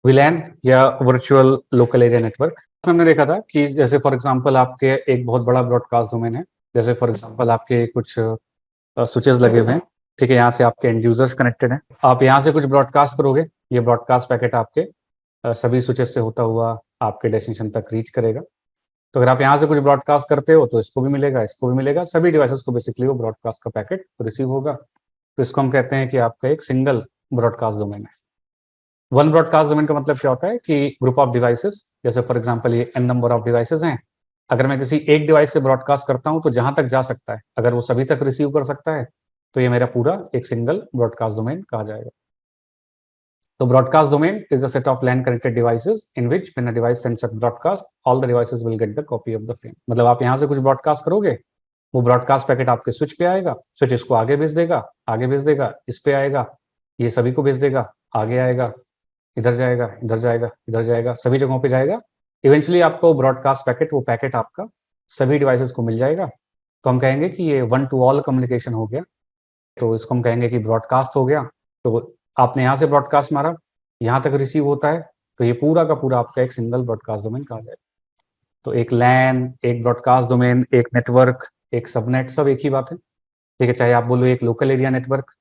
विलैन या virtual local area network. हमने देखा था कि जैसे फॉर एग्जांपल आपके एक बहुत बड़ा ब्रॉडकास्ट डोमेन है, जैसे फॉर एग्जांपल आपके कुछ स्विचेस लगे हुए हैं, ठीक है, यहाँ से आपके एंड यूजर्स कनेक्टेड हैं, आप यहाँ से कुछ ब्रॉडकास्ट करोगे, ये ब्रॉडकास्ट पैकेट आपके सभी स्विचेस से होता हुआ आपके डेस्टिनेशन तक रीच करेगा। तो अगर आप यहाँ से कुछ ब्रॉडकास्ट करते हो तो इसको भी मिलेगा, इसको भी मिलेगा, सभी डिवाइसेस को बेसिकली वो ब्रॉडकास्ट का पैकेट रिसीव होगा। तो इसको हम कहते हैं कि आपका एक सिंगल ब्रॉडकास्ट डोमेन है। वन ब्रॉडकास्ट डोमेन का मतलब क्या होता है कि ग्रुप ऑफ डिवाइसेस, जैसे फॉर एग्जांपल ये n नंबर ऑफ डिवाइसेस हैं, अगर मैं किसी एक डिवाइस से ब्रॉडकास्ट करता हूं तो जहां तक जा सकता है, अगर वो सभी तक रिसीव कर सकता है, तो ये मेरा पूरा एक सिंगल ब्रॉडकास्ट डोमेन कहा जाएगा। तो broadcast domain is a set of LAN connected devices in which when a device sends a broadcast, all the devices will get the copy of the frame। मतलब आप यहाँ से कुछ ब्रॉडकास्ट करोगे, वो ब्रॉडकास्ट पैकेट आपके स्विच पे आएगा, स्विच इसको आगे भेज देगा, आगे भेज देगा, इस पे आएगा, ये सभी को भेज देगा, आगे आएगा, इधर जाएगा, इधर जाएगा, इधर जाएगा, सभी जगहों पे जाएगा। इवेंचुअली आपको ब्रॉडकास्ट पैकेट, वो पैकेट आपका सभी डिवाइसेस को मिल जाएगा। तो हम कहेंगे कि ये वन टू ऑल कम्युनिकेशन हो गया, तो इसको हम कहेंगे कि ब्रॉडकास्ट हो गया। तो आपने यहाँ से ब्रॉडकास्ट मारा, यहाँ तक रिसीव होता है, तो ये पूरा का पूरा आपका एक सिंगल ब्रॉडकास्ट डोमेन कहा जाएगा। तो एक लैन, एक ब्रॉडकास्ट डोमेन, एक नेटवर्क, एक सबनेट, सब एक ही बात है, ठीक है। चाहे आप बोलो एक लोकल एरिया नेटवर्क,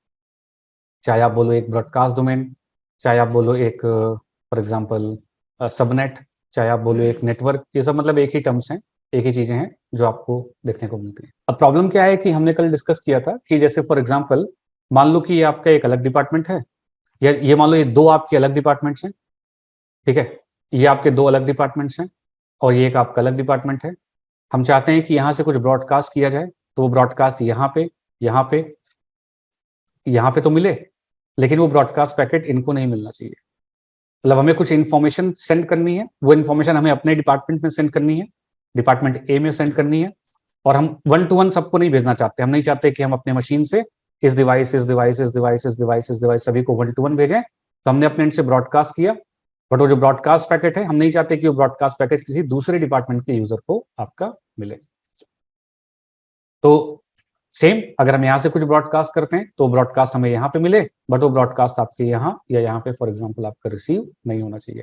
चाहे आप बोलो एक ब्रॉडकास्ट डोमेन, चाहे आप बोलो एक फॉर एग्जांपल सबनेट, चाहे आप बोलो एक नेटवर्क, ये सब मतलब एक ही टर्म्स हैं, एक ही चीजें हैं जो आपको देखने को मिलती हैं। अब प्रॉब्लम क्या है कि हमने कल डिस्कस किया था कि जैसे फॉर एग्जांपल मान लो कि ये आपका एक अलग डिपार्टमेंट है, या ये मान लो ये दो आपके अलग डिपार्टमेंट्स हैं, ठीक है, ये आपके दो अलग डिपार्टमेंट्स हैं और ये एक आपका अलग डिपार्टमेंट है। हम चाहते हैं कि यहाँ से कुछ ब्रॉडकास्ट किया जाए, तो वो ब्रॉडकास्ट यहाँ पे, यहाँ पे, यहाँ पे तो मिले, लेकिन वो ब्रॉडकास्ट पैकेट इनको नहीं मिलना चाहिए। मतलब हमें कुछ इन्फॉर्मेशन सेंड करनी है, वो इन्फॉर्मेशन हमें अपने डिपार्टमेंट में सेंड करनी है, डिपार्टमेंट ए में सेंड करनी है, और हम वन टू वन सबको नहीं भेजना चाहते। हम नहीं चाहते कि हम अपने मशीन से इस डिवाइस, इस डिवाइस, इस डिवाइस, इस डिवाइस, इस डिवाइस सभी को वन टू वन भेजें। तो हमने अपने एंड से ब्रॉडकास्ट किया, बट वो जो ब्रॉडकास्ट पैकेट है, हम नहीं चाहते कि वो ब्रॉडकास्ट पैकेज किसी दूसरे डिपार्टमेंट के यूजर को आपका मिले। तो सेम अगर हम यहाँ से कुछ ब्रॉडकास्ट करते हैं तो ब्रॉडकास्ट हमें यहाँ पे मिले, बट वो ब्रॉडकास्ट आपके यहाँ या यहाँ पे फॉर एग्जांपल आपका रिसीव नहीं होना चाहिए।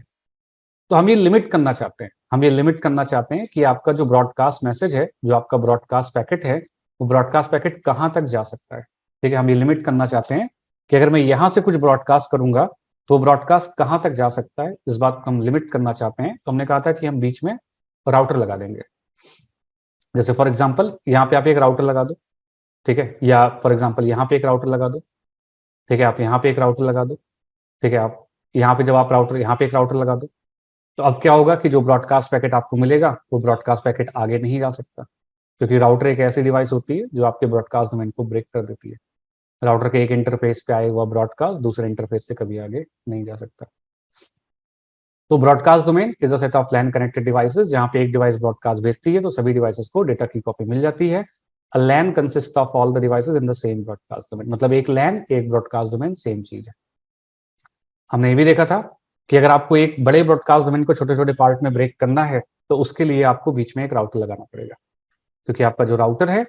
तो हम ये लिमिट करना चाहते हैं, हम ये लिमिट करना चाहते हैं कि आपका जो ब्रॉडकास्ट मैसेज है, जो आपका ब्रॉडकास्ट पैकेट है, वो ब्रॉडकास्ट पैकेट कहाँ तक जा सकता है, ठीक है। हम ये लिमिट करना चाहते हैं कि अगर मैं यहाँ से कुछ ब्रॉडकास्ट करूंगा तो ब्रॉडकास्ट कहाँ तक जा सकता है, इस बात को हम लिमिट करना चाहते हैं। तो हमने कहा था कि हम बीच में राउटर लगा देंगे। जैसे फॉर एग्जाम्पल यहाँ पे आप एक राउटर लगा दो, ठीक है, या फॉर एग्जाम्पल यहाँ पे एक राउटर लगा दो, ठीक है, आप यहाँ पे एक राउटर लगा दो, ठीक है, आप यहाँ पे जब आप राउटर यहाँ पे एक राउटर लगा दो, तो अब क्या होगा कि जो ब्रॉडकास्ट पैकेट आपको मिलेगा वो ब्रॉडकास्ट पैकेट आगे नहीं जा सकता, क्योंकि राउटर एक ऐसी डिवाइस होती है जो आपके ब्रॉडकास्ट डोमेन को ब्रेक कर देती है। राउटर के एक इंटरफेस पे आए हुआ ब्रॉडकास्ट दूसरे इंटरफेस से कभी आगे नहीं जा सकता। तो broadcast domain is a set of LAN connected devices, जहां पे एक डिवाइस ब्रॉडकास्ट भेजती है तो सभी डिवाइसेस को डेटा की कॉपी मिल जाती है। A LAN consists of all the devices in the same broadcast domain। मतलब एक LAN एक ब्रॉडकास्ट डोमेन सेम चीज है। हमने ये भी देखा था कि अगर आपको एक बड़े ब्रॉडकास्ट डोमेन को छोटे छोटे पार्ट में ब्रेक करना है तो उसके लिए आपको बीच में एक राउटर लगाना पड़ेगा, क्योंकि आपका जो राउटर है,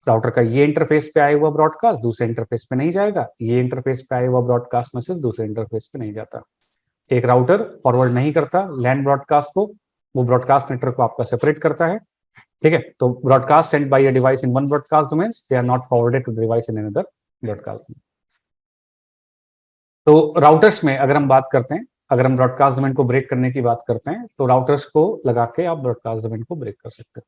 राउटर का ये इंटरफेस पे आया हुआ ब्रॉडकास्ट दूसरे इंटरफेस पे नहीं जाएगा, ये इंटरफेस पे आया हुआ ब्रॉडकास्ट मैसेज दूसरे इंटरफेस पे नहीं जाता। एक राउटर फॉरवर्ड नहीं करता LAN ब्रॉडकास्ट को, वो ब्रॉडकास्ट नेटवर्क को आपका सेपरेट करता है, ठीक है। तो broadcast sent by a device in one broadcast domain, they are not forwarded to the device in another broadcast domain. तो राउटर्स में अगर हम बात करते हैं, अगर हम ब्रॉडकास्ट डोमेन को ब्रेक करने की बात करते हैं, तो राउटर्स को लगा के आप ब्रॉडकास्ट डोमेन को ब्रेक कर सकते हो।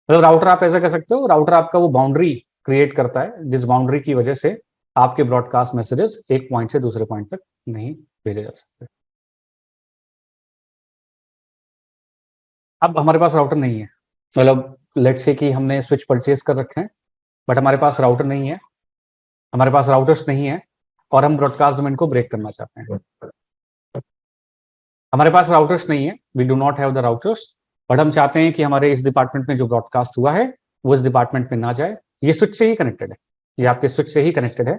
मतलब राउटर आप ऐसा कर सकते हो, राउटर आपका वो बाउंड्री क्रिएट करता है जिस बाउंड्री की वजह से आपके ब्रॉडकास्ट मैसेजेस एक पॉइंट से दूसरे पॉइंट तक नहीं भेजे जा सकते। अब हमारे पास राउटर नहीं है, मतलब लेट्स से कि हमने स्विच परचेज कर रखे हैं, बट हमारे पास राउटर नहीं है, हमारे पास राउटर्स नहीं है, और हम ब्रॉडकास्ट डोमेन को ब्रेक करना चाहते हैं। हमारे पास राउटर्स नहीं है, we do not have the routers, but हम चाहते हैं कि हमारे इस डिपार्टमेंट में जो ब्रॉडकास्ट हुआ है वो इस डिपार्टमेंट में ना जाए। ये स्विच से ही कनेक्टेड है, ये आपके स्विच से ही कनेक्टेड है।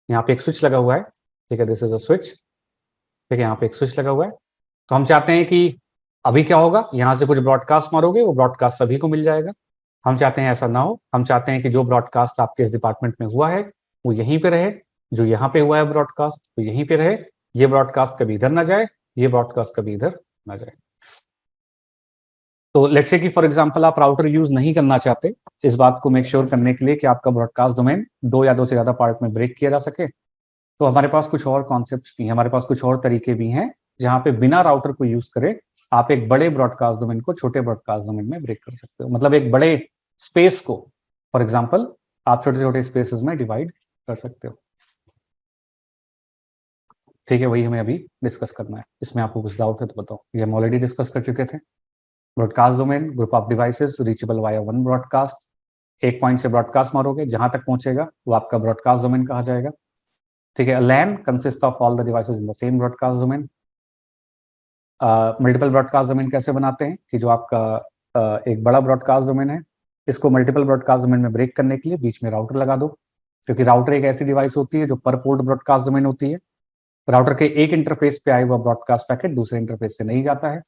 यहाँ पे एक स्विच लगा हुआ है, ठीक है, दिस इज अ स्विच, ठीक है, यहाँ पे एक स्विच लगा हुआ है। तो हम चाहते हैं कि अभी क्या होगा, यहाँ से कुछ ब्रॉडकास्ट मारोगे, वो ब्रॉडकास्ट सभी को मिल जाएगा। हम चाहते हैं ऐसा ना हो, हम चाहते हैं कि जो ब्रॉडकास्ट आपके इस डिपार्टमेंट में हुआ है वो यहीं पे रहे, जो यहाँ पे हुआ है ब्रॉडकास्ट तो यहीं पे रहे, ये ब्रॉडकास्ट कभी इधर ना जाए, ये ब्रॉडकास्ट कभी इधर ना जाए। तो लेट्स से कि फॉर एग्जांपल आप राउटर यूज नहीं करना चाहते, इस बात को मेक श्योर करने के लिए कि आपका ब्रॉडकास्ट डोमेन 2 या 2 से ज्यादा पार्ट में ब्रेक किया जा सके, तो हमारे पास कुछ और कॉन्सेप्ट्स भी हैं, हमारे पास कुछ और तरीके भी हैं जहां पे बिना राउटर को यूज करे आप एक बड़े ब्रॉडकास्ट डोमेन को छोटे ब्रॉडकास्ट डोमेन में ब्रेक कर सकते हो। मतलब एक बड़े स्पेस को फॉर एग्जांपल आप छोटे छोटे स्पेसेस में डिवाइड कर सकते हो। ठीक है, वही हमें अभी डिस्कस करना है। इसमें आपको कुछ डाउट है तो बताओ, ये हम ऑलरेडी डिस्कस कर चुके थे। Broadcast domain, group of devices reachable via one broadcast. एक पॉइंट से ब्रॉडकास्ट मारोगे, जहां तक पहुंचेगा वो आपका ब्रॉडकास्ट डोमेन कहा जाएगा। ठीक है, LAN consist of all the devices in the same broadcast domain. Multiple broadcast domain कैसे बनाते हैं कि जो आपका एक बड़ा ब्रॉडकास्ट डोमेन है, इसको मल्टीपल ब्रॉडकास्ट डोमेन में ब्रेक करने के लिए बीच में राउटर लगा दो, क्योंकि राउटर एक ऐसी डिवाइस होती है जो पर पोर्ट ब्रॉडकास्ट डोमेन होती है। राउटर के एक इंटरफेस पे आए हुआ ब्रॉडकास्ट पैकेट दूसरे इंटरफेस से नहीं जाता है,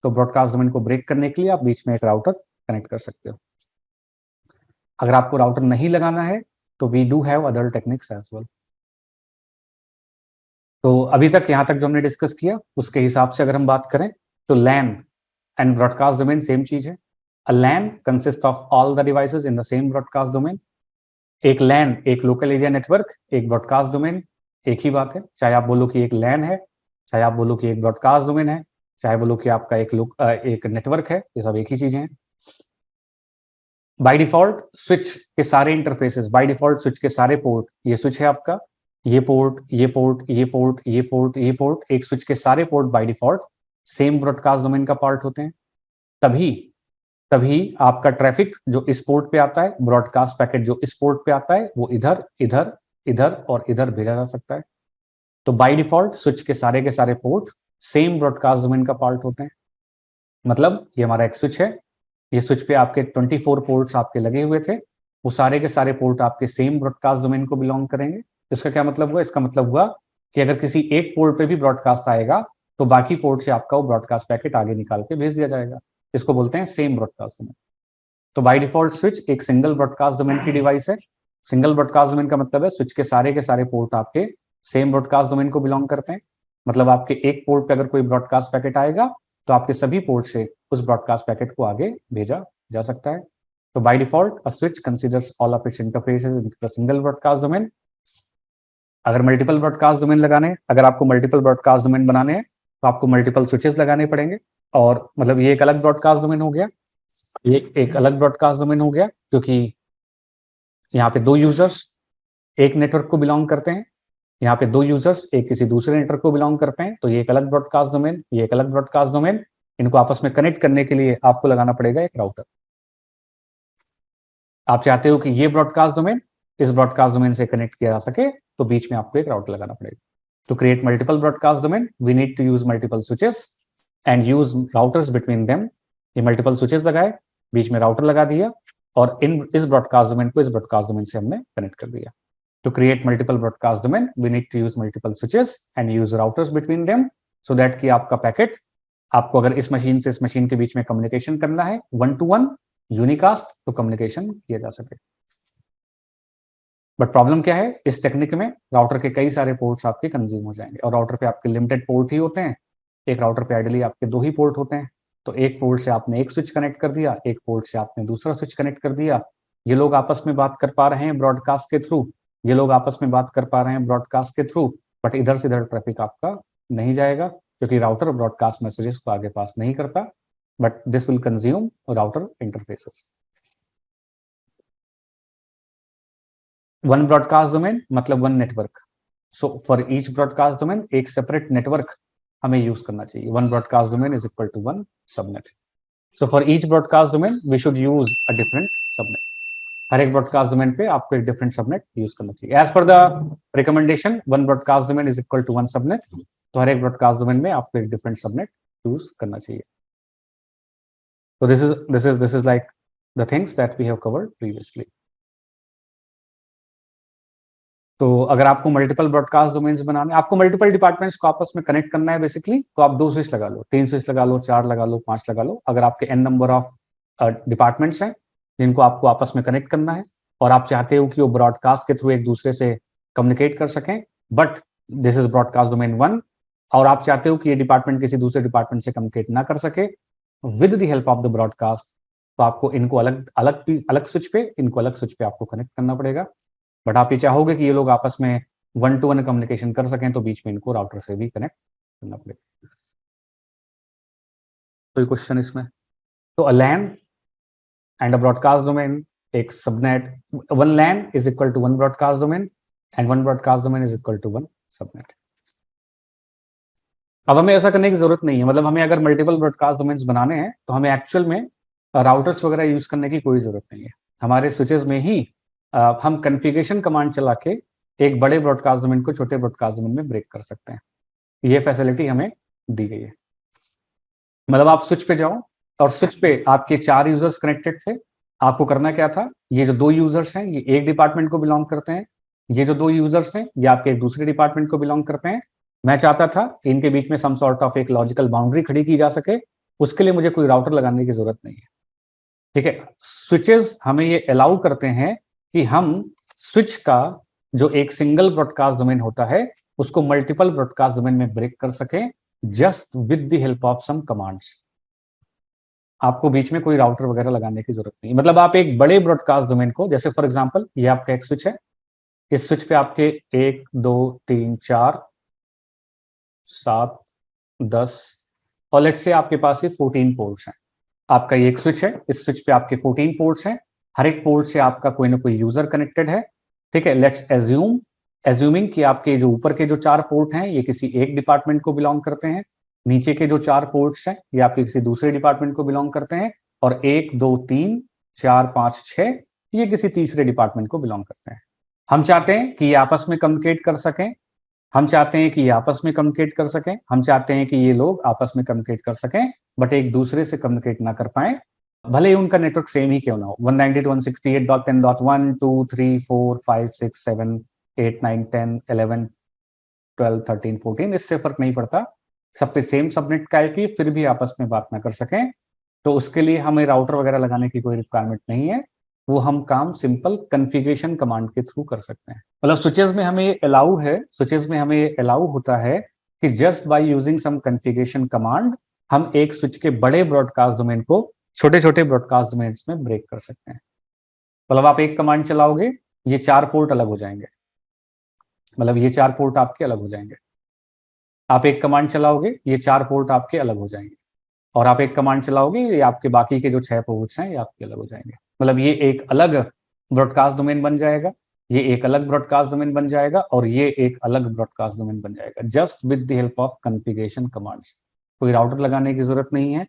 तो ब्रॉडकास्ट डोमेन को ब्रेक करने के लिए आप बीच में एक राउटर कनेक्ट कर सकते हो। अगर आपको राउटर नहीं लगाना है तो we do have other techniques as well. तो अभी तक यहां तक जो हमने डिस्कस किया उसके हिसाब से अगर हम बात करें तो LAN and broadcast domain same चीज है। A LAN consist of all the devices in the same broadcast domain. एक लैन एक लोकल एरिया नेटवर्क, एक ब्रॉडकास्ट डोमेन, एक ही बात है। चाहे आप बोलो कि एक लैन है, चाहे आप बोलो कि एक ब्रॉडकास्ट डोमेन है, चाहे बोलो कि आपका एक नेटवर्क है, ये सब एक ही चीजें हैं। बाय डिफॉल्ट स्विच के सारे इंटरफेसेस, बाय डिफॉल्ट स्विच के सारे पोर्ट, ये स्विच है आपका, ये पोर्ट, ये पोर्ट, ये पोर्ट, ये पोर्ट, ये पोर्ट, एक स्विच के सारे port by default same broadcast domain का पार्ट होते हैं। तभी तभी आपका ट्रैफिक जो इस पोर्ट पे आता है, ब्रॉडकास्ट पैकेट जो इस पोर्ट पे आता है, वो इधर इधर इधर और इधर भेजा जा सकता है। तो बाय डिफॉल्ट स्विच के सारे पोर्ट सेम ब्रॉडकास्ट डोमेन का पार्ट होते हैं। मतलब ये हमारा एक स्विच है, ये स्विच पे आपके 24 पोर्ट्स आपके लगे हुए थे, वो सारे के सारे पोर्ट आपके सेम ब्रॉडकास्ट डोमेन को बिलोंग करेंगे। इसका क्या मतलब हुआ? इसका मतलब हुआ कि अगर किसी एक पोर्ट पे भी ब्रॉडकास्ट आएगा तो बाकी पोर्ट से आपका वो ब्रॉडकास्ट पैकेट आगे निकाल के भेज दिया जाएगा। इसको बोलते हैं सेम ब्रॉडकास्ट डोमेन। तो बाय डिफॉल्ट स्विच एक सिंगल ब्रॉडकास्ट डोमेन की डिवाइस है। सिंगल ब्रॉडकास्ट डोमेन का मतलब है स्विच के सारे पोर्ट आपके सेम ब्रॉडकास्ट डोमेन को बिलोंग करते हैं। मतलब आपके एक पोर्ट पे अगर कोई ब्रॉडकास्ट पैकेट आएगा तो आपके सभी पोर्ट से उस ब्रॉडकास्ट पैकेट को आगे भेजा जा सकता है। तो by default a switch considers all of its interfaces in the single broadcast domain. अगर मल्टीपल ब्रॉडकास्ट डोमेन लगाने, अगर आपको मल्टीपल ब्रॉडकास्ट डोमेन बनाने हैं तो आपको मल्टीपल स्विचेस लगाने पड़ेंगे। और मतलब ये एक अलग ब्रॉडकास्ट डोमेन हो गया, ये एक अलग ब्रॉडकास्ट डोमेन हो गया, क्योंकि यहाँ पे दो यूजर्स एक नेटवर्क को बिलोंग करते हैं, यहाँ पे दो यूजर्स एक किसी दूसरे नेटवर्क को बिलोंग करते हैं, तो ये एक अलग ब्रॉडकास्ट डोमेन, ये एक अलग ब्रॉडकास्ट डोमेन। इनको आपस में कनेक्ट करने के लिए आपको लगाना पड़ेगा एक राउटर। आप चाहते हो कि ये ब्रॉडकास्ट डोमेन इस ब्रॉडकास्ट डोमेन से कनेक्ट किया जा सके, तो बीच में आपको एक राउटर लगाना पड़ेगा। To create multiple broadcast domain, we need to use multiple switches and use routers between them. ये multiple switches लगाए, बीच में राउटर लगा दिया और इस ब्रॉडकास्ट डोमेन को इस ब्रॉडकास्ट डोमेन से हमने कनेक्ट कर दिया। To create multiple broadcast domain, we need to use multiple switches and use routers between them so that कि आपका पैकेट, आपको अगर इस मशीन से इस मशीन के बीच में कम्युनिकेशन करना है 1-to-1 यूनिकास्ट, तो कम्युनिकेशन किया जा सके। बट प्रॉब्लम क्या है इस टेक्निक में? राउटर के कई सारे पोर्ट्स आपके कंज्यूम हो जाएंगे और राउटर पे आपके लिमिटेड पोर्ट ही होते हैं। एक राउटर पे आइडियली आपके 2 ही पोर्ट होते हैं, तो एक पोर्ट से आपने एक स्विच कनेक्ट कर दिया, एक पोर्ट से आपने दूसरा स्विच कनेक्ट कर दिया। ये लोग आपस में बात कर पा रहे हैं ब्रॉडकास्ट के थ्रू, ये लोग आपस में बात कर पा रहे हैं ब्रॉडकास्ट के थ्रू, बट इधर से इधर ट्रैफिक आपका नहीं जाएगा, क्योंकि राउटर ब्रॉडकास्ट मैसेजेस को आगे पास नहीं करता, but this will consume router interfaces. One broadcast domain मतलब one network. So for each broadcast domain एक सेपरेट नेटवर्क हमें यूज करना चाहिए। One broadcast domain is equal to one subnet. So for each broadcast domain we should use a different subnet. हर एक broadcast domain पे आपको एक different subnet use करना चाहिए। As per the recommendation one broadcast domain is equal to one subnet, तो हर एक ब्रॉडकास्ट डोमेन में आपको एक डिफरेंट सबनेट यूज करना चाहिए। तो this is like the things that we have covered previously. तो अगर आपको मल्टीपल ब्रॉडकास्ट डोमेन्स बनाने, आपको मल्टीपल डिपार्टमेंट्स को आपस में कनेक्ट करना है बेसिकली, तो आप 2 स्विच लगा लो, 3 स्विच लगा लो, 4 लगा लो, 5 लगा लो। अगर आपके n नंबर ऑफ डिपार्टमेंट्स हैं जिनको आपको आपस में कनेक्ट करना है और आप चाहते हो कि वो ब्रॉडकास्ट के थ्रू एक दूसरे से कम्युनिकेट कर सकें, but this is broadcast domain 1 और आप चाहते हो कि ये डिपार्टमेंट किसी दूसरे डिपार्टमेंट से कम्युनिकेट ना कर सके with the help of the broadcast, तो आपको इनको अलग अलग स्विच पे, इनको अलग स्विच पे आपको कनेक्ट करना पड़ेगा। बट आप ये चाहोगे कि ये लोग आपस में 1-to-1 कम्युनिकेशन कर सकें, तो बीच में इनको राउटर से भी कनेक्ट करना पड़ेगा। कोई क्वेश्चन इसमें? तो LAN and a broadcast domain, एक subnet, one LAN is equal to one broadcast domain and one broadcast domain is equal to one subnet. अब हमें ऐसा करने की जरूरत नहीं है, मतलब हमें अगर मल्टीपल ब्रॉडकास्ट डोमेन्स बनाने हैं तो हमें एक्चुअल में राउटर्स वगैरह यूज करने की कोई जरूरत नहीं है। हमारे स्विचेस में ही हम कॉन्फ़िगरेशन कमांड चला के एक बड़े ब्रॉडकास्ट डोमेन को छोटे ब्रॉडकास्ट डोमेन में ब्रेक कर सकते हैं। ये फैसिलिटी हमें दी गई है। मतलब आप स्विच पे जाओ और स्विच पे आपके 4 यूजर्स कनेक्टेड थे, आपको करना क्या था, ये जो 2 यूजर्स हैं ये एक डिपार्टमेंट को बिलोंग करते हैं, ये जो 2 यूजर्स हैं ये आपके एक दूसरे डिपार्टमेंट को बिलोंग करते हैं। मैं चाहता था कि इनके बीच में सम सॉर्ट ऑफ एक लॉजिकल बाउंड्री खड़ी की जा सके, उसके लिए मुझे कोई राउटर लगाने की जरूरत नहीं है। ठीक है, स्विचेस हमें ये अलाउ करते हैं कि हम स्विच का जो एक सिंगल ब्रॉडकास्ट डोमेन होता है उसको मल्टीपल ब्रॉडकास्ट डोमेन में ब्रेक कर सके just with the help of some commands. आपको बीच में कोई राउटर वगैरह लगाने की जरूरत नहीं। मतलब आप एक बड़े ब्रॉडकास्ट डोमेन को, जैसे फॉर एग्जांपल ये आपका एक स्विच है, इस स्विच पे आपके 1 2 3 4 7 10 और लेट्स से आपके पास ये 14 पोर्ट्स हैं। आपका ये एक स्विच है, इस स्विच पे आपके 14 पोर्ट्स हैं, हर एक पोर्ट से आपका कोई ना कोई यूजर कनेक्टेड है। ठीक है, लेट्स एज्यूमिंग कि आपके जो ऊपर के जो 4 पोर्ट हैं ये किसी एक डिपार्टमेंट को बिलोंग करते हैं, नीचे के जो 4 पोर्ट्स हैं ये आपके किसी दूसरे डिपार्टमेंट को बिलोंग करते हैं, और 1 2 3 4 5 6 ये किसी तीसरे डिपार्टमेंट को बिलोंग करते हैं। हम चाहते हैं कि ये आपस में कम्युनिकेट कर सकें, हम चाहते हैं कि ये आपस में कम्युनिकेट कर सकें, हम चाहते हैं कि ये लोग आपस में कम्युनिकेट कर सकें बट एक दूसरे से कम्युनिकेट ना कर पाए, भले ही उनका नेटवर्क सेम ही क्यों ना हो। 192.168.10.1 2 3 4 5 6 7 8 9 10 11 12 13 14 इससे फर्क नहीं पड़ता, सब पे सेम सबनेट का आईपी, फिर भी आपस में बात ना कर सकें, तो उसके लिए हमें राउटर वगैरह लगाने की कोई रिक्वायरमेंट नहीं है। वो हम काम सिंपल कॉन्फ़िगरेशन कमांड के थ्रू कर सकते हैं। मतलब स्विचेस में हमें ये अलाउ है, स्विचेस में हमें ये अलाउ होता है कि just by using some configuration command हम एक स्विच के बड़े ब्रॉडकास्ट डोमेन को छोटे छोटे ब्रॉडकास्ट डोमेन्स में ब्रेक कर सकते हैं। मतलब आप एक कमांड चलाओगे, ये 4 पोर्ट अलग हो जाएंगे, मतलब ये 4 पोर्ट आपके अलग हो जाएंगे। आप एक कमांड चलाओगे, ये 4 पोर्ट आपके अलग हो जाएंगे, और आप एक कमांड चलाओगे ये आपके बाकी के जो 6 पोर्ट्स हैं ये आपके अलग हो जाएंगे। मतलब ये एक अलग ब्रॉडकास्ट डोमेन बन जाएगा, ये एक अलग ब्रॉडकास्ट डोमेन बन जाएगा, और ये एक अलग ब्रॉडकास्ट डोमेन बन जाएगा just with the help of configuration commands. कोई राउटर लगाने की जरूरत नहीं है,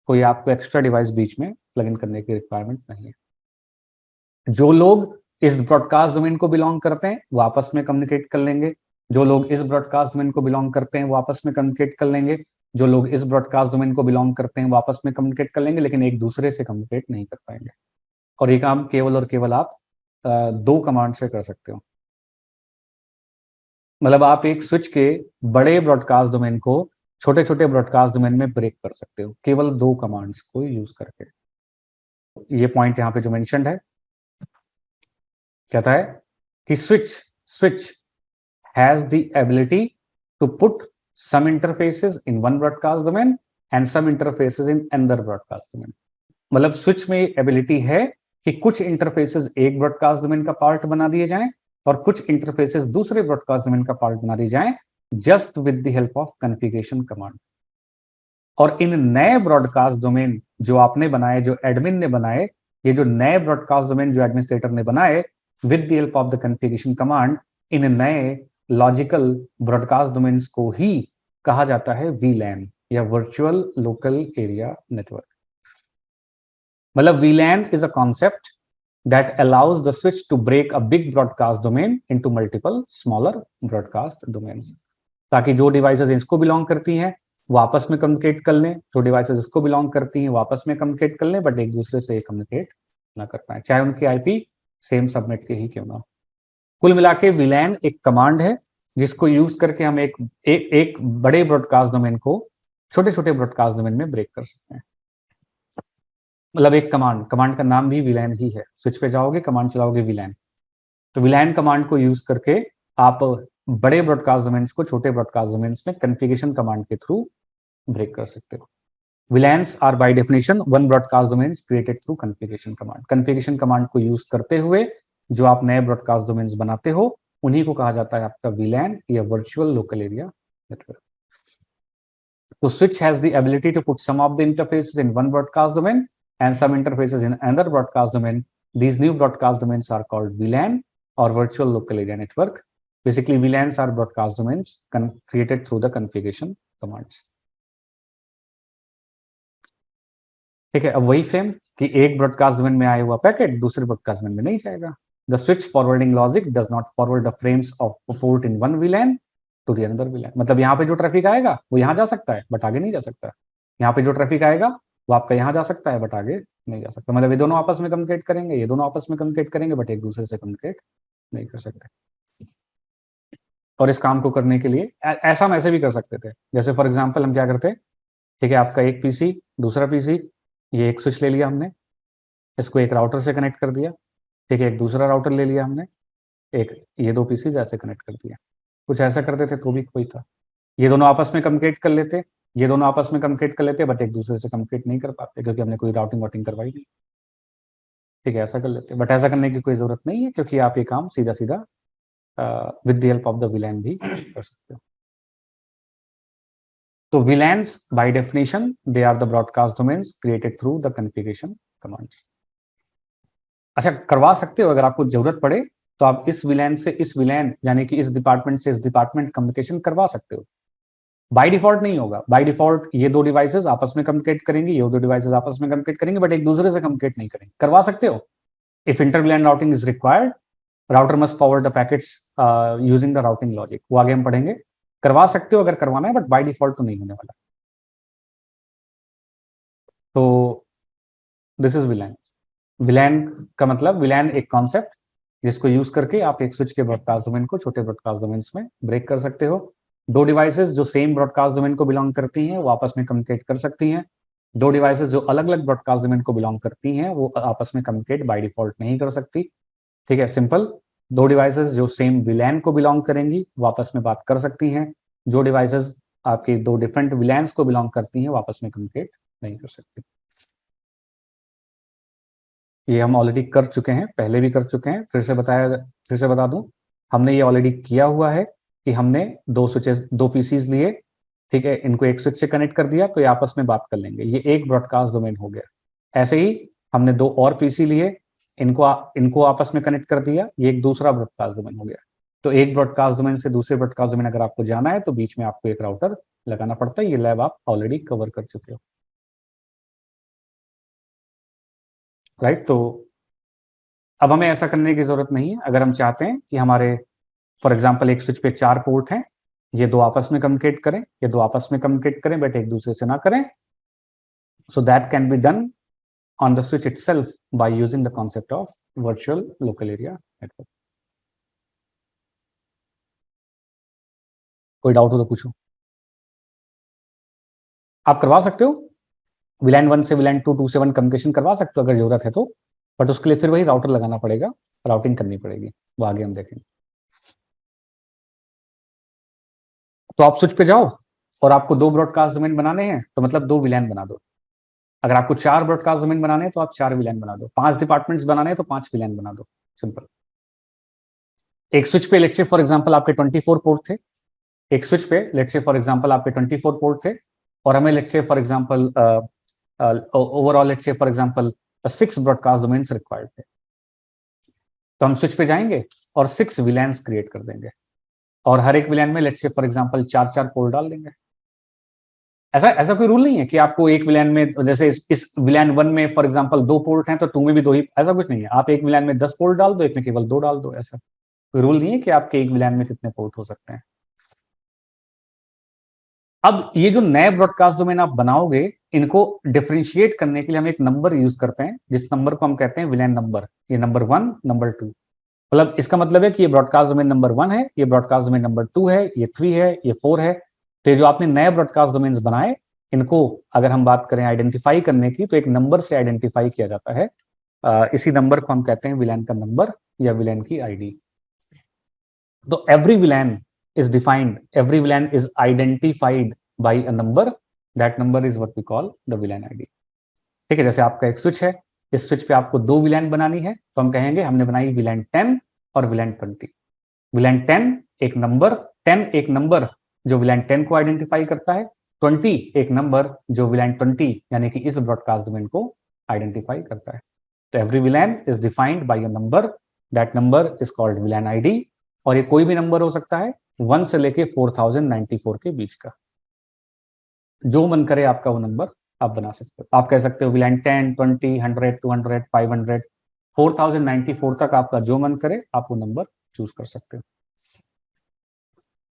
कोई आपको एक्स्ट्रा डिवाइस बीच में प्लग इन करने की रिक्वायरमेंट नहीं है। जो लोग इस ब्रॉडकास्ट डोमेन को बिलोंग करते हैं वो आपस में कम्युनिकेट कर लेंगे, जो लोग इस ब्रॉडकास्ट डोमेन को बिलोंग करते हैं वो आपस में कम्युनिकेट कर लेंगे, जो लोग इस ब्रॉडकास्ट डोमेन को बिलोंग करते हैं वो आपस में कम्युनिकेट कर लेंगे, लेकिन एक दूसरे से कम्युनिकेट नहीं कर पाएंगे। और ये काम केवल और केवल आप 2 कमांड से कर सकते हो। मतलब आप एक स्विच के बड़े ब्रॉडकास्ट डोमेन को छोटे छोटे ब्रॉडकास्ट डोमेन में ब्रेक कर सकते हो केवल 2 कमांड्स को यूज करके। ये पॉइंट यहाँ पे जो मेंशन्ड है कहता है कि switch has the ability to put some interfaces in one broadcast domain and some interfaces in another broadcast domain। मतलब स्विच में एबिलिटी है कि कुछ इंटरफेसेस एक ब्रॉडकास्ट डोमेन का पार्ट बना दिए जाएं और कुछ इंटरफेसेस दूसरे ब्रॉडकास्ट डोमेन का पार्ट बना दिए जाएं just with the help of configuration command. और इन नए ब्रॉडकास्ट डोमेन जो आपने बनाए, जो एडमिन ने बनाए, ये जो नए ब्रॉडकास्ट डोमेन जो एडमिनिस्ट्रेटर ने बनाए with the help of the configuration command, इन नए लॉजिकल ब्रॉडकास्ट डोमेन्स को ही कहा जाता है वीलैन या वर्चुअल लोकल एरिया नेटवर्क। मतलब VLAN is a concept that allows the switch to break a big broadcast domain into multiple smaller broadcast domains, ताकि जो डिवाइसेस इसको बिलोंग करती हैं वो आपस में कम्युनिकेट कर लें, जो डिवाइसेस इसको बिलोंग करती हैं वो आपस में कम्युनिकेट कर लें, बट एक दूसरे से कम्युनिकेट ना कर पाए, चाहे उनकी आईपी सेम सबनेट के ही क्यों ना। कुल मिला के विलैन एक कमांड है जिसको यूज करके हम एक बड़े ब्रॉडकास्ट डोमेन को छोटे छोटे ब्रॉडकास्ट डोमेन में ब्रेक कर सकते हैं। मतलब एक कमांड का नाम भी विलैन ही है। स्विच पे जाओगे, कमांड चलाओगे विलैन, तो विलैन कमांड को यूज करके आप बड़े ब्रॉडकास्ट डोमेन्स को छोटे ब्रॉडकास्ट डोमेन्स में कॉन्फ़िगरेशन कमांड के थ्रू ब्रेक कर सकते हो। VLANs are by definition one broadcast domains created through configuration command. Configuration command को यूज करते हुए जो आप नए ब्रॉडकास्ट डोमेन्स बनाते हो उन्हीं को कहा जाता है आपका VLAN या वर्चुअल लोकल एरिया नेटवर्क। तो switch has the ability to put some of the interfaces in one broadcast domain and some interfaces in another broadcast domain. These new broadcast domains are called VLAN or virtual local area network. Basically, VLANs are broadcast domains created through the configuration commands. ठीक है, अब वही same कि एक broadcast domain में आया हुआ packet दूसरे ब्रॉडकास्ट डोमेन में नहीं जाएगा। The switch forwarding logic does not forward the frames of port in one VLAN to the another VLAN। मतलब यहाँ पे जो ट्रैफिक आएगा वो यहाँ जा सकता है बट आगे नहीं जा सकता। यहाँ पे जो ट्रैफिक आएगा वो आपका यहाँ जा सकता है बट आगे नहीं जा सकता। मतलब ये दोनों आपस में कम्युनिकेट करेंगे, ये दोनों आपस में कम्युनिकेट करेंगे बट एक दूसरे से कम्युनिकेट नहीं कर सकते। और इस काम को करने के लिए ऐसा हम ऐसे भी कर सकते थे। जैसे फॉर एग्जाम्पल हम क्या करते, ठीक है, आपका एक PC दूसरा PC, ये एक स्विच ले लिया हमने, इसको एक राउटर से कनेक्ट कर दिया, ठीक है, एक दूसरा राउटर ले लिया हमने, एक ये दो पीसीज ऐसे कनेक्ट कर दिया। कुछ ऐसा कर देते तो भी कोई था, ये दोनों आपस में कम्युनिकेट कर लेते, ये दोनों आपस में कम्युनिकेट कर लेते बट एक दूसरे से कम्युनिकेट नहीं कर पाते क्योंकि हमने कोई राउटिंग वाउटिंग करवाई नहीं। ठीक है, ऐसा कर लेते, बट ऐसा करने की कोई जरूरत नहीं है क्योंकि आप ये काम सीधा सीधा with the help of the VLAN भी कर सकते हो। तो VLANs by definition they are the broadcast domains created through the configuration commands। अच्छा, करवा सकते हो अगर आपको जरूरत पड़े तो आप इस VLAN से इस VLAN यानी कि इस डिपार्टमेंट से इस डिपार्टमेंट कम्युनिकेशन करवा सकते हो। बाय डिफॉल्ट नहीं होगा, बाय डिफॉल्ट ये दो डिवाइसेस आपस में कम्युनिकेट करेंगे, ये दो डिवाइसेस आपस में कम्युनिकेट करेंगे बट एक दूसरे से कम्युनिकेट नहीं करेंगे। करवा सकते हो। If inter VLAN routing is required, router must forward the packets using the routing logic, वो आगे हम पढ़ेंगे। करवा सकते हो अगर करवाना है बट बाय डिफॉल्ट तो नहीं होने वाला। तो दिस इज VLAN। VLAN का मतलब VLAN एक कॉन्सेप्ट जिसको यूज करके आप एक स्विच के ब्रॉडकास्ट डोमेन को छोटे ब्रॉडकास्ट डोमेन्स में ब्रेक कर सकते हो। दो डिवाइसेस जो सेम ब्रॉडकास्ट डोमेन को बिलोंग करती हैं वो आपस में कम्युनिकेट कर सकती हैं। दो डिवाइसेस जो अलग अलग ब्रॉडकास्ट डोमेन को बिलोंग करती हैं वो आपस में कम्युनिकेट बाय डिफॉल्ट नहीं कर सकती। ठीक है, सिंपल। दो डिवाइसेस जो सेम VLAN को बिलोंग करेंगी वो आपस में बात कर सकती हैं। जो डिवाइसेस आपकी दो डिफरेंट VLANs को बिलोंग करती हैं वो आपस में कम्युनिकेट नहीं कर सकती। ये हम ऑलरेडी कर चुके हैं, पहले भी कर चुके हैं, फिर से बता दूं, हमने ये ऑलरेडी किया हुआ है कि हमने दो स्विचेस, दो पीसीज लिए, ठीक है, इनको एक स्विच से कनेक्ट कर दिया तो ये आपस में बात कर लेंगे, ये एक ब्रॉडकास्ट डोमेन हो गया। ऐसे ही हमने दो और पीसी लिए, इनको आपस में कनेक्ट कर दिया, ये एक दूसरा ब्रॉडकास्ट डोमेन हो गया। तो एक ब्रॉडकास्ट डोमेन से दूसरे ब्रॉडकास्ट डोमेन अगर आपको जाना है तो बीच में आपको एक राउटर लगाना पड़ता है। ये लैब आप ऑलरेडी कवर कर चुके हो, राइट। तो अब हमें ऐसा करने की जरूरत नहीं है। अगर हम चाहते हैं कि हमारे फॉर एग्जाम्पल एक स्विच पे 4 पोर्ट हैं, ये दो आपस में कम्युनिकेट करें, ये दो आपस में कम्युनिकेट करें बट एक दूसरे से ना करें, so that can be done on the switch itself by using the concept of virtual local area network. कोई डाउट हो तो पूछो। आप करवा सकते हो VLAN 1 से VLAN 2 से 1 कम्युनिकेशन करवा सकते हो अगर जरूरत है तो, बट उसके लिए फिर वही राउटर लगाना पड़ेगा, राउटिंग करनी पड़ेगी, वो आगे हम देखेंगे। तो आप स्विच पे जाओ और आपको दो ब्रॉडकास्ट डोमेन बनाने हैं तो मतलब दो VLAN बना दो। अगर आपको 4 ब्रॉडकास्ट डोमेन बनाने हैं तो आप 4 VLAN बना दो। 5 डिपार्टमेंट्स बनाने हैं तो 5 VLAN बना दो, सिंपल। एक स्विच पे लेट्स से फॉर एग्जांपल आपके 24 पोर्ट थे, एक स्विच पे लेट्स से फॉर एग्जांपल आपके 24 पोर्ट थे और हमें let's say for example overall let's say for example 6 broadcast domains required थे। तो हम स्विच पे जाएंगे और 6 VLANs क्रिएट कर देंगे और हर एक VLAN में let's say for example 4 port डाल देंगे। ऐसा कोई रूल नहीं है कि आपको एक VLAN में, जैसे इस VLAN 1 में फॉर एग्जांपल 2 पोर्ट हैं तो 2 में भी 2 ही, ऐसा कुछ नहीं है। आप एक VLAN में 10 पोर्ट डाल दो, एक में केवल 2 डाल दो, ऐसा कोई रूल नहीं है कि आपके एक VLAN में कितने पोर्ट हो सकते हैं। अब ये जो नए ब्रॉडकास्ट डोमेन आप बनाओगे, इनको डिफरेंशिएट करने के लिए हम एक नंबर यूज करते हैं जिस नंबर को हम कहते हैं VLAN नंबर। ये नंबर 1, नंबर 2, मतलब इसका मतलब है कि ये ब्रॉडकास्ट डोमेन नंबर 1 है, ये ब्रॉडकास्ट डोमेन नंबर 2 है, ये 3 है, ये 4 है। तो ये जो आपने नए ब्रॉडकास्ट डोमेन्स बनाए, इनको अगर हम बात करें आइडेंटिफाई करने की तो एक नंबर से आइडेंटिफाई किया जाता है। इसी नंबर को हम कहते हैं VLAN का नंबर या VLAN की ID। तो every VLAN is defined, every VLAN is identified by a number, that number is what we call the VLAN ID। ठीक है, जैसे आपका एक स्विच है, इस स्विच पे आपको 2 VLAN बनानी है, तो हम कहेंगे हमने बनाई VLAN 10 और VLAN 20। VLAN 10 एक नंबर, 10 एक नंबर जो VLAN 10 को आइडेंटिफाई करता है, 20 एक नंबर जो VLAN 20 यानी कि इस ब्रॉडकास्ट डोमेन को आइडेंटिफाई करता है। तो every VLAN is defined by a number, that number is called VLAN ID, और ये कोई भी नंबर हो सकता है 1 से लेके 4094 के बीच का, जो मन करे आपका वो नंबर आप बना सकते हो। आप कह सकते हो VLAN 10, 20, 100, 200, 500, 4094 तक आपका जो मन करे आप वो नंबर चूज कर सकते हो।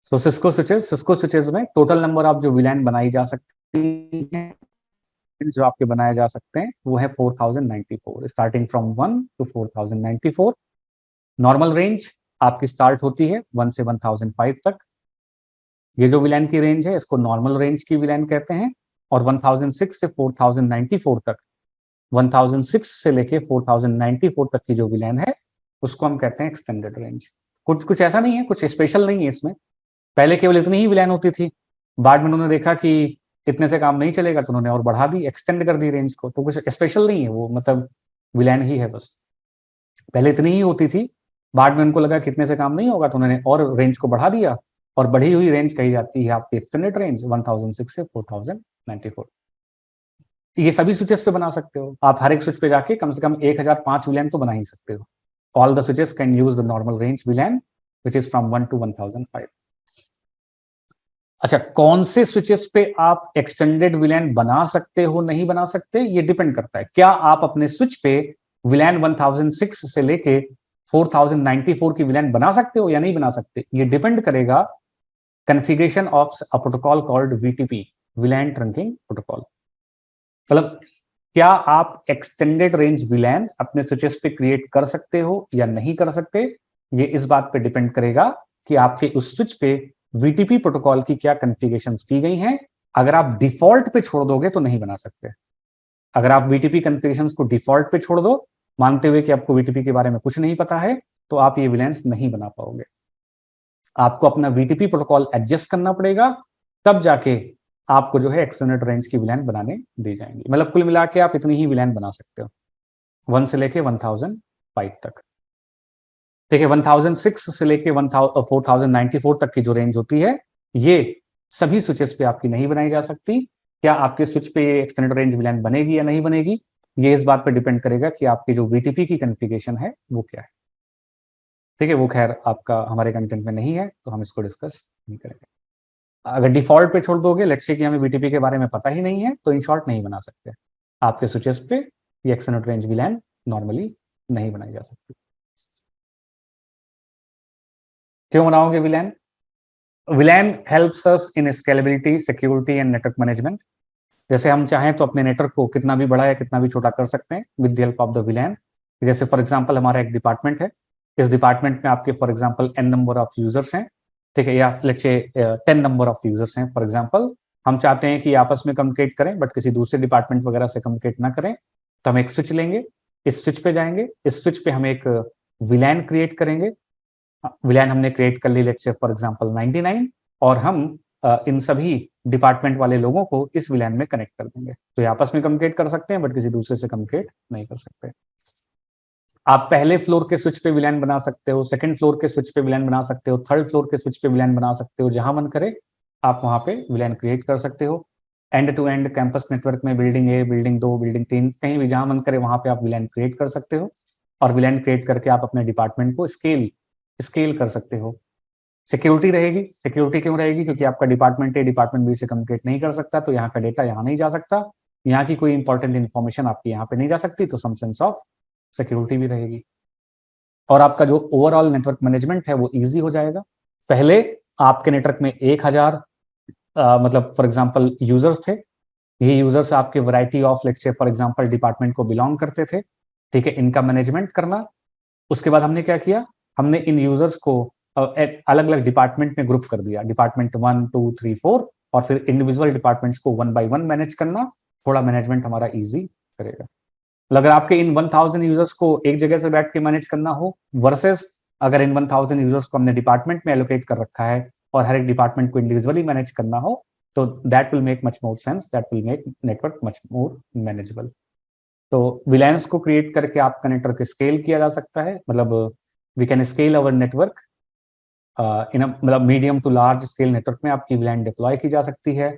सो सिस्को स्विचेस में टोटल नंबर ऑफ जो VLAN बनाई जा सकती है, जो आपके बनाए जा सकते हैं वो है 4094, starting from 1 to 4094। Normal range आपकी स्टार्ट होती है 1 से 1005 तक। ये जो VLAN की रेंज है इसको नॉर्मल रेंज की VLAN कहते हैं, और 1006 से 4094 तक, 1006 से लेके 4094 तक की जो VLAN है उसको हम कहते हैं एक्सटेंडेड रेंज। कुछ ऐसा नहीं है, कुछ स्पेशल नहीं है इसमें। पहले केवल इतनी ही VLAN होती थी, बाद में उन्होंने देखा कि इतने से काम नहीं चलेगा तो उन्होंने और बढ़ा दी, एक्सटेंड कर दी रेंज को। तो कुछ स्पेशल नहीं है वो, मतलब VLAN ही है बस। पहले इतनी ही होती थी, बाद में उनको लगा कि इतने से काम नहीं होगा तो उन्होंने और रेंज को बढ़ा दिया, और बढ़ी हुई रेंज कही जाती है आपकी एक्सटेंडेड रेंज 1006 से 4094। ये सभी स्विचेस पे बना सकते हो आप, हर एक स्विच पे जाके कम से कम 1005 VLAN तो बना ही सकते हो। All the switches can use the normal range VLAN which is from 1 to 1005। अच्छा, कौन से स्विचेस पे आप एक्सटेंडेड VLAN बना सकते हो नहीं बना सकते, ये डिपेंड करता है। क्या आप अपने स्विच पे VLAN 1006 से लेके 4094 की VLAN बना सकते हो या नहीं बना सकते, ये डिपेंड करेगा configuration of a protocol called VTP, VLAN trunking protocol. मतलब क्या आप एक्सटेंडेड रेंज VLAN अपने स्विचेस पे क्रिएट कर सकते हो या नहीं कर सकते, ये इस बात पे डिपेंड करेगा कि आपके उस स्विच पे VTP प्रोटोकॉल की क्या कॉन्फ़िगरेशंस की गई हैं। अगर आप डिफॉल्ट पे छोड़ दोगे तो नहीं बना सकते। अगर आप VTP कॉन्फ़िगरेशंस को डिफॉल्ट पे छोड़ दो, मानते हुए कि आपको VTP के बारे में कुछ नहीं पता है, तो आप ये VLANs नहीं बना पाओगे। आपको अपना VTP प्रोटोकॉल एडजस्ट करना पड़ेगा, तब जाके आपको जो है एक्सटेंडेड रेंज की VLAN बनाने दी जाएंगी। मतलब कुल मिला के आप इतनी ही VLAN बना सकते हो 1 से लेके 1005 तक। ठीक है, 1006 से लेके 4094 तक की जो रेंज होती है, ये सभी स्विचेस पे आपकी नहीं बनाई जा सकती। क्या आपके स्विच पे ये एक्सटेंडेड रेंज VLAN बनेगी या नहीं बनेगी, ये इस बात पे डिपेंड करेगा कि आपकी जो VTP की कॉन्फ़िगरेशन है वो क्या है। ठीक है, वो खैर आपका हमारे कंटेंट में नहीं है तो हम इसको डिस्कस नहीं करेंगे। अगर डिफॉल्ट पे छोड़ दोगे, लेट्स से कि हमें VTP के बारे में पता ही नहीं है, तो इन शॉर्ट नहीं बना सकते आपके स्विचेस पे ये एक्सटेंडेड रेंज VLAN नॉर्मली नहीं बनाई जा सकती। क्यों बनाओगे VLAN? VLAN helps us in scalability, security and network management. जैसे हम चाहें तो अपने नेटवर्क को कितना भी बड़ा या कितना भी छोटा कर सकते हैं with the help of the VLAN। जैसे फॉर एग्जांपल हमारा एक डिपार्टमेंट है, इस डिपार्टमेंट में आपके for example n number of users हैं, ठीक है, या let's say 10 number of users हैं फॉर एग्जांपल। हम चाहते हैं कि आपस में कम्युनिकेट करें बट किसी दूसरे डिपार्टमेंट वगैरह से कम्युनिकेट ना करें, तो हम एक स्विच लेंगे, इस स्विच पे जाएंगे, इस स्विच पे हम एक VLAN क्रिएट करेंगे। VLAN हमने क्रिएट कर ली लेट्स से फॉर एग्जांपल 99, और हम इन सभी डिपार्टमेंट वाले लोगों को इस VLAN में कनेक्ट कर देंगे, तो ये आपस में कम्युनिकेट कर सकते हैं बट किसी दूसरे से कम्युनिकेट नहीं कर सकते। आप पहले फ्लोर के स्विच पे VLAN बना सकते हो, सेकंड फ्लोर के स्विच पे VLAN बना सकते हो, थर्ड फ्लोर के स्विच पे VLAN बना सकते हो, जहां मन करे आप वहां पे VLAN क्रिएट कर सकते हो। End to end campus network में बिल्डिंग ए, बिल्डिंग 2, बिल्डिंग 3, कहीं भी जहां मन करे वहां पे आप VLAN क्रिएट कर सकते हो, और VLAN क्रिएट करके आप अपने डिपार्टमेंट को स्केल कर सकते हो। सिक्योरिटी रहेगी। सिक्योरिटी क्यों रहेगी? क्योंकि आपका डिपार्टमेंट ए डिपार्टमेंट बी से कम्युनिकेट नहीं कर सकता, तो यहाँ का डेटा यहाँ नहीं जा सकता, यहाँ की कोई इंपॉर्टेंट इन्फॉर्मेशन आपकी यहाँ पे नहीं जा सकती, तो सम सेंस ऑफ सिक्योरिटी भी रहेगी। और आपका जो ओवरऑल नेटवर्क मैनेजमेंट है वो इजी हो जाएगा। पहले आपके नेटवर्क में 1000 मतलब फॉर एग्जांपल यूजर्स थे, ये यूजर्स आपके variety of let's say for example department को बिलोंग करते थे, ठीक है, इनका मैनेजमेंट करना। उसके बाद हमने क्या किया, हमने इन यूजर्स को अलग अलग डिपार्टमेंट में ग्रुप कर दिया, डिपार्टमेंट 1, 2, 3, 4, और फिर इंडिविजुअल डिपार्टमेंट्स को 1 by 1 मैनेज करना थोड़ा मैनेजमेंट हमारा इजी करेगा। अगर आपके इन 1000 यूजर्स को एक जगह से बैठ के मैनेज करना हो, वर्सेस अगर इन 1000 यूजर्स को हमने डिपार्टमेंट में एलोकेट कर रखा है और हर एक डिपार्टमेंट को इंडिविजुअली मैनेज करना हो, तो that will make much more sense, that will make network much more manageable. तो विलायंस को क्रिएट करके आपका नेटवर्क स्केल किया जा सकता है, मतलब we can scale our network in मतलब medium to large scale network में आपकी विलायन डिप्लॉय की जा सकती है।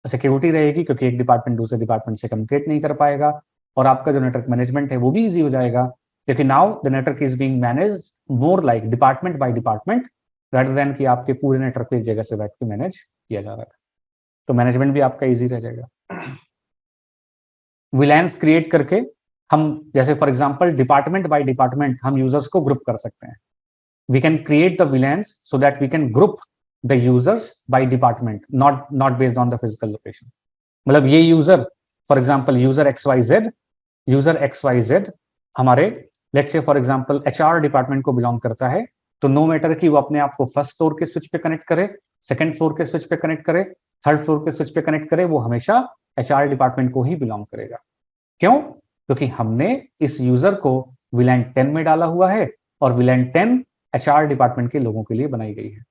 सिक्योरिटी रहेगी क्योंकि एक डिपार्टमेंट दूसरे डिपार्टमेंट से कम्युनिकेट नहीं कर पाएगा, और आपका जो नेटवर्क मैनेजमेंट है वो भी ईजी हो जाएगा, क्योंकि now the network is being managed more like department by department rather than कि आपके पूरे नेटवर्क को एक जगह से बैठ के मैनेज किया जा रहा है। तो मैनेजमेंट भी आपका ईजी रह जाएगा। विलायंस क्रिएट करके हम, जैसे for example department by department हम यूजर्स को ग्रुप कर सकते हैं। we can create the VLANs so that we can group the users by department, not based on the physical location. मतलब ये user, for example user XYZ हमारे let's say for example HR department को belong करता है, तो no matter कि वो अपने आप को फर्स्ट फ्लोर के स्विच पे कनेक्ट करे, सेकंड फ्लोर के स्विच पे कनेक्ट करे, थर्ड फ्लोर के स्विच पे कनेक्ट करे, वो हमेशा HR डिपार्टमेंट को ही बिलोंग करेगा। क्यों? क्योंकि हमने इस यूजर को VLAN 10 में डाला हुआ है, और VLAN 10 HR डिपार्टमेंट के लोगों के लिए बनाई गई है।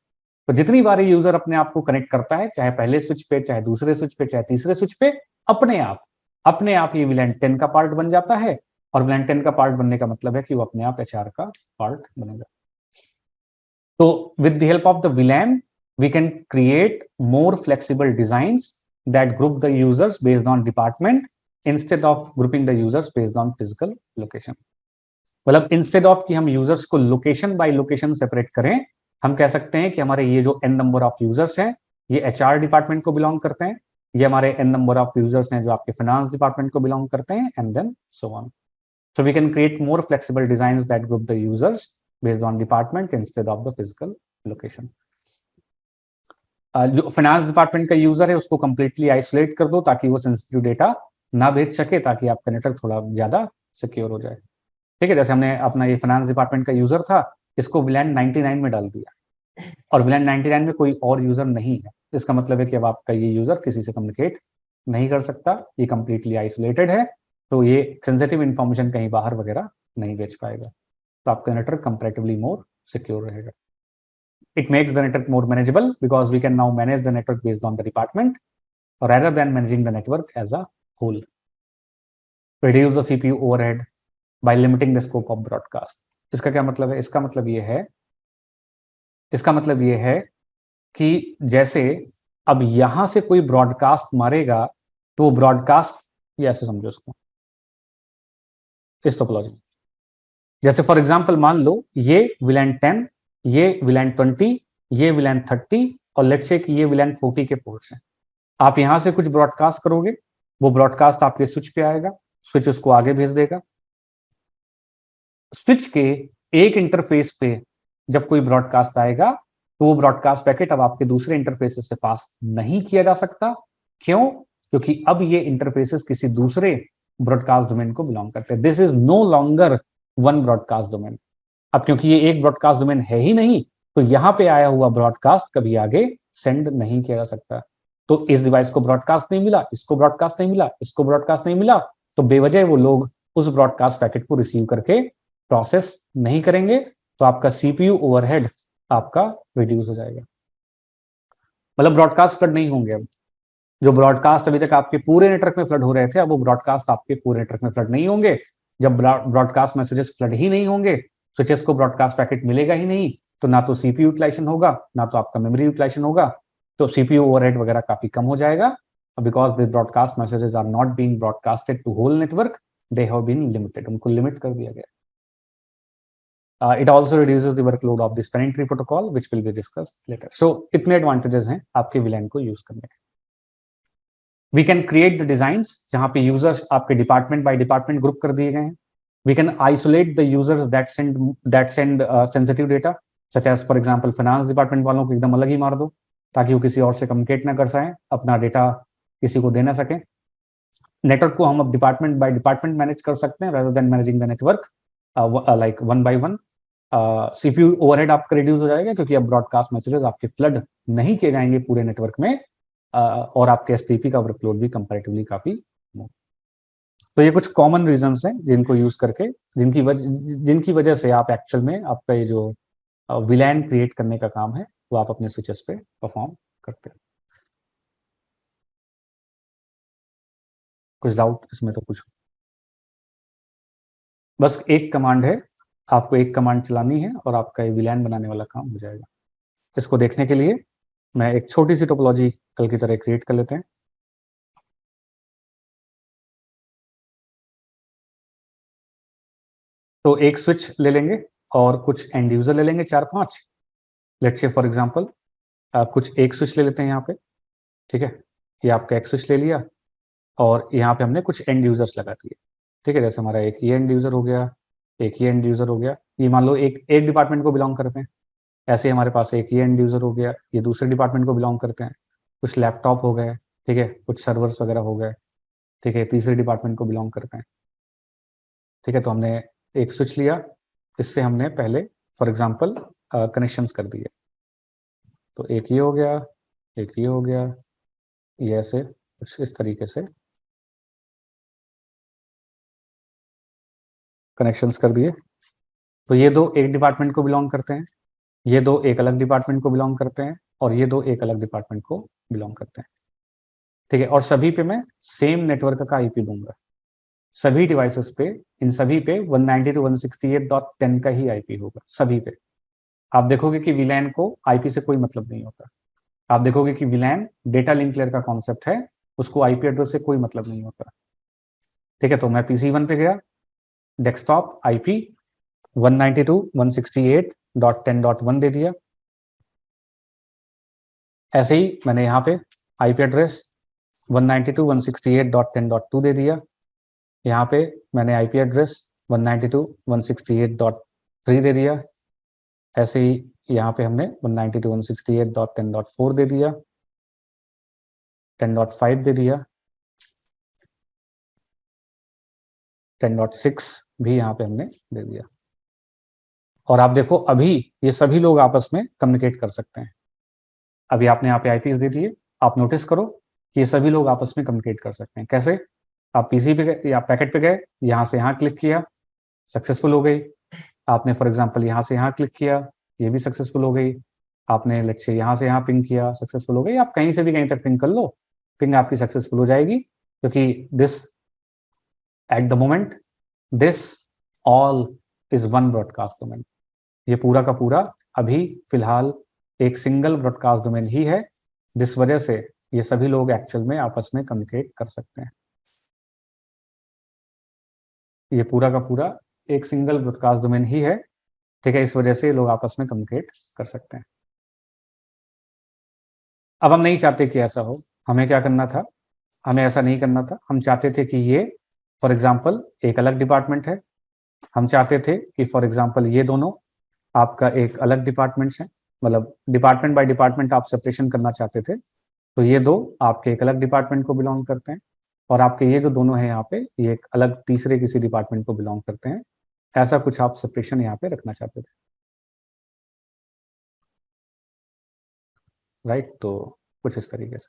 तो जितनी बार यूजर अपने आप को कनेक्ट करता है, चाहे पहले स्विच पे, चाहे दूसरे स्विच पे, चाहे तीसरे स्विच पे, अपने आप ये VLAN 10 का पार्ट बन जाता है, और VLAN 10 का पार्ट बनने का मतलब है कि वो अपने आप HR का पार्ट बनेगा। तो with the help of the VLAN we can create more flexible designs that group the users based on department instead of grouping the users based on physical location. मतलब इंस्टेड ऑफ कि हम users को location by location separate करें, हम कह सकते हैं कि हमारे ये जो n नंबर ऑफ यूजर्स हैं ये HR डिपार्टमेंट को बिलोंग करते हैं, ये हमारे n नंबर ऑफ यूजर्स हैं जो आपके फाइनेंस डिपार्टमेंट को बिलोंग करते हैं, and then so on. So we can create more flexible designs that group the users based on department instead of the physical location. जो फाइनेंस डिपार्टमेंट का user है उसको कंप्लीटली आइसोलेट कर दो ताकि वो सेंसिटिव डेटा ना भेज सके, ताकि आपका नेटवर्क थोड़ा ज्यादा सिक्योर हो जाए। ठीक है, जैसे हमने अपना ये फाइनेंस डिपार्टमेंट का यूजर था, इसको VLAN 99 में डाल दिया, और VLAN 99 में कोई और यूजर नहीं है, इसका मतलब है कि अब आपका ये यूजर किसी से कम्युनिकेट नहीं कर सकता, ये कंप्लीटली आइसोलेटेड है, तो ये सेंसिटिव इंफॉर्मेशन कहीं बाहर वगैरह नहीं भेज पाएगा, तो आपका नेटवर्क कंपैरेटिवली मोर सिक्योर रहेगा। It makes the network more manageable because we can now manage the network based on the department rather than managing the network as a whole. Reduce the CPU overhead by limiting the scope of broadcast. इसका क्या मतलब है? इसका मतलब ये है कि जैसे अब यहां से कोई ब्रॉडकास्ट मारेगा तो वो ब्रॉडकास्ट, ये ऐसे समझो इसको, इस टोपोलॉजी, जैसे फॉर एग्जांपल मान लो ये VLAN 10, ये VLAN 20, ये VLAN 30, और लेट्स से कि ये VLAN 40 के पोर्ट्स हैं। आप यहां से कुछ ब्रॉडकास्ट करोगे, वो ब्रॉडकास्ट आपके स्विच पे आएगा, स्विच उसको आगे भेज देगा। स्विच के एक इंटरफेस पे जब कोई ब्रॉडकास्ट आएगा तो वो ब्रॉडकास्ट पैकेट अब आपके दूसरे इंटरफेसेस से पास नहीं किया जा सकता। क्यों? क्योंकि अब ये इंटरफेसेस किसी दूसरे ब्रॉडकास्ट डोमेन को बिलोंग करते हैं। This is no longer one broadcast domain. अब क्योंकि ये एक ब्रॉडकास्ट डोमेन है ही नहीं, तो यहां पे आया हुआ ब्रॉडकास्ट कभी आगे सेंड नहीं किया जा सकता। तो इस डिवाइस को ब्रॉडकास्ट नहीं मिला, इसको ब्रॉडकास्ट नहीं मिला, इसको ब्रॉडकास्ट नहीं मिला, तो बेवजह वो लोग उस ब्रॉडकास्ट पैकेट को रिसीव करके प्रोसेस नहीं करेंगे, तो आपका CPU ओवरहेड आपका रिड्यूस हो जाएगा। मतलब ब्रॉडकास्ट फ्लड नहीं होंगे। अब जो ब्रॉडकास्ट अभी तक आपके पूरे नेटवर्क में फ्लड हो रहे थे, अब वो ब्रॉडकास्ट आपके पूरे नेटवर्क में फ्लड नहीं होंगे। जब ब्रॉडकास्ट मैसेजेस फ्लड ही नहीं होंगे, स्विचेस को ब्रॉडकास्ट पैकेट मिलेगा ही नहीं, तो ना तो CPU यूटिलाइजेशन होगा, ना तो आपका मेमोरी यूटिलाइजेशन होगा, तो CPU ओवरहेड वगैरह काफी कम हो जाएगा। Because the broadcast messages are not being broadcasted to whole network, they have been limited, उनको लिमिट कर दिया गया। It also reduces the workload of the spanning tree protocol, which will be discussed later. So इतने advantages हैं आपके VLAN को use करने के। We can create the designs जहां पे users आपके डिपार्टमेंट बाय डिपार्टमेंट ग्रुप कर दिए गए हैं। We can isolate the users that send sensitive data, such as for example finance department वालों को एकदम अलग ही मार दो ताकि वो किसी और से कम्युनिकेट ना कर सकें, अपना डेटा किसी को दे ना सकें। नेटवर्क को हम अब डिपार्टमेंट बाय डिपार्टमेंट मैनेज कर सकते हैं rather than managing the network like one by one. CPU overhead आपका रिड्यूस हो जाएगा क्योंकि अब ब्रॉडकास्ट मैसेजेस आपके फ्लड नहीं किए जाएंगे पूरे नेटवर्क में, और आपके STP का वर्कलोड भी कंपैरेटिवली काफी। तो ये कुछ कॉमन रीजंस हैं जिनको यूज करके, जिनकी वजह से आप एक्चुअल में आपका ये जो VLAN क्रिएट करने का काम है वो आप अपने स्विचेस पे परफॉर्म करते हैं। कुछ डाउट इसमें तो कुछ, बस एक कमांड है, आपको एक कमांड चलानी है और आपका ये VLAN बनाने वाला काम हो जाएगा। इसको देखने के लिए मैं एक छोटी सी टोपोलॉजी कल की तरह क्रिएट कर लेते हैं। तो एक स्विच ले लेंगे और कुछ एंड यूजर ले लेंगे 4-5। लेट्स से फॉर एग्जांपल कुछ एक स्विच ले लेते हैं यहाँ पे, ठीक है। ये आपका एक स्विच ले लिया और यहाँ पे हमने कुछ एंड यूजर्स लगा दिए, ठीक है। जैसे हमारा एक ये एंड यूजर हो गया, एक ये एंड यूजर हो गया, ये मान लो एक डिपार्टमेंट को बिलोंग करते हैं। ऐसे ही हमारे पास एक ये एंड यूजर हो गया, ये दूसरे डिपार्टमेंट को बिलोंग करते हैं। कुछ लैपटॉप हो गए, ठीक है, कुछ सर्वर्स वगैरह हो गए, ठीक है, तीसरे डिपार्टमेंट को बिलोंग करते हैं, ठीक है। तो हमने एक स्विच लिया, इससे हमने पहले फॉर एग्जांपल कनेक्शंस कर दिए। तो एक ये हो गया, एक ये हो गया, ये ऐसे कुछ इस तरीके से कनेक्शंस कर दिए। तो ये दो एक डिपार्टमेंट को बिलोंग करते हैं, ये दो एक अलग डिपार्टमेंट को बिलोंग करते हैं, और ये दो एक अलग डिपार्टमेंट को बिलोंग करते हैं, ठीक है। और सभी पे मैं सेम नेटवर्क का आईपी दूंगा, सभी डिवाइसेस पे, इन सभी पे 192.168.10 का ही आईपी होगा सभी पे। आप देखोगे कि VLAN को आईपी से कोई मतलब नहीं होता। आप देखोगे कि VLAN डेटा लिंक लेयर का कॉन्सेप्ट है, उसको आईपी एड्रेस से कोई मतलब नहीं होता, ठीक है। तो मैं PC1 पे गया, डेस्कटॉप आईपी 192.168.10.1 दे दिया। ऐसे ही मैंने यहाँ पे आईपी एड्रेस 192.168.10.2 दे दिया। यहाँ पे मैंने आईपी एड्रेस 192.168.3 दे दिया। ऐसे ही यहाँ पे हमने 192.168.10.4 दे दिया, 10.5 दे दिया, 10.6 भी यहाँ पे हमने दे दिया। और आप देखो अभी ये सभी लोग आपस में कम्युनिकेट कर सकते हैं। अभी आपने यहाँ पे आईपीज दे दिए, आप नोटिस करो कि ये सभी लोग आपस में कम्युनिकेट कर सकते हैं। कैसे? आप पीसी पे गए या पैकेट पे गए, यहाँ से यहाँ क्लिक किया, सक्सेसफुल हो गई। आपने फॉर एग्जांपल यहाँ से यहाँ क्लिक किया, ये भी सक्सेसफुल हो गई। आपने लेट्स से यहाँ से यहाँ पिंग किया, सक्सेसफुल हो गई। आप कहीं से भी कहीं तक पिंग कर लो, पिंग आपकी सक्सेसफुल हो जाएगी, क्योंकि this at the moment this all is one broadcast domain. ये पूरा का पूरा अभी फिलहाल एक सिंगल ब्रॉडकास्ट डोमेन ही है, जिस वजह से ये सभी लोग एक्चुअल में आपस में कम्युनिकेट कर सकते हैं। ये पूरा का पूरा एक सिंगल ब्रॉडकास्ट डोमेन ही है, ठीक है। इस वजह से लोग आपस में कम्युनिकेट कर सकते हैं। अब हम नहीं चाहते कि ऐसा हो। हमें क्या करना था? हमें ऐसा नहीं करना था। हम चाहते थे कि ये फॉर एग्जांपल एक अलग डिपार्टमेंट है। हम चाहते थे कि फॉर एग्जांपल ये दोनों आपका एक अलग डिपार्टमेंट्स हैं, मतलब डिपार्टमेंट बाय डिपार्टमेंट आप सेपरेशन करना चाहते थे। तो ये दो आपके एक अलग डिपार्टमेंट को बिलोंग करते हैं, और आपके ये जो दोनों हैं यहाँ पे, ये एक अलग तीसरे किसी डिपार्टमेंट को बिलोंग करते हैं। ऐसा कुछ आप सेपरेशन यहाँ पे रखना चाहते थे, राइट? तो कुछ इस तरीके से।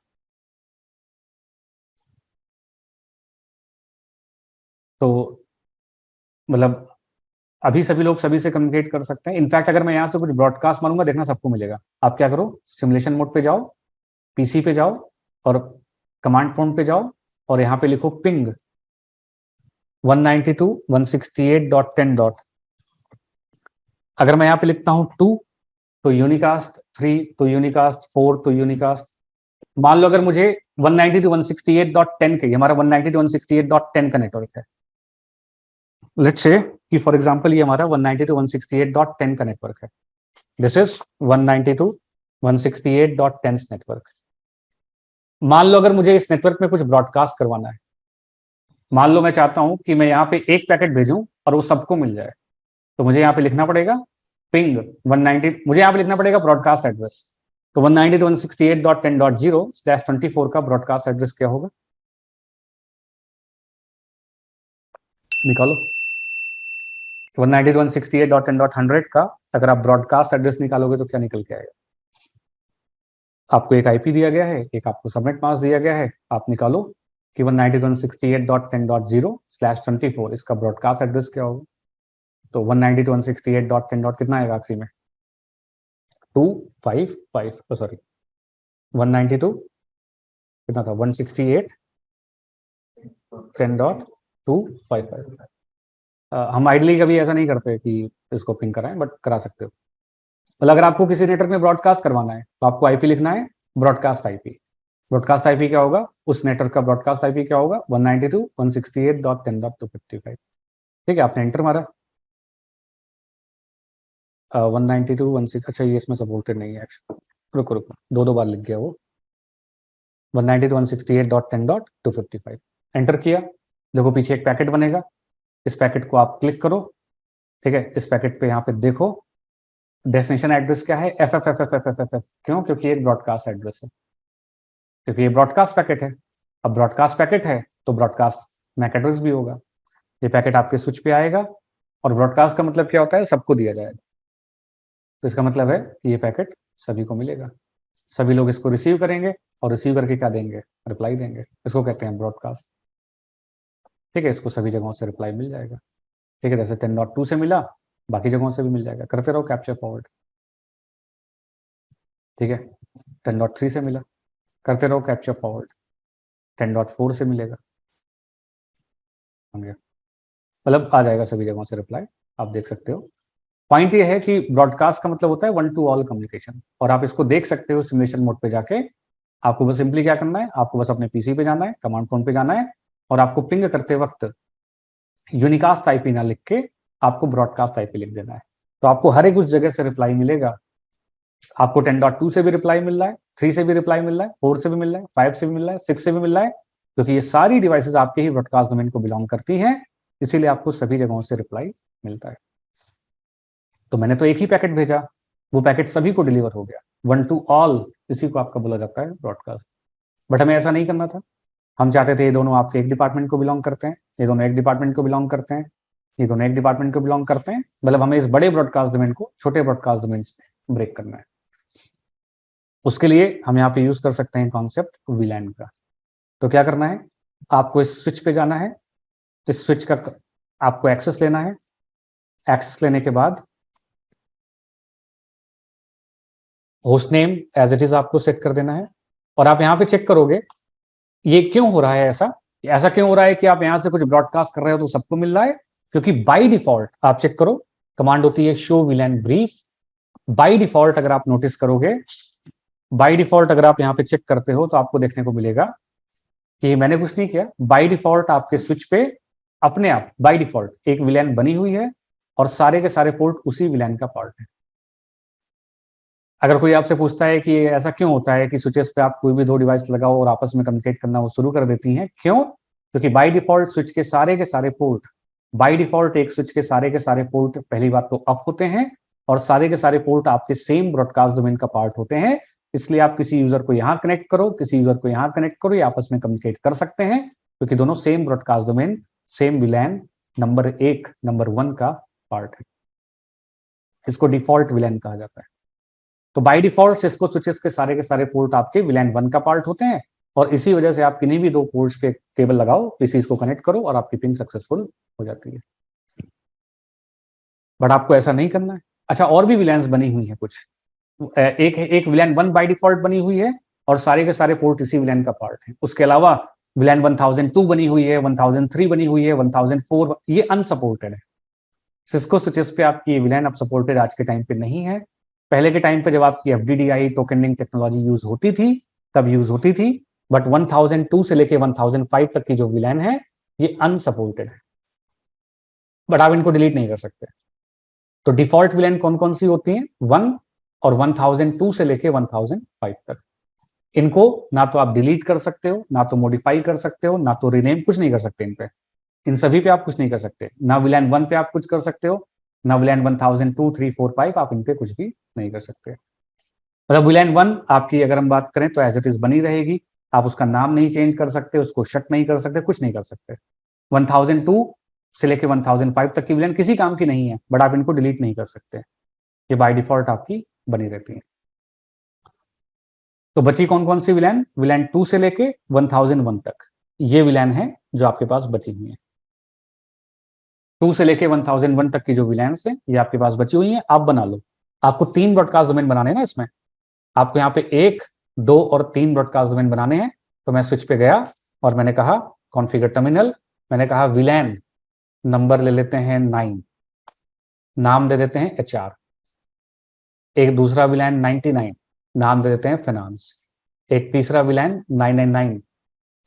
तो मतलब अभी सभी लोग सभी से कम्युनिकेट कर सकते हैं। इनफैक्ट अगर मैं यहाँ से कुछ ब्रॉडकास्ट मारूंगा, देखना सबको मिलेगा। आप क्या करो, सिमुलेशन मोड पे जाओ, पीसी पे जाओ, और कमांड प्रॉम्प्ट पे जाओ, और यहाँ पे लिखो पिंग 192.168.10. अगर मैं यहाँ पे लिखता हूँ 2, तो यूनिकास्ट 3, तो यूनिकास्ट 4, तो यूनिकास्ट, मान लो अगर मुझे 192.168.10 के, हमारा 192.168.10 का नेटवर्क है, लेट्स से कि फॉर एग्जांपल ये हमारा 192.168.10 का नेटवर्क है। This is 192.168.10 network. मान लो अगर मुझे इस नेटवर्क में कुछ ब्रॉडकास्ट करवाना है, मान लो मैं चाहता हूं कि मैं यहाँ पे एक पैकेट भेजूं और वो सबको मिल जाए, तो मुझे यहाँ पे लिखना पड़ेगा पिंग 190, मुझे यहाँ पे लिखना पड़ेगा ब्रॉडकास्ट एड्रेस। तो 192.168.10.0/24 का ब्रॉडकास्ट एड्रेस क्या होगा? निकालो। 192.168.10.100 का अगर आप ब्रॉडकास्ट एड्रेस निकालोगे तो क्या निकल के आएगा? आपको एक आईपी दिया गया है, एक आपको सबनेट मास्क दिया गया है, आप निकालो कि 192.168.10.0/24 इसका ब्रॉडकास्ट एड्रेस क्या होगा। तो 192.168.10. कितना आएगा आखिरी में? 2 सॉरी 192 कितना था 168 10.255। हम आइडली कभी ऐसा नहीं करते कि इसको पिंग कराएं, बट करा सकते हो। मतलब अगर आपको किसी नेटवर्क में ब्रॉडकास्ट करवाना है तो आपको आईपी लिखना है, ब्रॉडकास्ट आईपी। ब्रॉडकास्ट आईपी क्या होगा, उस नेटवर्क का ब्रॉडकास्ट आईपी क्या होगा, 192.168.10.255। ठीक है, आपने एंटर मारा। 192.16, अच्छा ये इसमें सपोर्टेड नहीं है एक्चुअली, रुको रुको, दो बार लिख गया वो। 192.168.10.255 एंटर किया। देखो पीछे एक पैकेट बनेगा, इस पैकेट को आप क्लिक करो। ठीक है, इस पैकेट पे यहाँ पे देखो डेस्टिनेशन एड्रेस क्या है, F F F F F F F F. क्यों, क्योंकि एक ब्रॉडकास्ट एड्रेस है, क्योंकि ये ब्रॉडकास्ट पैकेट है। अब ब्रॉडकास्ट पैकेट है तो ब्रॉडकास्ट मैक एड्रेस भी होगा। ये पैकेट आपके स्विच पे आएगा, और ब्रॉडकास्ट का मतलब क्या होता है, सबको दिया जाएगा। तो इसका मतलब है कि ये पैकेट सभी को मिलेगा, सभी लोग इसको रिसीव करेंगे, और रिसीव करके क्या देंगे, रिप्लाई देंगे। इसको कहते हैं ब्रॉडकास्ट। ठीक है, इसको सभी जगहों से रिप्लाई मिल जाएगा। ठीक है, जैसे 10.2 से मिला, बाकी जगहों से भी मिल जाएगा, करते रहो कैप्चर फॉरवर्ड। ठीक है, 10.3 से मिला, करते रहो कैप्चर फॉरवर्ड, 10.4 से मिलेगा, मतलब आ जाएगा सभी जगहों से रिप्लाई, आप देख सकते हो। पॉइंट ये है कि ब्रॉडकास्ट का मतलब होता है वन टू ऑल कम्युनिकेशन, और आप इसको देख सकते हो सिमुलेशन मोड पे जाके। आपको बस सिंपली क्या करना है, आपको बस अपने पीसी पे जाना है, कमांड फोन पे जाना है, और आपको पिंग करते वक्त यूनिकास्ट आईपी ना लिख के आपको ब्रॉडकास्ट आईपी लिख देना है। तो आपको हर एक उस जगह से रिप्लाई मिलेगा। आपको 10.2 से भी रिप्लाई मिल रहा है, 3 से भी रिप्लाई मिल रहा है, 4 से भी मिल रहा है, 5 से भी मिल रहा है, 6 से भी मिल रहा है, क्योंकि ये सारी डिवाइसेस आपके ही ब्रॉडकास्ट डोमेन को बिलोंग करती हैं, इसीलिए आपको सभी जगहों से रिप्लाई मिलता है। तो मैंने तो एक ही पैकेट भेजा, वो पैकेट सभी को डिलीवर हो गया, वन टू ऑल, इसी को आपका बोला जाता है ब्रॉडकास्ट। बट हमें ऐसा नहीं करना था, हम चाहते थे ये दोनों आपके एक डिपार्टमेंट को बिलोंग करते हैं, ये दोनों एक डिपार्टमेंट को बिलोंग करते हैं, ये दोनों एक डिपार्टमेंट को बिलोंग करते हैं, मतलब हमें इस बड़े ब्रॉडकास्ट डोमेन को छोटे ब्रॉडकास्ट डोमेन में ब्रेक करना है। उसके लिए हम यहाँ पे यूज कर सकते हैं कॉन्सेप्ट वीलैन का। तो क्या करना है, आपको इस स्विच पे जाना है, इस स्विच का आपको एक्सेस लेना है। एक्सेस लेने के बाद host name as it is आपको सेट कर देना है, और आप यहाँ पे चेक करोगे ये क्यों हो रहा है ऐसा। ऐसा क्यों हो रहा है कि आप यहां से कुछ ब्रॉडकास्ट कर रहे हो तो सबको मिल रहा है, क्योंकि बाय डिफॉल्ट आप चेक करो, कमांड होती है शो वीलैन ब्रीफ। बाय डिफॉल्ट अगर आप नोटिस करोगे, बाय डिफॉल्ट अगर आप यहाँ पे चेक करते हो तो आपको देखने को मिलेगा कि मैंने कुछ नहीं किया, बाय डिफॉल्ट आपके स्विच पे अपने आप बाय डिफॉल्ट एक विलैन बनी हुई है, और सारे के सारे पोर्ट उसी विलैन का पार्ट है। अगर कोई आपसे पूछता है कि ऐसा क्यों होता है कि स्विचेस पे आप कोई भी दो डिवाइस लगाओ और आपस में कम्युनिकेट करना वो शुरू कर देती हैं, क्यों, क्योंकि बाय डिफॉल्ट स्विच के सारे पोर्ट, बाय डिफॉल्ट एक स्विच के सारे पोर्ट पहली बात तो अप होते हैं, और सारे के सारे पोर्ट आपके सेम ब्रॉडकास्ट डोमेन का पार्ट होते हैं। इसलिए आप किसी यूजर को यहां कनेक्ट करो, किसी यूजर को यहां कनेक्ट करो, ये आपस में कम्युनिकेट कर सकते हैं, क्योंकि दोनों same broadcast domain, same VLAN number 1 का पार्ट है। इसको डिफॉल्ट विलैन कहा जाता है। तो बाय डिफॉल्ट सिस्को स्विचेस के सारे पोर्ट आपके विलैन 1 का पार्ट होते हैं, और इसी वजह से आप किन्हीं भी दो पोर्ट्स पे केबल लगाओ, पीसीज को कनेक्ट करो, और आपकी पिंग सक्सेसफुल हो जाती है। बट आपको ऐसा नहीं करना है। अच्छा, और भी विलैन्स बनी हुई है कुछ, एक विलैन 1 बाय डिफॉल्ट बनी हुई है, और सारे के सारे पोर्ट इसी विलैन का पार्ट है। उसके अलावा विलैन 1002 बनी हुई है, 1003 बनी हुई है, 1004, ये अनसपोर्टेड है। सिस्को स्विचेस पे आपकी विलैन अब सपोर्टेड आज के टाइम पे नहीं है। पहले के टाइम पे जब आपकी एफडीडीआई टोकनिंग टेक्नोलॉजी यूज होती थी तब यूज होती थी, बट 1002 से लेके 1005 तक की जो विलैन है ये अनसपोर्टेड है, बट आप इनको डिलीट नहीं कर सकते। तो डिफॉल्ट विलैन कौन कौन सी होती है, 1 और 1002 से लेके 1005 तक। इनको ना तो आप डिलीट कर सकते हो, ना तो मॉडिफाई कर सकते हो, ना तो रीनेम, कुछ नहीं कर सकते इन पे। इन सभी पे आप कुछ नहीं कर सकते, ना विलैन 1 पे आप कुछ कर सकते हो, ना विलैन 1002, 3, 4, 5 आप इन पे कुछ भी नहीं कर सकते। मतलब विलैन 1 आपकी अगर हम बात करें तो एज इट इज बनी रहेगी, आप उसका नाम नहीं चेंज कर सकते, उसको शट नहीं कर सकते, कुछ नहीं कर सकते। 1002 से लेके 1005 तक की विलैन किसी काम की नहीं है, बट आप इनको डिलीट नहीं कर सकते, ये बाय डिफॉल्ट आपकी बनी रहती है। तो बची कौन कौन सी विलैन, विलैन 2 से लेके 1001 तक, ये विलैन है जो आपके पास बची हुई है। 2 से लेके 1001 तक की जो विलैन्स है ये आपके पास बची हुई है, आप बना लो। आपको 3 ब्रॉडकास्ट डोमेन बनाने ना इसमें, आपको यहाँ पे 1, 2 और 3 ब्रॉडकास्ट डोमेन बनाने हैं। तो मैं स्विच पे गया और मैंने कहा कॉन्फ़िगर टर्मिनल, मैंने कहा विलैन, नंबर ले लेते हैं 9, नाम दे देते हैं HR। एक दूसरा विलैन 99, नाम दे देते हैं फाइनेंस। एक तीसरा विलैन 999।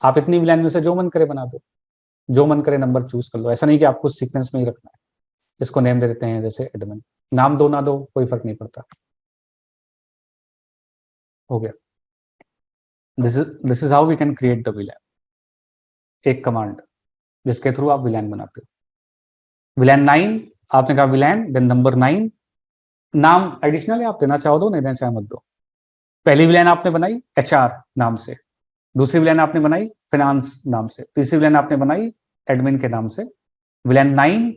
आप इतनी विलैन में से जो मन करे बना दो, जो मन करे नंबर चूज कर लो। ऐसा नहीं कि आपको सीक्वेंस में ही रखना है। इसको नेम दे देते हैं जैसे एडमिन, नाम दो ना दो कोई फर्क नहीं पड़ता। हो गया। This is how we can create the VLAN. एक कमांड जिसके थ्रू आप विलैन बनाते हो। विलैन 9, आपने कहा विलैन देन नंबर 9, नाम एडिशनल है, आप देना चाहो दो, नहीं देना चाहे मत दो। पहली विलैन आपने बनाई HR नाम से, दूसरी विलैन आपने बनाई फाइनेंस नाम से, तीसरी विलैन आपने बनाई एडमिन के नाम से। विलैन 9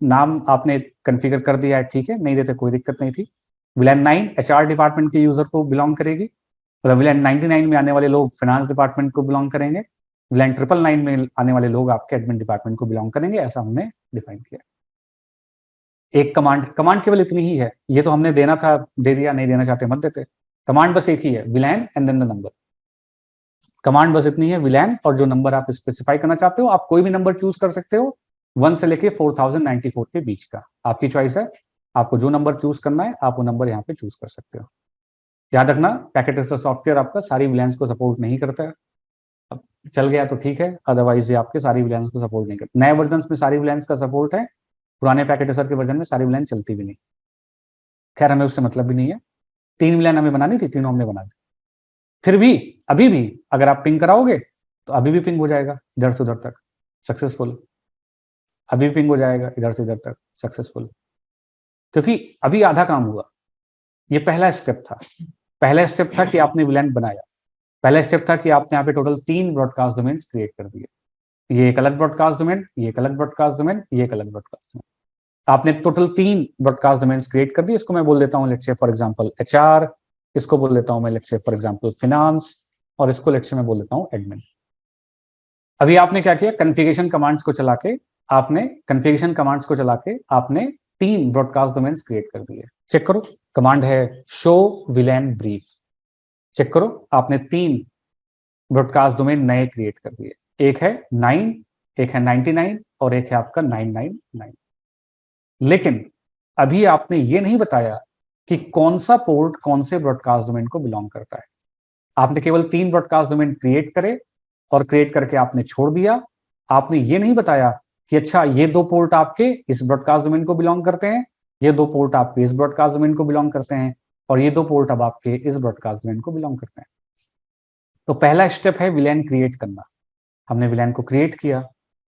नाम आपने कॉन्फ़िगर कर दिया है, ठीक है, नहीं देते कोई दिक्कत नहीं थी। विलैन 9 HR डिपार्टमेंट के यूजर को बिलोंग करेगी, मतलब विलैन 99 में आने वाले लोग फाइनेंस डिपार्टमेंट को बिलोंग करेंगे, विलैन 999 में आने वाले लोग आपके एडमिन डिपार्टमेंट को बिलोंग करेंगे। ऐसा हमने डिफाइन किया। एक कमांड केवल इतनी ही है, ये तो हमने देना था, दे दिया, नहीं देना चाहते मत देते। कमांड बस एक ही है, VLAN and then the number. Command बस इतनी है, विलैन और जो नंबर आप स्पेसिफाई करना चाहते हो, आप कोई भी नंबर चूज कर सकते हो 1 से लेके 4094 के बीच का, आपकी चॉइस है। आपको जो नंबर चूज करना है आप वो नंबर यहाँ पे चूज कर सकते हो। याद रखना पैकेट ट्रेसर सॉफ्टवेयर आपका सारी विलैंस को सपोर्ट नहीं करता है। अब चल गया तो ठीक है, अदरवाइज ये आपके सारी विलैंस को सपोर्ट नहीं करता। नए वर्जन में सारी विलैंस का सपोर्ट है, पुराने पैकेट ट्रेसर के वर्जन में सारी विलैन चलती भी नहीं। खैर हमें उससे मतलब भी नहीं है। 3 विलैन हमें बनानी थी, तीनों हमने बना दी। फिर भी अभी भी अगर आप पिंग कराओगे तो अभी भी पिंग हो जाएगा इधर से उधर तक सक्सेसफुल, अभी भी पिंग हो जाएगा इधर से इधर तक सक्सेसफुल, क्योंकि अभी आधा काम हुआ। ये पहला स्टेप था। पहला स्टेप था कि आपने विलैन बनाया। पहला स्टेप था कि आपने यहाँ पे टोटल 3 ब्रॉडकास्ट डोमेन क्रिएट कर दिए। ये एक अलग ब्रॉडकास्ट डोमेन, ये एक अलग ब्रॉडकास्ट डोमेन, ये एक अलग ब्रॉडकास्ट डोमेन। आपने टोटल 3 ब्रॉडकास्ट डोमेन क्रिएट कर दिए। इसको मैं बोल देता हूँ let's say for example HR, इसको बोल देता हूँ मैं let's say for example finance, और इसको लेट्स से मैं बोल देता हूँ एडमिन। अभी आपने क्या किया, कॉन्फ़िगरेशन कमांड्स को चला के आपने 3 ब्रॉडकास्ट डोमेन्स क्रिएट कर दिए। चेक करो, कमांड है शो विलैन ब्रीफ। चेक करो, आपने 3 ब्रॉडकास्ट डोमेन नए क्रिएट कर दिए। एक है 9, एक है 99 और एक है आपका 999। लेकिन अभी आपने ये नहीं बताया कि कौन सा पोर्ट कौन से ब्रॉडकास्ट डोमेन को बिलोंग करता है। आपने केवल 3 ब्रॉडकास्ट डोमेन क्रिएट करे और क्रिएट करके आपने छोड़ दिया। आपने ये नहीं बताया कि अच्छा ये 2 पोर्ट आपके इस ब्रॉडकास्ट डोमेन को बिलोंग करते हैं, ये 2 पोर्ट आपके इस ब्रॉडकास्ट डोमेन को बिलोंग करते हैं, और ये 2 पोर्ट अब आपके इस ब्रॉडकास्ट डोमेन को बिलोंग करते हैं। तो पहला स्टेप है विलैन क्रिएट करना, हमने विलैन को क्रिएट किया।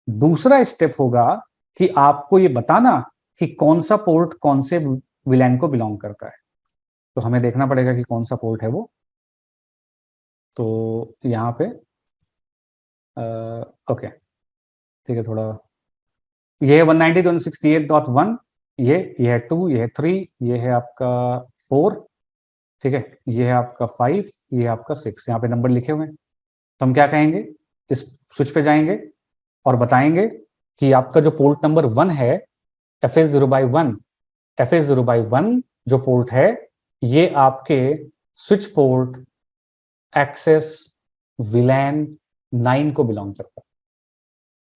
दूसरा स्टेप होगा कि आपको ये बताना कि कौन सा पोर्ट कौन से विलैन को बिलोंग करता है। तो हमें देखना पड़ेगा कि कौन सा पोर्ट है वो। तो यहाँ पे ओके ठीक है, थोड़ा ये है 192.168.1, ये है 2, ये है 3, ये है आपका 4, ठीक है, ये है आपका 5, ये है आपका 6। यहाँ पे नंबर लिखे हुए हैं। तो हम क्या कहेंगे, इस स्विच पे जाएंगे और बताएंगे कि आपका जो पोर्ट नंबर 1 है FS0/1, FS0/1 जो पोर्ट है ये आपके स्विच पोर्ट एक्सेस विलैन 9 को बिलोंग करता है।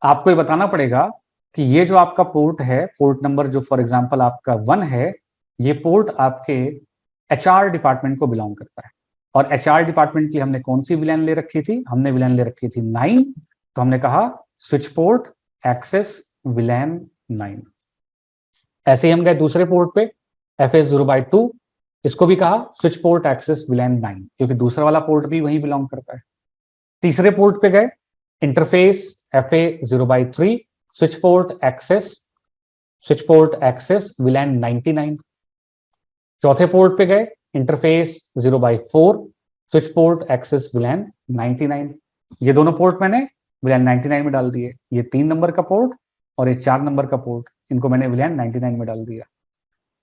आपको ये बताना पड़ेगा कि ये जो आपका पोर्ट है, पोर्ट नंबर जो फॉर एग्जांपल आपका 1 है, ये पोर्ट आपके HR डिपार्टमेंट को बिलोंग करता है। और HR डिपार्टमेंट की हमने कौन सी विलैन ले रखी थी, हमने विलैन ले रखी थी 9। तो हमने कहा स्विच पोर्ट एक्सेस विलैन 9। ऐसे ही हम गए दूसरे पोर्ट पे FS0/2, इसको भी कहा स्विच पोर्ट एक्सेस विलैन 9, क्योंकि दूसरा वाला पोर्ट भी वही बिलोंग करता है। तीसरे पोर्ट पे गए interface FA0/3, switch port access VLAN 99। चौथे पोर्ट पे गए interface 0/4, switch port access VLAN 99। ये दोनों पोर्ट मैंने विलैन 99 में डाल दिए। ये 3 नंबर का पोर्ट और ये 4 नंबर का पोर्ट, इनको मैंने विलैन 99 में डाल दिया।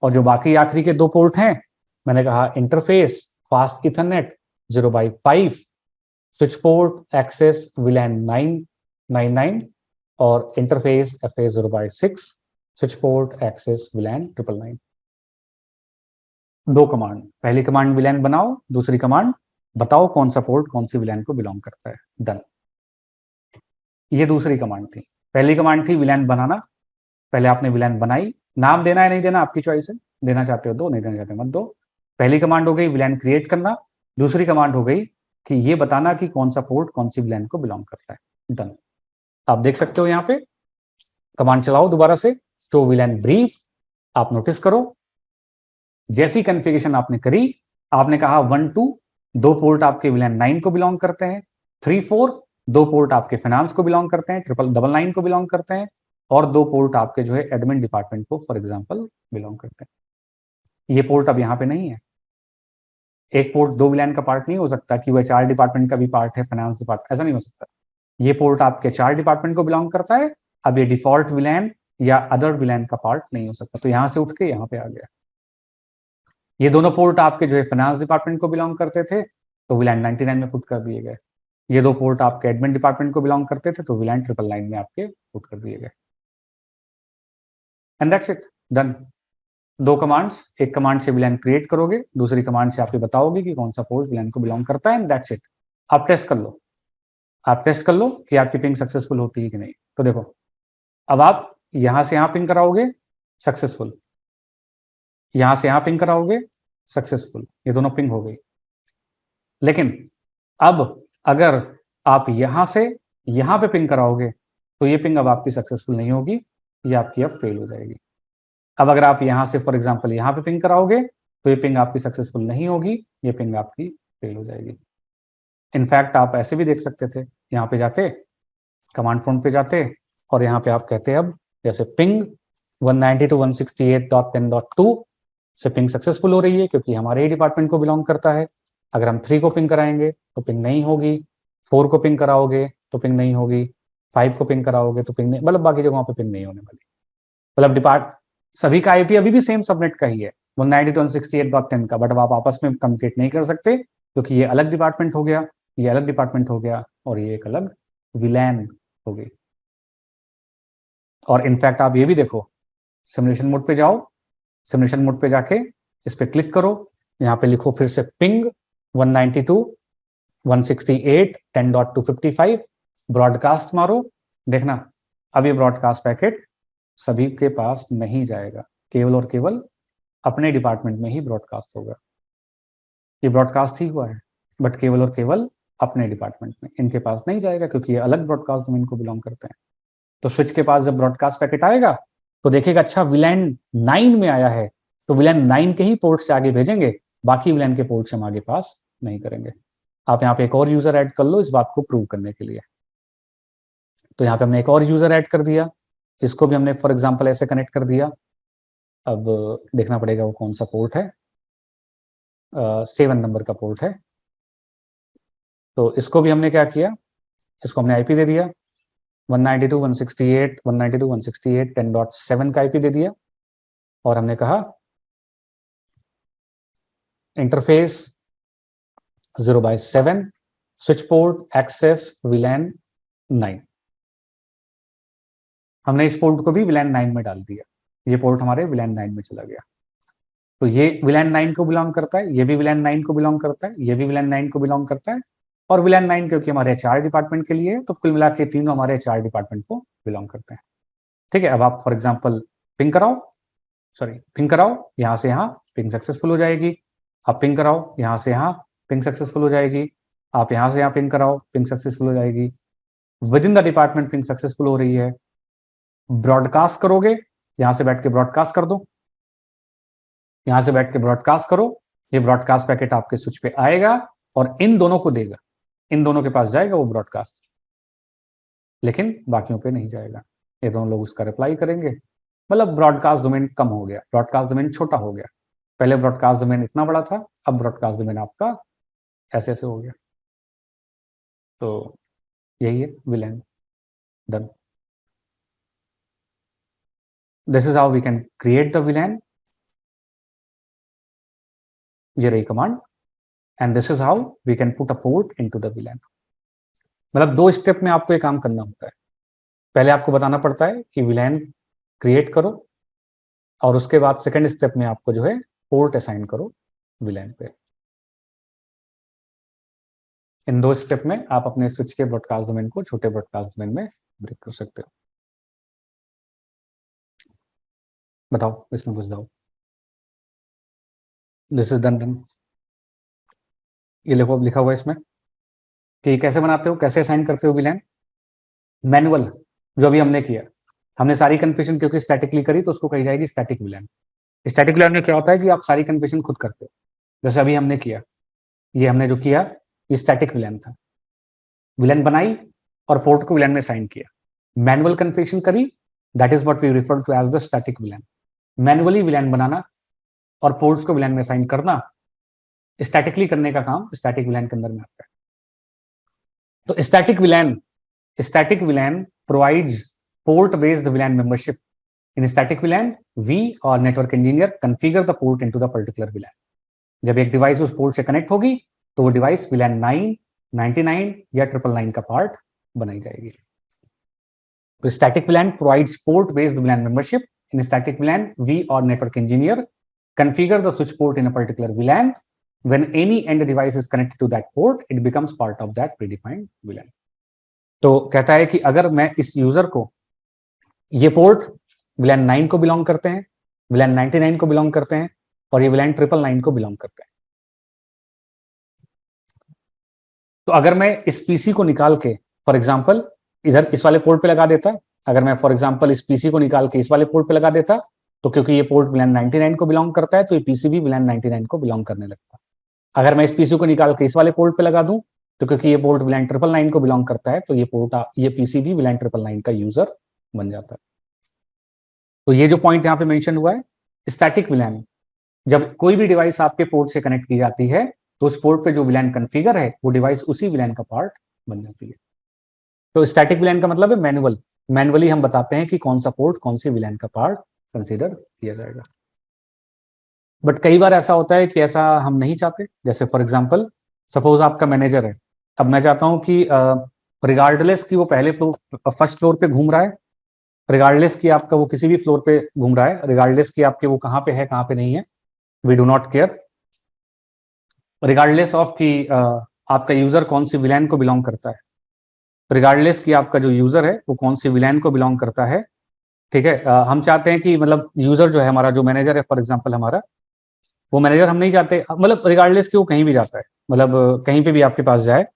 और जो बाकी आखिरी के 2 पोर्ट हैं, मैंने कहा interface fast ethernet 0/5, switch port access VLAN 999 और interface FA0/6, switch port access VLAN 999। दो कमांड, पहली कमांड विलैन बनाओ, दूसरी कमांड बताओ कौन सा पोर्ट कौन सी विलैन को बिलोंग करता है। डन। ये दूसरी कमांड थी। पहली कमांड थी विलैन बनाना, पहले आपने विलैन बनाई, नाम देना है नहीं देना आपकी चॉइस है, देना चाहते हो दो, नहीं देना चाहते मत दो। पहली कमांड हो गई विलैन क्रिएट करना, दूसरी कमांड हो गई कि ये बताना कि कौन सा पोर्ट कौन सी विलैन को बिलोंग करता है। डन। आप देख सकते हो यहाँ पे कमांड चलाओ दोबारा से, शो विलैन ब्रीफ। आप नोटिस करो जैसी कॉन्फ़िगरेशन आपने करी, आपने कहा 1 2 दो पोर्ट आपके विलैन 9 को बिलोंग करते हैं, 3 4 दो पोर्ट आपके फाइनेंस को बिलोंग करते हैं, 999 को बिलोंग करते हैं, और दो पोर्ट आपके जो है एडमिन डिपार्टमेंट को फॉर एग्जांपल बिलोंग करते हैं। ये पोर्ट अब यहाँ पे नहीं है। एक पोर्ट दो विलैन का पार्ट नहीं हो सकता कि वह चार डिपार्टमेंट का भी पार्ट है, फाइनेंस डिपार्टमेंट, ऐसा नहीं हो सकता। ये पोर्ट आपके चार डिपार्टमेंट को बिलोंग करता है, अब ये डिफॉल्ट विलैन या अदर विलैन का पार्ट नहीं हो सकता, तो यहां से उठ के यहाँ पे आ गया। ये दोनों पोर्ट आपके जो है फाइनेंस डिपार्टमेंट को बिलोंग करते थे, तो विलैन 99 में पुट कर दिए गए। ये दो पोर्ट आपके एडमिन डिपार्टमेंट को बिलोंग करते थे, तो विलैन 999 में आपके पुट कर दिए गए। And that's it, done. दो कमांड्स, एक कमांड से विलैन क्रिएट करोगे, दूसरी कमांड से आप बताओगे कि कौन सा पोर्ट विलैन को बिलोंग करता है, एंड दैट्स इट। आप टेस्ट कर लो, आप टेस्ट कर लो कि आपकी पिंग सक्सेसफुल होती है कि नहीं। तो देखो अब आप यहां से यहां पिंग कराओगे, सक्सेसफुल, यहां से यहां पिंग कराओगे, सक्सेसफुल, ये दोनों पिंग हो गई। लेकिन अब अगर आप यहां से यहां पे पिंग कराओगे तो ये पिंग अब आपकी सक्सेसफुल नहीं होगी, ये आपकी अब फेल हो जाएगी। अब अगर आप यहां से फॉर एग्जांपल यहां पे पिंग कराओगे तो ये पिंग आपकी सक्सेसफुल नहीं होगी, ये पिंग आपकी फेल हो जाएगी। इनफैक्ट आप ऐसे भी देख सकते थे, यहाँ पे जाते कमांड प्रॉम्प्ट पे जाते और यहाँ पे आप कहते अब जैसे पिंग 192.168.10.2 से पिंग सक्सेसफुल हो रही है क्योंकि हमारे ही डिपार्टमेंट को बिलोंग करता है। अगर हम 3 को पिंग कराएंगे तो पिंग नहीं होगी, 4 को पिंग कराओगे तो पिंग नहीं होगी, 5 को पिंग कराओगे तो पिंग नहीं, मतलब बाकी जगहों पे पिंग नहीं होने वाली। मतलब डिपार्ट सभी का आईपी अभी भी सेम सबनेट का ही है 192.168.10 का, बट आप आपस में कम्युनिकेट नहीं कर सकते क्योंकि ये अलग डिपार्टमेंट हो गया, ये अलग डिपार्टमेंट हो गया, और ये एक अलग विलैन हो गई। और इनफैक्ट आप ये भी देखो, सिमुलेशन मोड पे जाओ, सिमुलेशन मोड पे जाके इस पे क्लिक करो, यहाँ पे लिखो फिर से पिंग 192.168.10.255, ब्रॉडकास्ट मारो, देखना अब ये ब्रॉडकास्ट पैकेट सभी के पास नहीं जाएगा, केवल और केवल अपने डिपार्टमेंट में ही ब्रॉडकास्ट होगा। ये ब्रॉडकास्ट ही हुआ है बट केवल और केवल अपने डिपार्टमेंट में, इनके पास नहीं जाएगा क्योंकि ये अलग ब्रॉडकास्ट डोमेन को बिलोंग करते हैं। तो स्विच के पास जब ब्रॉडकास्ट पैकेट आएगा तो देखेगा अच्छा विलैन 9 में आया है, तो विलैन 9 के ही पोर्ट से आगे भेजेंगे, बाकी विलैन के पोर्ट से हम आगे पास नहीं करेंगे। आप यहाँ पे एक और यूजर ऐड कर लो इस बात को प्रूव करने के लिए। तो यहाँ पे हमने एक और यूजर ऐड कर दिया, इसको भी हमने फॉर एग्जाम्पल ऐसे कनेक्ट कर दिया। अब देखना पड़ेगा वो कौन सा पोर्ट है, 7 नंबर का पोर्ट है। तो इसको भी हमने क्या किया, इसको हमने आईपी दे दिया 192.168.10.7 का आईपी दे दिया, और हमने कहा इंटरफेस 0/7 स्विच पोर्ट एक्सेस विलैन 9। हमने इस पोर्ट को भी विलैन 9 में डाल दिया, ये पोर्ट हमारे विलैन 9 में चला गया। तो ये विलैन 9 को बिलोंग करता है, ये भी विलैन 9 को बिलोंग करता है, ये भी विलैन 9 को बिलोंग करता है, और विलैन 9 क्योंकि हमारे एचआर डिपार्टमेंट के लिए है तो कुल मिला के तीनों हमारे एचआर डिपार्टमेंट को बिलोंग करते हैं। ठीक है, अब आप फॉर एग्जाम्पल पिंग कराओ, सॉरी पिंग कराओ, यहाँ से यहाँ पिंग सक्सेसफुल हो जाएगी। आप पिंग कराओ यहाँ से यहाँ पिंग सक्सेसफुल हो जाएगी। आप यहाँ से यहाँ पिंग कराओ पिंग सक्सेसफुल हो जाएगी। With in the department ping successful हो रही है। ब्रॉडकास्ट करोगे, यहाँ से बैठ के ब्रॉडकास्ट कर दो, यहाँ से बैठ के ब्रॉडकास्ट करो, ये ब्रॉडकास्ट पैकेट आपके स्विच पे आएगा और इन दोनों को देगा, इन दोनों के पास जाएगा वो ब्रॉडकास्ट, लेकिन बाकियों पे नहीं जाएगा। ये दोनों लोग उसका रिप्लाई करेंगे, मतलब ब्रॉडकास्ट डोमेन कम हो गया, ब्रॉडकास्ट डोमेन छोटा हो गया। पहले ब्रॉडकास्ट डोमेन इतना बड़ा था, अब ब्रॉडकास्ट डोमेन आपका ऐसे ऐसे हो गया। तो यही है VLAN. Done. This is how we can create the VLAN. ये रही command, and this is how we can put a port into the VLAN. मतलब 2 स्टेप में आपको ये काम करना होता है। पहले आपको बताना पड़ता है कि विलैन क्रिएट करो, और उसके बाद सेकंड स्टेप में आपको जो है पोर्ट असाइन करो विलैन पे। इन 2 स्टेप में आप अपने स्विच के ब्रॉडकास्ट डोमेन को छोटे ब्रॉडकास्ट डोमेन में ब्रेक कर सकते हो। बताओ इसमें कुछ दो। This is done. ये लिखो, लिखा हुआ है इसमें कि कैसे बनाते हो, कैसे असाइन करते हो विलैन। मैनुअल जो अभी हमने किया, हमने सारी कन्फिगरेशन क्योंकि स्टैटिकली करी तो उसको कही जाएगी स्टैटिक विलैन। स्टैटिक विलैन में क्या होता है कि आप सारी कन्फिगरेशन खुद करते हो, जैसे अभी हमने किया, ये हमने जो किया ये स्टैटिक विलैन था। विलैन बनाई और पोर्ट को विलैन में असाइन किया, मैनुअल कन्फिगरेशन करी, that is what we refer to as the static VLAN. Manually VLAN बनाना और पोर्ट्स को विलैन में असाइन करना, स्टैटिकली करने का काम स्टैटिक विलैन के अंदर में आता है। तो static VLAN provides port based VLAN membership. In static VLAN we और network engineer configure the port into the particular VLAN. जब एक डिवाइस उस पोर्ट से कनेक्ट होगी तो वो डिवाइस विलैन 9, 99 या 999 का पार्ट बनाई जाएगी। तो static VLAN provides port based VLAN membership. In static VLAN we और network engineer configure the switch port in a particular VLAN. When any end device is connected to that port, it becomes part of that predefined VLAN. तो कहता है कि अगर मैं इस user को, ये पोर्ट VLAN 9 को बिलोंग करते हैं, VLAन 99 को बिलोंग करते हैं और ये VLAन 999 को बिलोंग करते हैं। तो अगर मैं इस पीसी को निकाल के फॉर एग्जांपल इधर इस वाले पोर्ट पे लगा देता, अगर मैं फॉर एग्जांपल इस पीसी को निकाल के इस वाले पोर्ट पे लगा देता, तो क्योंकि ये पोर्ट VLAन 99 को बिलोंग करता है तो ये पीसी भी VLAन 99 को बिलोंग करने लगता। अगर मैं इस पीसी को निकाल के इस वाले पोर्ट पे लगा दूं तो क्योंकि ये पोर्ट VLAन 999 को बिलोंग करता है तो ये पीसी भी VLAन 999 का यूजर बन जाता है। तो ये जो पॉइंट यहाँ पे मेंशन हुआ है स्टैटिक विलैन, जब कोई भी डिवाइस आपके पोर्ट से कनेक्ट की जाती है तो उस पोर्ट पे जो विलैन कॉन्फ़िगर है वो डिवाइस उसी विलैन का पार्ट बन जाती है। तो स्टैटिक विलैन का मतलब है मैनुअली हम बताते हैं कि कौन सा पोर्ट कौन सी विलैन का पार्ट कंसीडर किया जाएगा। बट कई बार ऐसा होता है कि ऐसा हम नहीं चाहते। जैसे फॉर एग्जांपल सपोज आपका मैनेजर है, अब मैं चाहता हूं कि रिगार्डलेस कि वो पहले फर्स्ट फ्लोर पे घूम रहा है, रिगार्डलेस कि आपका वो किसी भी फ्लोर पे घूम रहा है, रिगार्डलेस कि आपके वो कहाँ पे है कहाँ पे नहीं है, we do not care. Regardless of कि आपका यूजर कौन सी विलैन को बिलोंग करता है, रिगार्डलेस कि आपका जो यूजर है वो कौन सी विलैन को बिलोंग करता है। ठीक है, हम चाहते हैं कि मतलब यूजर जो है हमारा, जो मैनेजर है फॉर एग्जांपल हमारा, वो मैनेजर हम नहीं चाहते, मतलब रिगार्डलेस कि वो कहीं भी जाता है, मतलब कहीं पे भी आपके पास जाए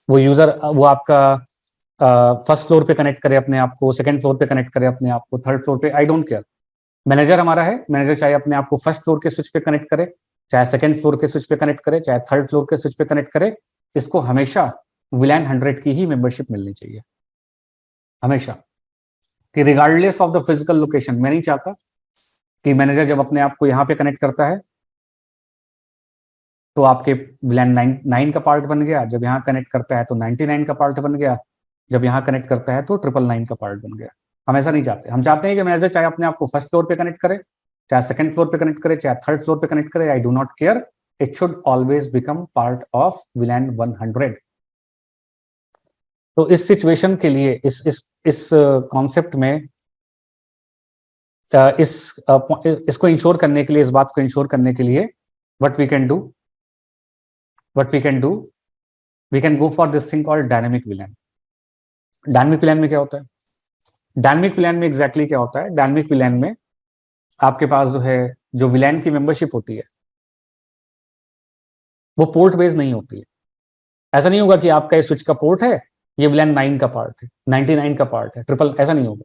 वो यूजर, वो आपका फर्स्ट फ्लोर पे कनेक्ट करे अपने आप को, सेकंड फ्लोर पे कनेक्ट करे अपने आप को, थर्ड फ्लोर पे, आई डोंट केयर। मैनेजर हमारा है, मैनेजर चाहे अपने आप को फर्स्ट फ्लोर के स्विच पे कनेक्ट करे, चाहे सेकंड फ्लोर के स्विच पे कनेक्ट करे, चाहे थर्ड फ्लोर के स्विच पे कनेक्ट करे, इसको हमेशा विलैन 100 की ही मेंबरशिप मिलनी चाहिए हमेशा, कि regardless of the physical location. मैं नहीं चाहता कि मैनेजर जब अपने आप को यहाँ पे कनेक्ट करता है तो आपके विलैन 9 का पार्ट बन गया, जब यहाँ कनेक्ट करता है तो 99 का पार्ट बन गया, जब यहाँ कनेक्ट करता है तो 999 का पार्ट बन गया। हम ऐसा नहीं चाहते। हम चाहते हैं कि मैनेजर चाहे अपने आप को फर्स्ट फ्लोर पे कनेक्ट करे, चाहे सेकंड फ्लोर पे कनेक्ट करे, चाहे थर्ड फ्लोर पे कनेक्ट करे, I do not care, it should always become part of VLAN 100। तो इस सिचुएशन के लिए, इस कॉन्सेप्ट में इसको इंश्योर करने के लिए, इस बात को इंश्योर करने के लिए what we can do, we can go for this thing called dynamic VLAN. Dynamic VLAN में क्या होता है? डायनेमिक विलैन में एग्जैक्टली क्या होता है? डायनेमिक विलैन में आपके पास जो है, जो विलैन की मेंबरशिप होती है वो पोर्ट बेस्ड नहीं होती है। ऐसा नहीं होगा कि आपका ये स्विच का पोर्ट है, ये विलैन 9 का पार्ट है, 99 का पार्ट है, ट्रिपल, ऐसा नहीं होगा,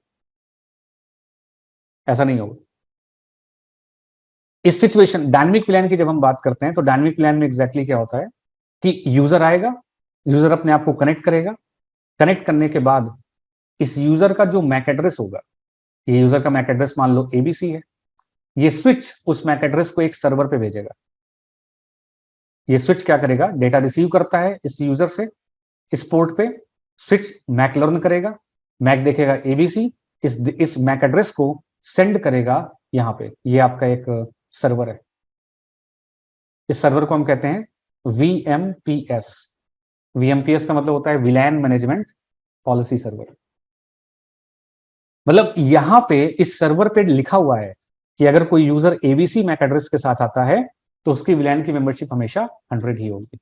ऐसा नहीं होगा। इस सिचुएशन डायनेमिक विलैन की जब हम बात करते हैं तो डायनेमिक विलैन में एग्जैक्टली क्या होता है कि यूजर आएगा, यूजर अपने आप को कनेक्ट करेगा, कनेक्ट करने के बाद इस यूजर का जो मैक एड्रेस होगा, ये यूजर का मैक एड्रेस मान लो एबीसी है, ये स्विच उस मैक एड्रेस को एक सर्वर पे भेजेगा। ये स्विच क्या करेगा? डेटा रिसीव करता है इस यूजर से, इस पोर्ट पे स्विच मैक लर्न करेगा, मैक देखेगा एबीसी, इस मैक एड्रेस को सेंड करेगा यहाँ पे। ये आपका एक सर्वर है, इस सर्वर को हम कहते हैं VMPS। VMPS का मतलब होता है विलैन मैनेजमेंट पॉलिसी सर्वर। मतलब यहां पे इस सर्वर पे लिखा हुआ है कि अगर कोई यूजर एबीसी मैक एड्रेस के साथ आता है तो उसकी विलैन की मेंबरशिप हमेशा 100 ही होगी।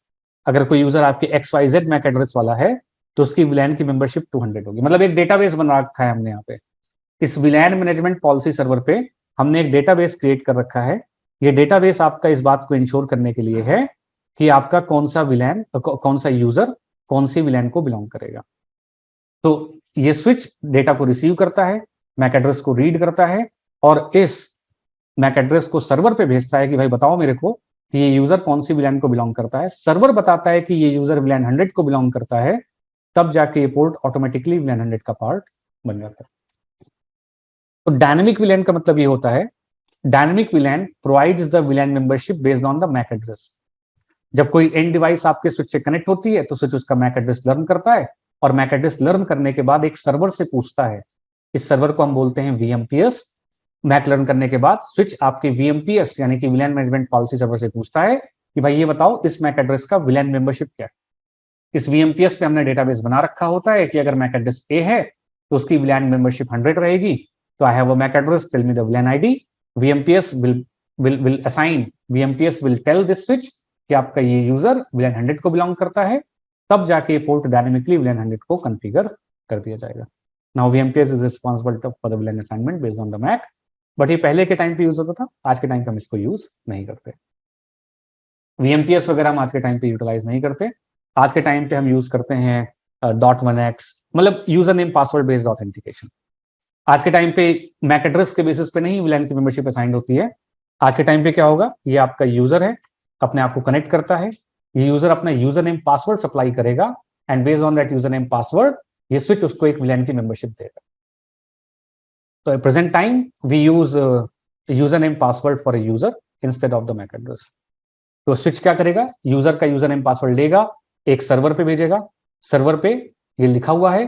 अगर कोई यूजर आपके XYZ मैक एड्रेस वाला है तो उसकी विलैन की मेंबरशिप 200 होगी। मतलब एक डेटाबेस बना रखा है हमने यहाँ पे, इस विलैन मैनेजमेंट पॉलिसी सर्वर पे हमने एक डेटाबेस क्रिएट कर रखा है। ये डेटाबेस आपका इस बात को इंश्योर करने के लिए है कि आपका कौन सा विलैन, कौन सा यूजर कौन सी विलैन को बिलोंग करेगा। तो ये स्विच डेटा को रिसीव करता है, मैक एड्रेस को रीड करता है और इस मैक एड्रेस को सर्वर पे भेजता है कि भाई बताओ मेरे को कि ये यूजर कौन सी विलैन को बिलोंग करता है। सर्वर बताता है कि ये यूजर विलैन 100 को बिलोंग करता है, तब जाके ये पोर्ट ऑटोमेटिकली विलैन 100 का पार्ट बन जाता है। तो डायनेमिक विलैन का मतलब ये होता है, dynamic VLAN provides the VLAN membership based on the MAC address. जब कोई एंड डिवाइस आपके स्विच से कनेक्ट होती है तो स्विच उसका मैक एड्रेस लर्न करता है और मैक एड्रेस लर्न करने के बाद एक सर्वर से पूछता है, इस सर्वर को हम बोलते हैं वीएमपीएस। मैक लर्न करने के बाद स्विच आपके वीएमपीएस यानी कि विलैन मैनेजमेंट पॉलिसी सर्वर से पूछता है कि भाई ये बताओ इस मैक एड्रेस का विलैन मेंबरशिप क्या है। इस वीएमपीएस पे हमने डेटाबेस बना रखा होता है कि अगर मैक एड्रेस ए है तो उसकी विलैन मेंबरशिप 100 रहेगी। तो I have a MAC address, tell me the VLAN ID. VMPS will assign, VMPS will tell this switch कि आपका ये यूजर विलैन 100 को बिलोंग करता है, तब जाके पोर्ट डायनेमिकली विलैन 100 को कॉन्फ़िगर कर दिया जाएगा। Now VMPS is responsible for the VLAN assignment based on the MAC. But ये पहले के टाइम पे यूज होता था, आज के टाइम पे हम इसको यूज नहीं करते। VMPS वगैरह हम आज के टाइम पे यूटिलाइज नहीं करते। आज के टाइम पे हम यूज करते हैं .1x, मतलब user name password based authentication. आज के टाइम पे मैक एड्रेस के बेसिस पे नहीं विलैन की मेंबरशिप असाइन होती है। आज के टाइम पे क्या होगा, ये आपका यूजर है, अपने आप को कनेक्ट करता है, ये यूजर अपना यूजर नेम पासवर्ड सप्लाई करेगा and based on that user name password ये स्विच उसको एक विलैन की मेंबरशिप देगा। तो present time we use user name password for a user instead of the MAC address. तो स्विच क्या करेगा, यूजर का यूजर नेम पासवर्ड लेगा, एक सर्वर पे भेजेगा, सर्वर पे ये लिखा हुआ है,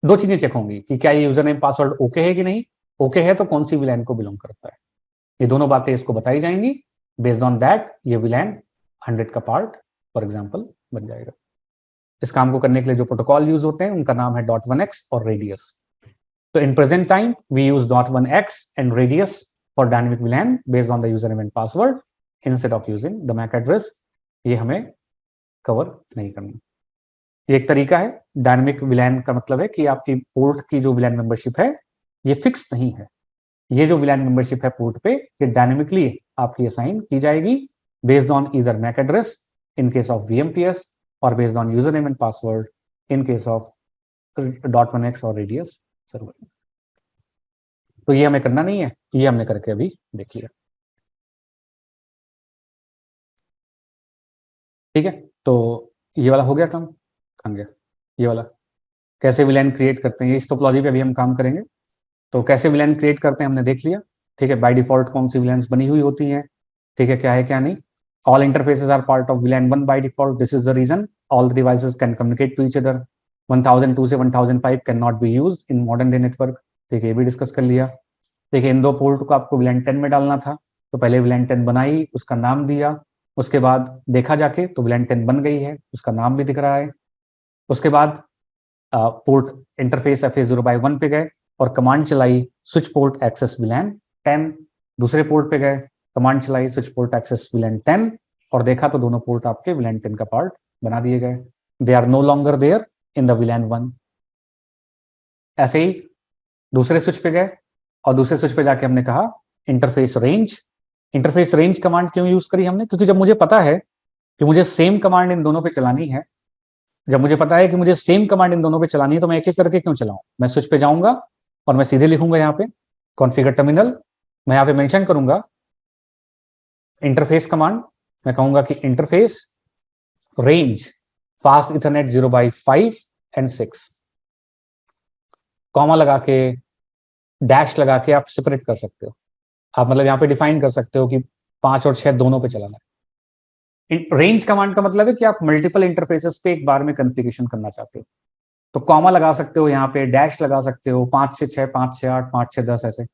दो चीजें चेक होंगी कि क्या ये यूजर नेम पासवर्ड ओके है कि नहीं, ओके है तो कौन सी विलैन को बिलोंग करता है, ये दोनों बातें इसको बताई जाएंगी। बेस्ड ऑन दैट ये विलैन 100 का पार्ट फॉर एग्जांपल बन जाएगा। इस काम को करने के लिए जो प्रोटोकॉल यूज होते हैं उनका नाम है .1x और रेडियस। तो in present time we use .1x and radius for dynamic VLAN based on the user name and password instead of using the MAC address. ये हमें कवर नहीं करना। ये एक तरीका है। डायनेमिक विलैन का मतलब है कि आपकी पोर्ट की जो विलैन मेंबरशिप है ये फिक्स नहीं है। ये जो विलैन मेंबरशिप है पोर्ट पे ये डायनेमिकली आपकी असाइन की जाएगी based on either MAC address in case of VMPS और based on user name and password in case of .1x और रेडियस सर्वर। तो ये हमें करना नहीं है, ये हमने करके अभी देख लिया। ठीक है, तो ये वाला हो गया काम। कहाँ गया ये वाला, कैसे विलैन क्रिएट करते हैं, इस टोपोलॉजी पे अभी हम काम करेंगे। तो कैसे विलैन क्रिएट करते हैं हमने देख लिया। ठीक है, बाय डिफॉल्ट कौन सी विलैन्स बनी हुई होती हैं, ठीक है, क्या है क्या नहीं। All interfaces are part of VLAN 1 by default, this is the reason all the devices can communicate to each other. 1002 से 1005 can not be used in modern day network. ठीक है, ये भी डिस्कस कर लिया। देखिए इन दो पोर्ट को आपको विलैन 10 में डालना था, तो पहले विलैन 10 बनाई, उसका नाम दिया, उसके बाद देखा जाके तो विलैन 10 बन गई है, उसका नाम भी दिख रहा है। उसके बाद पोर्ट इंटरफेस FA0/1 पे गए और कमांड चलाई स्विच पोर्ट एक्सेस विलैन 10। दूसरे पोर्ट पे गए, कमांड चलाई स्विच पोर्ट एक्सेस विलैन 10 और देखा तो दोनों पोर्ट आपके विलैन 10 का पार्ट बना दिए गए। They are no longer there in the VLAN 1। ऐसे ही दूसरे स्विच पे गए और दूसरे स्विच पे जाके हमने कहा interface range. Interface range command क्यों यूज करी हमने, क्योंकि जब मुझे पता है कि मुझे सेम कमांड इन दोनों पे चलानी है, जब मुझे पता है कि मुझे सेम कमांड इन दोनों पे चलानी है तो मैं एक एक करके क्यों चलाऊं। मैं स्विच पे जाऊंगा और मैं सीधे लिखूंगा यहाँ पे कॉन्फ़िगर टर्मिनल, मैं यहाँ पे मेंशन करूंगा इंटरफेस कमांड, मैं कहूंगा कि interface range fast ethernet 0/5 and 6, comma लगा के डैश लगा के आप सेपरेट कर सकते हो। आप मतलब यहाँ पे डिफाइन कर सकते हो कि 5 और 6 दोनों पे चलाना है। रेंज कमांड का मतलब है कि आप मल्टीपल इंटरफेसेस पे एक बार में कॉन्फ़िगरेशन करना चाहते हो, तो कॉमा लगा सकते हो, यहाँ पे डैश लगा सकते हो, 5 से 6, 5 से 8, 5 से 10 ऐसे,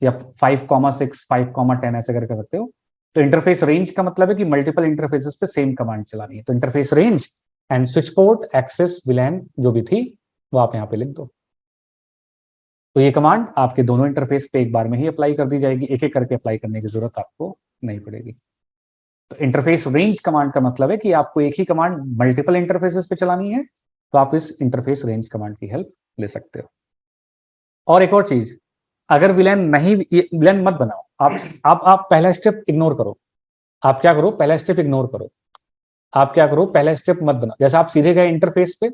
या 5,6, 5,10 ऐसे कर सकते हो। तो इंटरफेस रेंज का मतलब है कि मल्टीपल इंटरफेसेस पे सेम कमांड चलानी है। तो interface range and switch port access VLAN जो भी थी वो आप यहाँ पे लिख दो। तो ये कमांड आपके दोनों इंटरफेस पे एक बार में ही अप्लाई कर दी जाएगी, एक एक करके अप्लाई करने की जरूरत आपको नहीं पड़ेगी। तो इंटरफेस रेंज कमांड का मतलब है कि आपको एक ही कमांड मल्टीपल इंटरफेसेस पे चलानी है, तो आप इस इंटरफेस रेंज कमांड की हेल्प ले सकते हो। और एक और चीज, अगर विलेन नहीं, विलेन मत बनाओ आप पहला स्टेप इग्नोर करो। आप क्या करो, पहला स्टेप इग्नोर करो। आप क्या करो, पहला स्टेप मत बनाओ। जैसे आप सीधे गए इंटरफेस पे,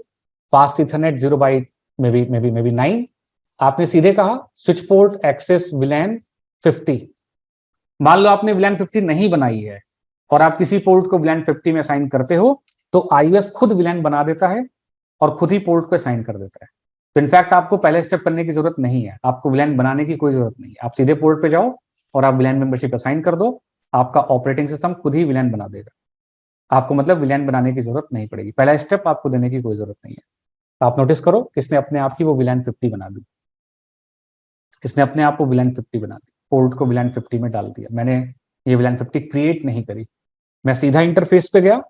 फास्ट इथरनेट 0/9, आपने सीधे कहा स्विच पोर्ट एक्सेस विलेन 50। मान लो आपने विलेन 50 नहीं बनाई है और आप किसी पोर्ट को विलेन 50 में असाइन करते हो, तो iOS खुद विलेन बना देता है और खुद ही पोर्ट को असाइन कर देता है। तो इनफैक्ट आपको पहले स्टेप करने की जरूरत नहीं है, आपको विलेन बनाने की कोई जरूरत नहीं है। आप सीधे पोर्ट पे जाओ और आप विलेन मेंबरशिप असाइन कर दो, आपका ऑपरेटिंग सिस्टम खुद ही विलेन बना देगा। आपको मतलब विलेन बनाने की जरूरत नहीं पड़ेगी, पहला स्टेप आपको देने की कोई जरूरत नहीं है। तो आप नोटिस करो किसने अपने आप की वो विलेन 50 बना दी, इसने अपने आप को विलेन 50 बना दी, पोर्ट को विलेन 50 में डाल दिया। मैंने ये विलेन 50 क्रिएट नहीं करी, मैं सीधा इंटरफेस पे गया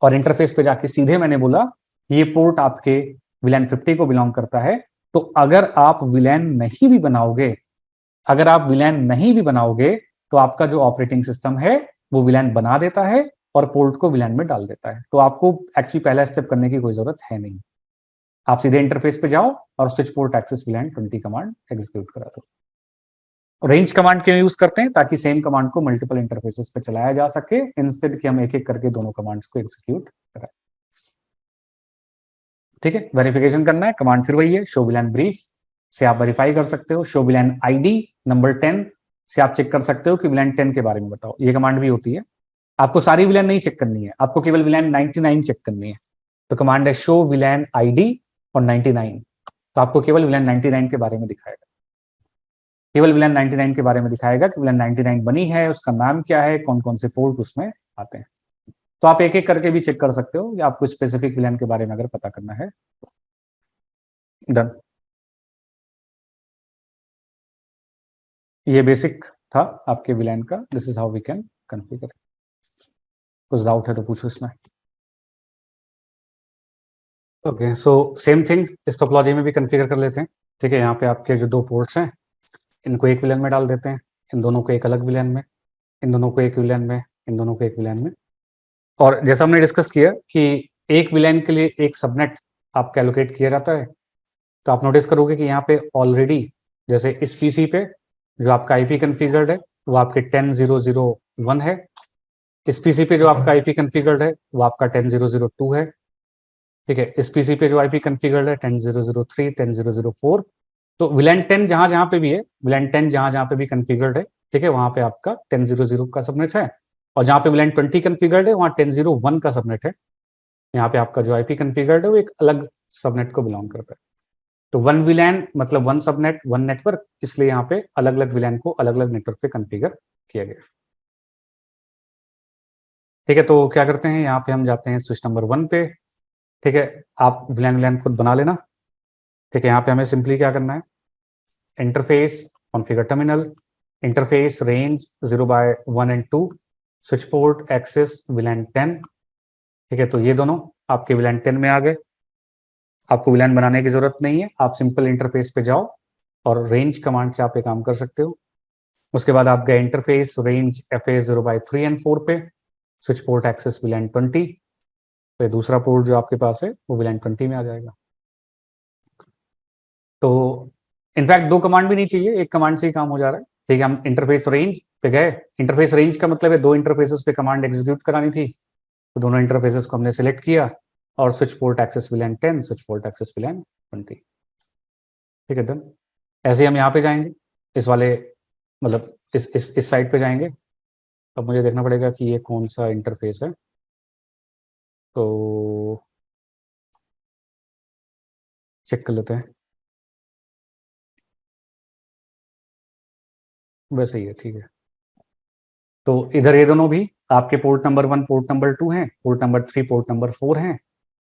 और इंटरफेस पे जाके सीधे मैंने बोला ये पोर्ट आपके विलेन 50 को बिलोंग करता है। तो अगर आप विलेन नहीं भी बनाओगे, अगर आप विलेन नहीं भी बनाओगे, तो आपका जो ऑपरेटिंग सिस्टम है वो विलेन बना देता है और पोर्ट को विलेन में डाल देता है। तो आपको एक्चुअली पहला स्टेप करने की कोई जरूरत है नहीं। आप सीधे इंटरफेस पे जाओ और switch port access VLAN 20 command execute करा दो। रेंज कमांड क्यों यूज करते हैं? ताकि सेम कमांड को मल्टीपल इंटरफेसेस पे चलाया जा सके, इंस्टेड कि हम एक एक करके दोनों कमांड्स को एग्जीक्यूट कराएं। ठीक है, वेरिफिकेशन करना है, कमांड फिर वही है, शो विलेन ब्रीफ से आप वेरीफाई कर सकते हो। शो विलेन आईडी नंबर 10 से आप चेक कर सकते हो कि विलेन 10 के बारे में बताओ। ये कमांड भी होती है। आपको सारी विलेन नहीं चेक करनी है, आपको केवल विलेन 99 चेक करनी है। तो कमांड है शो विलेन आईडी और 99। तो आपको केवल विलेन 99 के बारे में दिखाएगा, केवल विलेन 99 के बारे में दिखाएगा कि विलेन 99 बनी है, उसका नाम क्या है, कौन कौन से पोर्ट उसमें आते हैं। तो आप एक एक करके भी चेक कर सकते हो या आपको स्पेसिफिक विलेन के बारे में अगर पता करना है। डन। ये बेसिक था आपके विलेन का। This is how we can configure. कुछ डाउट है तो पूछो इसमें। ओके, सो सेम थिंग इस टोपोलॉजी में भी कॉन्फ़िगर कर लेते हैं। ठीक है, यहाँ पे आपके जो दो पोर्ट्स हैं इनको एक विलेन में डाल देते हैं, इन दोनों को एक अलग विलेन में, इन दोनों को एक विलेन में, इन दोनों को एक विलेन में। और जैसा हमने डिस्कस किया कि एक विलेन के लिए एक सबनेट आपका एलोकेट किया जाता है, तो आप नोटिस करोगे कि यहाँ पे ऑलरेडी जैसे इस पीसी पे जो आपका आईपी कॉन्फ़िगर्ड है वो आपके 10.0.0.1 है। इस पीसी पे जो आपका आईपी कॉन्फ़िगर्ड है वो आपका 10.0.0.2 है। ठीक है, इस पीसी पे जो आईपी कॉन्फ़िगर्ड है 10.0.0.3, 10.0.0.4। तो विलेन 10 जहां जहां पे भी है, विलेन 10 जहां जहां पे भी कॉन्फ़िगर्ड है, ठीक है, वहां पे आपका 10.0.0 का सबनेट है। और जहां पे विलेन 20 कॉन्फ़िगर्ड है वहां 10.0.1 का सबनेट है। यहाँ पे आपका जो आईपी कॉन्फ़िगर्ड है वो एक अलग सबनेट को बिलोंग करता है। तो वन विलेन मतलब वन सबनेट वन नेटवर्क, इसलिए यहाँ पे अलग अलग विलेन को अलग अलग नेटवर्क पे कॉन्फ़िगर किया गया। ठीक है, तो क्या करते हैं, यहाँ पे हम जाते हैं स्विच नंबर 1 पे। ठीक है, आप विलेन विलेन खुद बना लेना। ठीक है, यहाँ पे हमें सिंपली क्या करना है, interface configure terminal, interface range 0/1 and 2, switch port access VLAN 10। ठीक है, तो ये दोनों आपके विलेन 10 में आ गए। आपको विलेन बनाने की जरूरत नहीं है, आप सिंपल इंटरफेस पे जाओ और रेंज कमांड से आप ये काम कर सकते हो। उसके बाद आप गए इंटरफेस रेंज FA 0/3 and 4 पे, स्विच पोर्ट एक्सेस विलेन 20। तो दूसरा पोर्ट जो आपके पास है वो विलेन 20 में आ जाएगा। तो इनफैक्ट दो कमांड भी नहीं चाहिए, एक कमांड से ही काम हो जा रहा है। ठीक है, हम इंटरफेस रेंज पे गए। इंटरफेस रेंज का मतलब है दो इंटरफेसेस पे कमांड एग्जीक्यूट करानी थी, तो दोनों इंटरफेसेस को हमने सिलेक्ट किया और switch port access VLAN 10, switch port access VLAN 20। ठीक है, डन। ऐसे हम यहाँ पे जाएंगे, इस वाले मतलब इस साइड पे जाएंगे। अब मुझे देखना पड़ेगा कि ये कौन सा इंटरफेस है। तो चेक कर लेते हैं। वैसे ही है, ठीक है। तो इधर ये दोनों भी आपके पोर्ट नंबर 1 पोर्ट नंबर 2 हैं, पोर्ट नंबर 3 पोर्ट नंबर 4 हैं।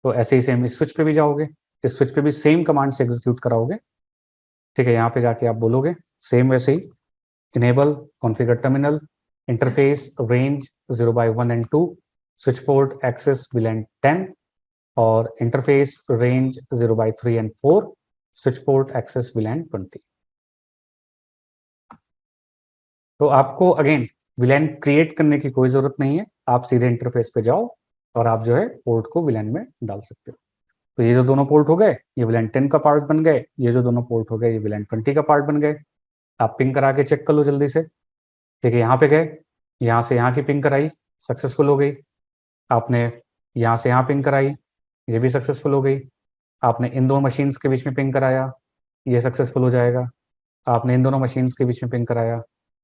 तो ऐसे ही सेम इस स्विच पे भी जाओगे, इस स्विच पे भी सेम कमांड से एग्जीक्यूट कराओगे। ठीक है, यहाँ पे जाके आप बोलोगे सेम वैसे ही, enable configure terminal, interface range 0/1 and 2, switch port access VLAN 10 और interface range 0/3 and 4, switch port access VLAN 20। तो आपको अगेन विलैन क्रिएट करने की कोई जरूरत नहीं है, आप सीधे इंटरफेस पे जाओ और आप जो है पोर्ट को विलैन में डाल सकते हो। तो ये जो दोनों पोर्ट हो गए ये विलैन 10 का पार्ट बन गए, ये जो दोनों पोर्ट हो गए ये विलैन 20 का पार्ट बन गए। आप पिंग करा के चेक कर लो जल्दी से। ठीक है, यहाँ पे गए, यहाँ से यहाँ की पिंग कराई, सक्सेसफुल हो गई। आपने यहाँ से यहाँ पिंग कराई, ये भी सक्सेसफुल हो गई। आपने इन दोनों मशीन्स के बीच में पिंग कराया, ये सक्सेसफुल हो जाएगा। आपने इन दोनों मशीन्स के बीच में पिंग कराया,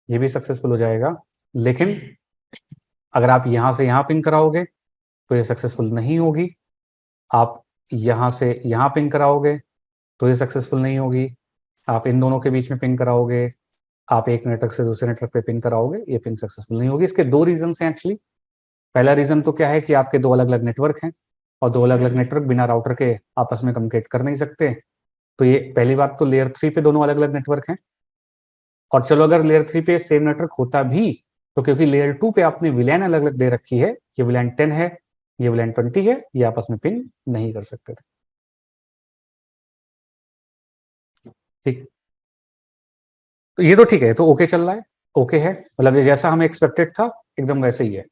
ये भी सक्सेसफुल हो जाएगा। लेकिन अगर आप यहाँ से यहाँ पिंग कराओगे तो ये सक्सेसफुल नहीं होगी। आप यहाँ से यहाँ पिंग कराओगे तो ये सक्सेसफुल नहीं होगी। आप इन दोनों के बीच में पिंग कराओगे, आप एक नेटवर्क से दूसरे नेटवर्क पे पिंग कराओगे, ये पिंग सक्सेसफुल नहीं होगी। इसके दो रीजन हैं एक्चुअली। पहला रीजन तो क्या है कि आपके दो अलग अलग नेटवर्क हैं और दो अलग अलग नेटवर्क बिना राउटर के आपस में कम्युनिकेट कर नहीं सकते। तो ये पहली बात तो लेयर 3 पे दोनों अलग अलग नेटवर्क हैं। और चलो अगर लेयर 3 पे सेम नेटवर्क होता भी तो क्योंकि लेयर 2 पे आपने विलैन अलग अलग दे रखी है, ये विलैन 10 है, ये विलैन 20 है, ये आपस में पिंग नहीं कर सकते थे। ठीक, तो ये तो ठीक है, तो ओके चल रहा है, ओके है, मतलब जैसा हमें एक्सपेक्टेड था एकदम वैसे ही है।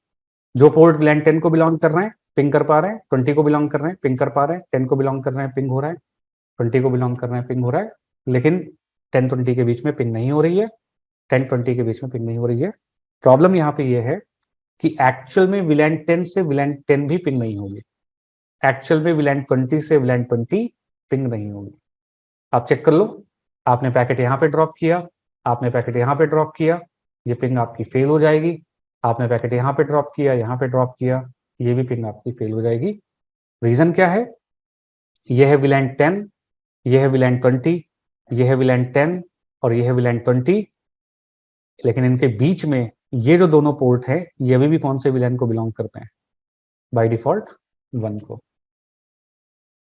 जो पोर्ट विलैन 10 को बिलोंग कर रहे हैं पिंग कर पा रहे हैं, 20 को बिलोंग कर रहे हैं पिंग कर पा रहे हैं, 10 को बिलोंग कर रहे हैं पिंग हो रहा है, 20 को बिलोंग कर रहे हैं पिंग हो रहा है। लेकिन 10-20 के बीच में पिंग नहीं हो रही है, 10-20 के बीच में पिंग नहीं हो रही है। प्रॉब्लम यहाँ पे ये है कि एक्चुअल में विलैन 10 से विलैन 10 भी पिंग नहीं होगी, एक्चुअल में विलैन 20 से विलैन 20 पिंग नहीं होगी। आप चेक कर लो, आपने पैकेट यहाँ पे ड्रॉप किया, आपने पैकेट यहाँ पे ड्रॉप किया, ये पिंग आपकी फेल हो जाएगी। आपने पैकेट यहाँ पे ड्रॉप किया, यहाँ पे ड्रॉप किया, ये भी पिंग आपकी फेल हो जाएगी। रीजन क्या है? ये है विलैन 10, ये है विलैन 20, ये है विलैन 10 और ये है विलैन 20। लेकिन इनके बीच में ये जो दोनों पोर्ट है ये अभी भी कौन से विलैन को बिलोंग करते हैं? बाय डिफॉल्ट 1 को।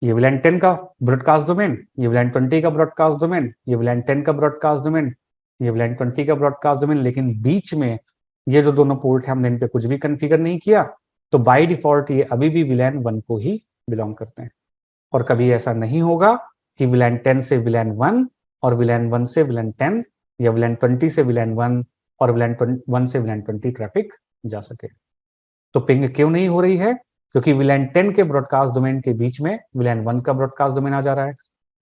ये विलैन 10 का ब्रॉडकास्ट डोमेन, ये विलैन 20 का ब्रॉडकास्ट डोमेन, ये विलैन 10 का ब्रॉडकास्ट डोमेन, ये विलैन 20 का ब्रॉडकास्ट डोमेन। लेकिन बीच में ये जो दोनों पोर्ट है हमने इन पे कुछ भी कॉन्फ़िगर नहीं किया, तो बाय डिफॉल्ट ये अभी भी विलैन 1 को ही बिलोंग करते हैं। और कभी ऐसा नहीं होगा कि विलैन 10 से विलैन 1 और विलैन 1 से विलैन 10 या विलैन 20 से विलैन 1 और विलैन 1 से विलैन 20 ट्रैफिक जा सके। तो पिंग क्यों नहीं हो रही है? क्योंकि विलैन 10 के ब्रॉडकास्ट डोमेन के बीच में विलैन 1 का ब्रॉडकास्ट डोमेन आ जा रहा है,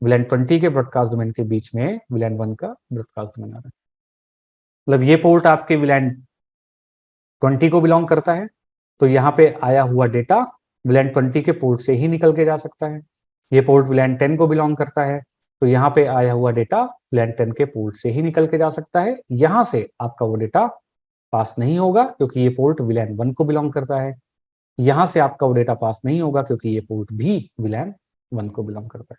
विलैन 20 के ब्रॉडकास्ट डोमेन के बीच में विलैन 1 का ब्रॉडकास्ट डोमेन आ रहा है। मतलब ये पोर्ट आपके विलैन 20 को बिलोंग करता है, तो यहाँ पे आया हुआ डेटा विलैन 20 के पोर्ट से ही निकल के जा सकता है। ये पोर्ट विलैन 10 को बिलोंग करता है, तो यहाँ पे आया हुआ डेटा विलैन 10 के पोर्ट से ही निकल के जा सकता है। यहाँ से आपका वो डेटा पास नहीं होगा क्योंकि ये पोर्ट विलैन 1 को बिलोंग करता है। यहां से आपका वो डेटा पास नहीं होगा क्योंकि ये पोर्ट भी विलैन 1 को बिलोंग करता है।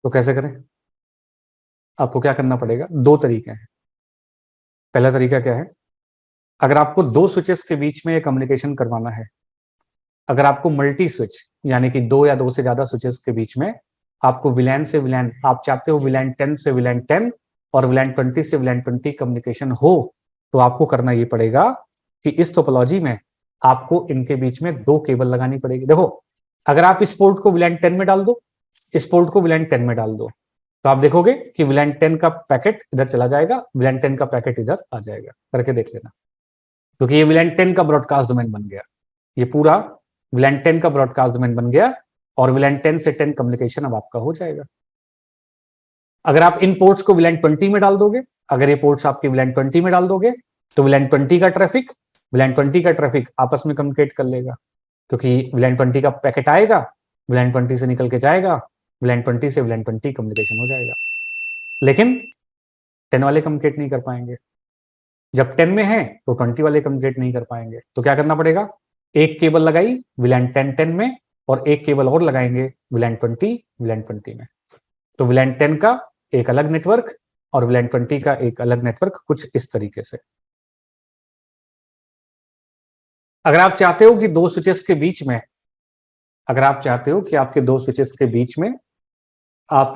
तो कैसे करें? आपको क्या करना पड़ेगा? दो तरीके हैं। पहला तरीका क्या है? अगर आपको दो स्विचेस के बीच में कम्युनिकेशन करवाना है, अगर आपको मल्टी स्विच यानी कि दो या दो से ज्यादा स्विचेस के बीच में आपको विलैन से विलैन, आप चाहते हो विलैन 10 से विलैन 10 और विलैन 20 से विलैन 20 कम्युनिकेशन हो, तो आपको करना ये पड़ेगा कि इस टोपोलॉजी में आपको इनके बीच में दो केबल लगानी पड़ेगी। देखो, अगर आप इस पोर्ट को विलैन 10 में डाल दो, इस पोर्ट को विलैन 10 में डाल दो, तो आप देखोगे कि विलैन 10 का पैकेट इधर चला जाएगा, विलैन 10 का पैकेट इधर आ जाएगा। करके देख लेना, क्योंकि ये विलैन 10 का ब्रॉडकास्ट डोमेन बन गया, ये पूरा विलैन 10 का ब्रॉडकास्ट डोमेन बन गया और विलैन 10 से 10 कम्युनिकेशन अब आपका हो जाएगा। अगर आप इन पोर्ट्स को विलैन 20 में डाल दोगे, अगर ये पोर्ट्स आपके विलैन 20 में डाल दोगे, तो विलैन 20 का ट्रैफिक विलैन 20 का ट्रैफिक आपस में कम्युनिकेट कर लेगा, क्योंकि विलैन 20 का पैकेट आएगा, विलैन 20 से निकल के जाएगा, विलैन 20 से विलैन 20 कम्युनिकेशन हो जाएगा। लेकिन 10 वाले कम्युनिकेट नहीं कर पाएंगे। जब 10 में है तो 20 वाले कम्युनिकेट नहीं कर पाएंगे। तो क्या करना पड़ेगा? एक केबल लगाई विलैन 10 में और एक केबल और लगाएंगे विलैन 20 में। तो विलैन 10 का एक अलग नेटवर्क और विलैन 20 का एक अलग नेटवर्क, कुछ इस तरीके से। अगर आप चाहते हो कि दो स्विचेस के बीच में, अगर आप चाहते हो कि आपके दो स्विचेस के बीच में आप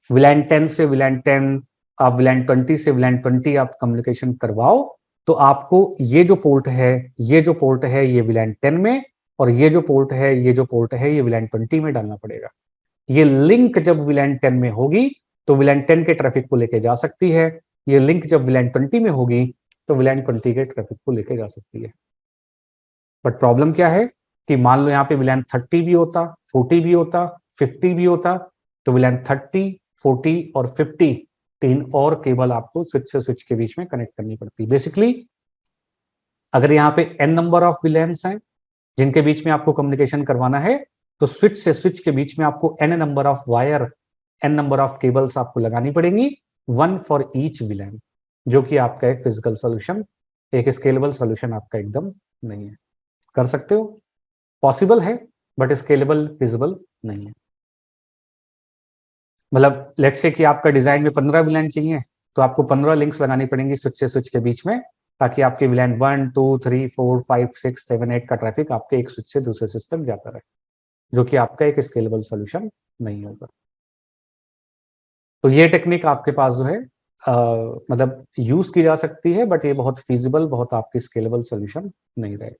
विलैन 10 से विलैन 10, आप विलैन 20 से विलैन 20 आप कम्युनिकेशन करवाओ, तो आपको ये जो पोर्ट है, ये जो पोर्ट है ये विलैन 10 में और ये जो पोर्ट है, ये जो पोर्ट है ये विलैन 20 में डालना पड़ेगा। ये लिंक जब विलैन 10 में होगी तो VLAN 10 के ट्रैफिक को लेके जा सकती है। ये लिंक जब VLAN 20 में होगी तो VLAN 20 के ट्रैफिक को लेके जा सकती है। बट प्रॉब्लम क्या है कि मान लो यहाँ पे VLAN 30 भी होता, 40 भी होता, 50 भी होता, तो VLAN 30, 40 और 50 तीन और केबल आपको स्विच से स्विच के बीच में कनेक्ट करनी पड़ती। बेसिकली अगर यहाँ पे n नंबर ऑफ VLANs हैं जिनके बीच में आपको कम्युनिकेशन करवाना है, तो स्विच से स्विच के बीच में आपको n number of wire, n number of cables आपको लगानी पड़ेंगी, 1 फॉर ईच VLAN, जो कि आपका एक फिजिकल सोल्यूशन, एक स्केलेबल सोल्यूशन आपका एकदम नहीं है। कर सकते हो, पॉसिबल है, बट स्केलेबल फिजिबल नहीं है। मतलब लेट्स से कि आपका डिजाइन में 15 VLAN चाहिए, तो आपको 15 लिंक्स लगानी पड़ेंगी स्विच से स्विच के बीच में, ताकि आपके VLAN 1, 2, 3, 4, 5, 6, 7, 8 का ट्रैफिक आपके एक स्विच से दूसरे स्विच तक जाता रहे, जो कि आपका एक स्केलेबल सोल्यूशन नहीं होगा। तो ये टेक्निक आपके पास जो है मतलब यूज की जा सकती है, बट ये बहुत फीजिबल, बहुत आपकी स्केलेबल सोल्यूशन नहीं रहे।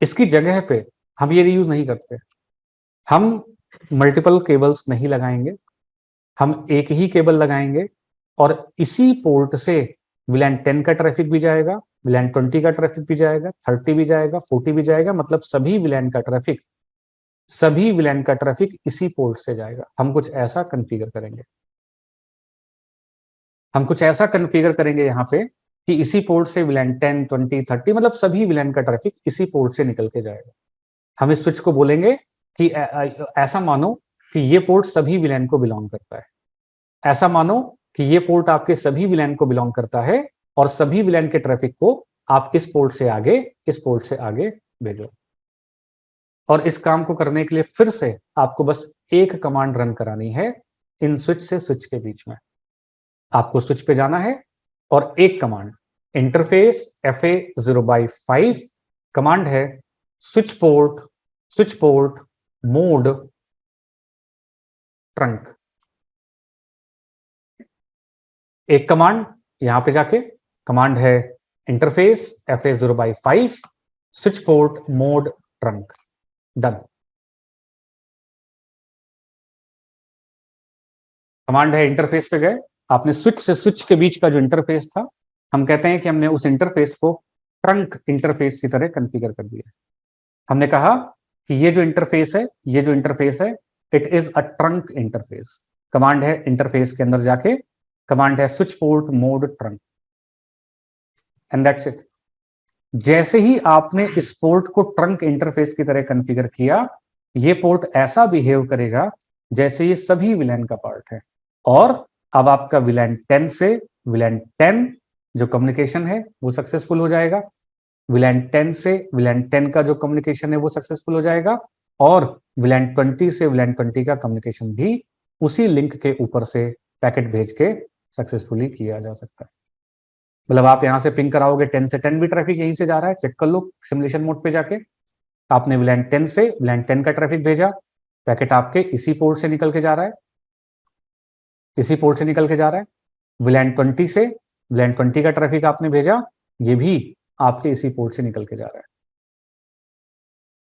इसकी जगह पे हम ये यूज नहीं करते, हम मल्टीपल केबल्स नहीं लगाएंगे, हम एक ही केबल लगाएंगे और इसी पोर्ट से VLAN 10 का ट्रैफिक भी जाएगा, VLAN 20 का ट्रैफिक भी जाएगा, 30 भी जाएगा, 40 भी जाएगा, मतलब सभी VLAN का ट्रैफिक इसी पोर्ट से जाएगा। हम कुछ ऐसा कॉन्फ़िगर करेंगे यहाँ पे कि इसी पोर्ट से VLAN 10, 20, 30 मतलब सभी VLAN का ट्रैफिक इसी पोर्ट से निकल के जाएगा। हम इस स्विच को बोलेंगे कि ऐसा मानो कि ये पोर्ट सभी VLAN को बिलोंग करता है, ऐसा मानो कि ये पोर्ट आपके सभी VLAN को बिलोंग करता है और सभी VLAN के ट्रैफिक को आप इस पोर्ट से आगे भेजो। और इस काम को करने के लिए फिर से आपको बस एक कमांड रन करानी है इन स्विच से स्विच के बीच में। आपको स्विच पे जाना है और एक कमांड इंटरफेस FA0/5 कमांड है स्विच पोर्ट मोड ट्रंक। एक कमांड यहां पे जाके कमांड है interface FA0/5 switch port mode trunk, done. Command है इंटरफेस पे गए, आपने स्विच से स्विच के बीच का जो इंटरफेस था, हम कहते हैं कि हमने उस इंटरफेस को ट्रंक इंटरफेस की तरह कॉन्फ़िगर कर दिया। हमने कहा कि ये जो इंटरफेस है it is a trunk interface. Command है इंटरफेस के अंदर जाके कमांड है switch port mode trunk, and that's it. जैसे ही आपने इस पोर्ट को ट्रंक इंटरफेस की तरह कॉन्फ़िगर किया, ये पोर्ट ऐसा बिहेव करेगा जैसे ये सभी VLAN का पार्ट है। और अब आपका VLAN 10 से VLAN 10 जो कम्युनिकेशन है वो सक्सेसफुल हो जाएगा, VLAN 10 से VLAN 10 का जो कम्युनिकेशन है वो सक्सेसफुल हो जाएगा, और VLAN 20 से VLAN 20 का कम्युनिकेशन भी उसी लिंक के ऊपर से पैकेट भेज के सक्सेसफुली किया जा सकता है। मतलब आप यहां से पिंग कराओगे 10 से 10 भी ट्रैफिक यहीं से जा रहा है, चेक कर लो सिमुलेशन मोड पे जाके। आपने VLAN 10 से VLAN 10 का ट्रैफिक भेजा, पैकेट आपके इसी पोर्ट से निकल के जा रहा है, VLAN 20 से VLAN 20 का ट्रैफिक आपने भेजा, ये भी आपके इसी पोर्ट से निकल के जा रहा है।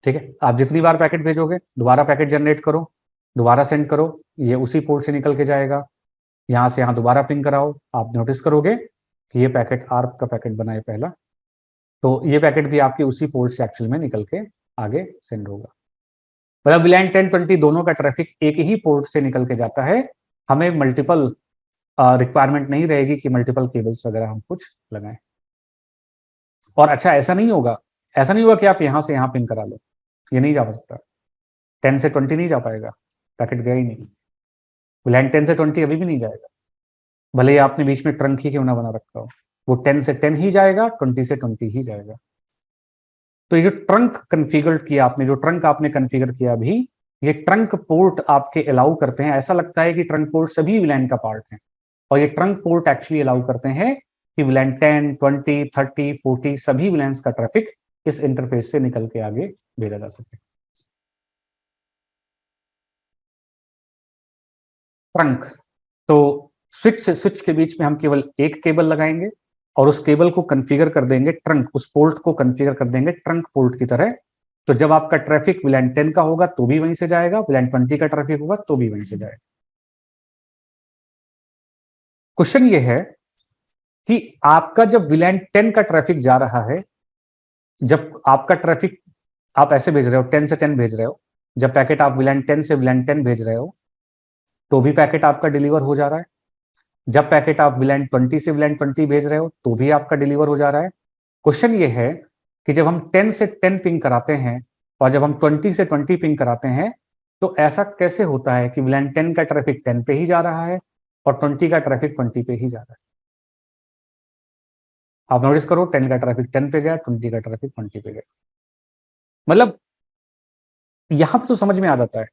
ठीक है, आप जितनी बार पैकेट भेजोगे दोबारा पैकेट जनरेट करो, दोबारा सेंड करो, ये उसी पोर्ट से निकल के जाएगा। यहां से यहां दोबारा पिंग कराओ, आप नोटिस करोगे कि ये पैकेट आर्प का पैकेट बना है पहला, तो ये पैकेट भी आपके उसी पोर्ट से एक्चुअल में निकल के आगे सेंड होगा। मतलब VLAN 10, 20 दोनों का ट्रैफिक एक ही पोर्ट से निकल के जाता है। हमें मल्टीपल रिक्वायरमेंट नहीं रहेगी कि मल्टीपल केबल्स वगैरह हम कुछ लगाएं। और अच्छा ऐसा नहीं होगा कि आप यहां से यहां पिन करा लो, ये नहीं जा सकता। 10 से 20 नहीं जा पाएगा, पैकेट गया ही नहीं। VLAN 10 से 20 अभी भी नहीं जाएगा, भले ही आपने बीच में ट्रंक ही क्यों ना बना रखा हो, वो 10 से 10 ही जाएगा, 20 से 20 ही जाएगा। तो ये जो ट्रंक आपने कॉन्फ़िगर किया अभी, ये ट्रंक पोर्ट आपके अलाउ करते हैं, ऐसा लगता है कि ट्रंक पोर्ट सभी VLAN का पार्ट है, और ये ट्रंक पोर्ट एक्चुअली अलाउ करते हैं कि VLAN 10, 20, 30, 40 सभी VLANs का ट्रैफिक इस इंटरफेस से निकल के आगे भेजा जा सके। ट्रंक, तो स्विच से स्विच के बीच में हम केवल एक केबल लगाएंगे और उस केबल को कॉन्फ़िगर कर देंगे, उस पोर्ट को कॉन्फ़िगर कर देंगे ट्रंक पोर्ट की तरह, तो जब आपका ट्रैफिक विलैन 10 का होगा तो भी वहीं से जाएगा, विलैन 20 का ट्रैफिक होगा तो भी वहीं से जाएगा। क्वेश्चन ये है कि आपका जब विलैन 10 का ट्रैफिक जा रहा है, जब आपका ट्रैफिक आप ऐसे भेज रहे हो 10 से 10 भेज रहे हो, जब पैकेट आप विलैन 10 से विलैन 10 भेज रहे हो तो भी पैकेट आपका डिलीवर हो जा रहा है, जब पैकेट आप विलैन 20 से विलैन 20 भेज रहे हो तो भी आपका डिलीवर हो जा रहा है। क्वेश्चन ये है कि जब हम 10 से 10 पिंग कराते हैं और जब हम 20 से 20 पिंग कराते हैं तो ऐसा कैसे होता है कि विलैन 10 का ट्रैफिक 10 पे ही जा रहा है और 20 का ट्रैफिक 20 पे ही जा रहा है। आप नोटिस करो, 10 का ट्रैफिक 10 पे गया, 20 का ट्रैफिक 20 पे गया। मतलब यहां पर तो समझ में आ जाता है,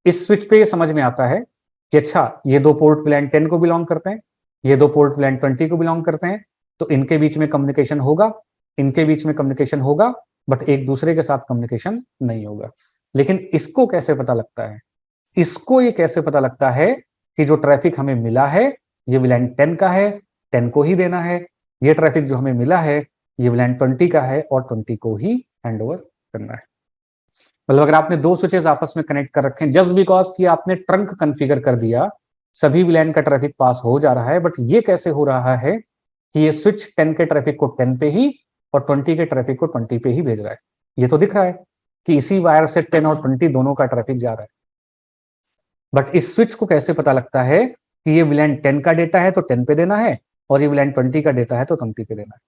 इस स्विच पे ये समझ में आता है कि अच्छा ये दो पोर्ट विलैन 10 को बिलोंग करते हैं, ये दो पोर्ट विलैन 20 को बिलोंग करते हैं, तो इनके बीच में कम्युनिकेशन होगा, इनके बीच में कम्युनिकेशन होगा, बट एक दूसरे के साथ कम्युनिकेशन नहीं होगा। लेकिन इसको कैसे पता लगता है, इसको ये कैसे पता लगता है कि जो ट्रैफिक हमें मिला है ये विलैन 10 का है, 10 को ही देना है, ये ट्रैफिक जो हमें मिला है ये विलैन 20 का है और 20 को ही हैंड ओवर करना है। मतलब अगर आपने दो स्विचेस आपस में कनेक्ट कर रखे हैं जस्ट बिकॉज कि आपने ट्रंक कॉन्फ़िगर कर दिया, सभी विलैन का ट्रैफिक पास हो जा रहा है, बट ये कैसे हो रहा है कि ये स्विच 10 के ट्रैफिक को 10 पे ही और 20 के ट्रैफिक को 20 पे ही भेज रहा है। ये तो दिख रहा है कि इसी वायर से 10 और 20 दोनों का ट्रैफिक जा रहा है, बट इस स्विच को कैसे पता लगता है कि ये विलैन 10 का डेटा है तो 10 पे देना है और ये विलैन 20 का डेटा है तो 20 पे देना है।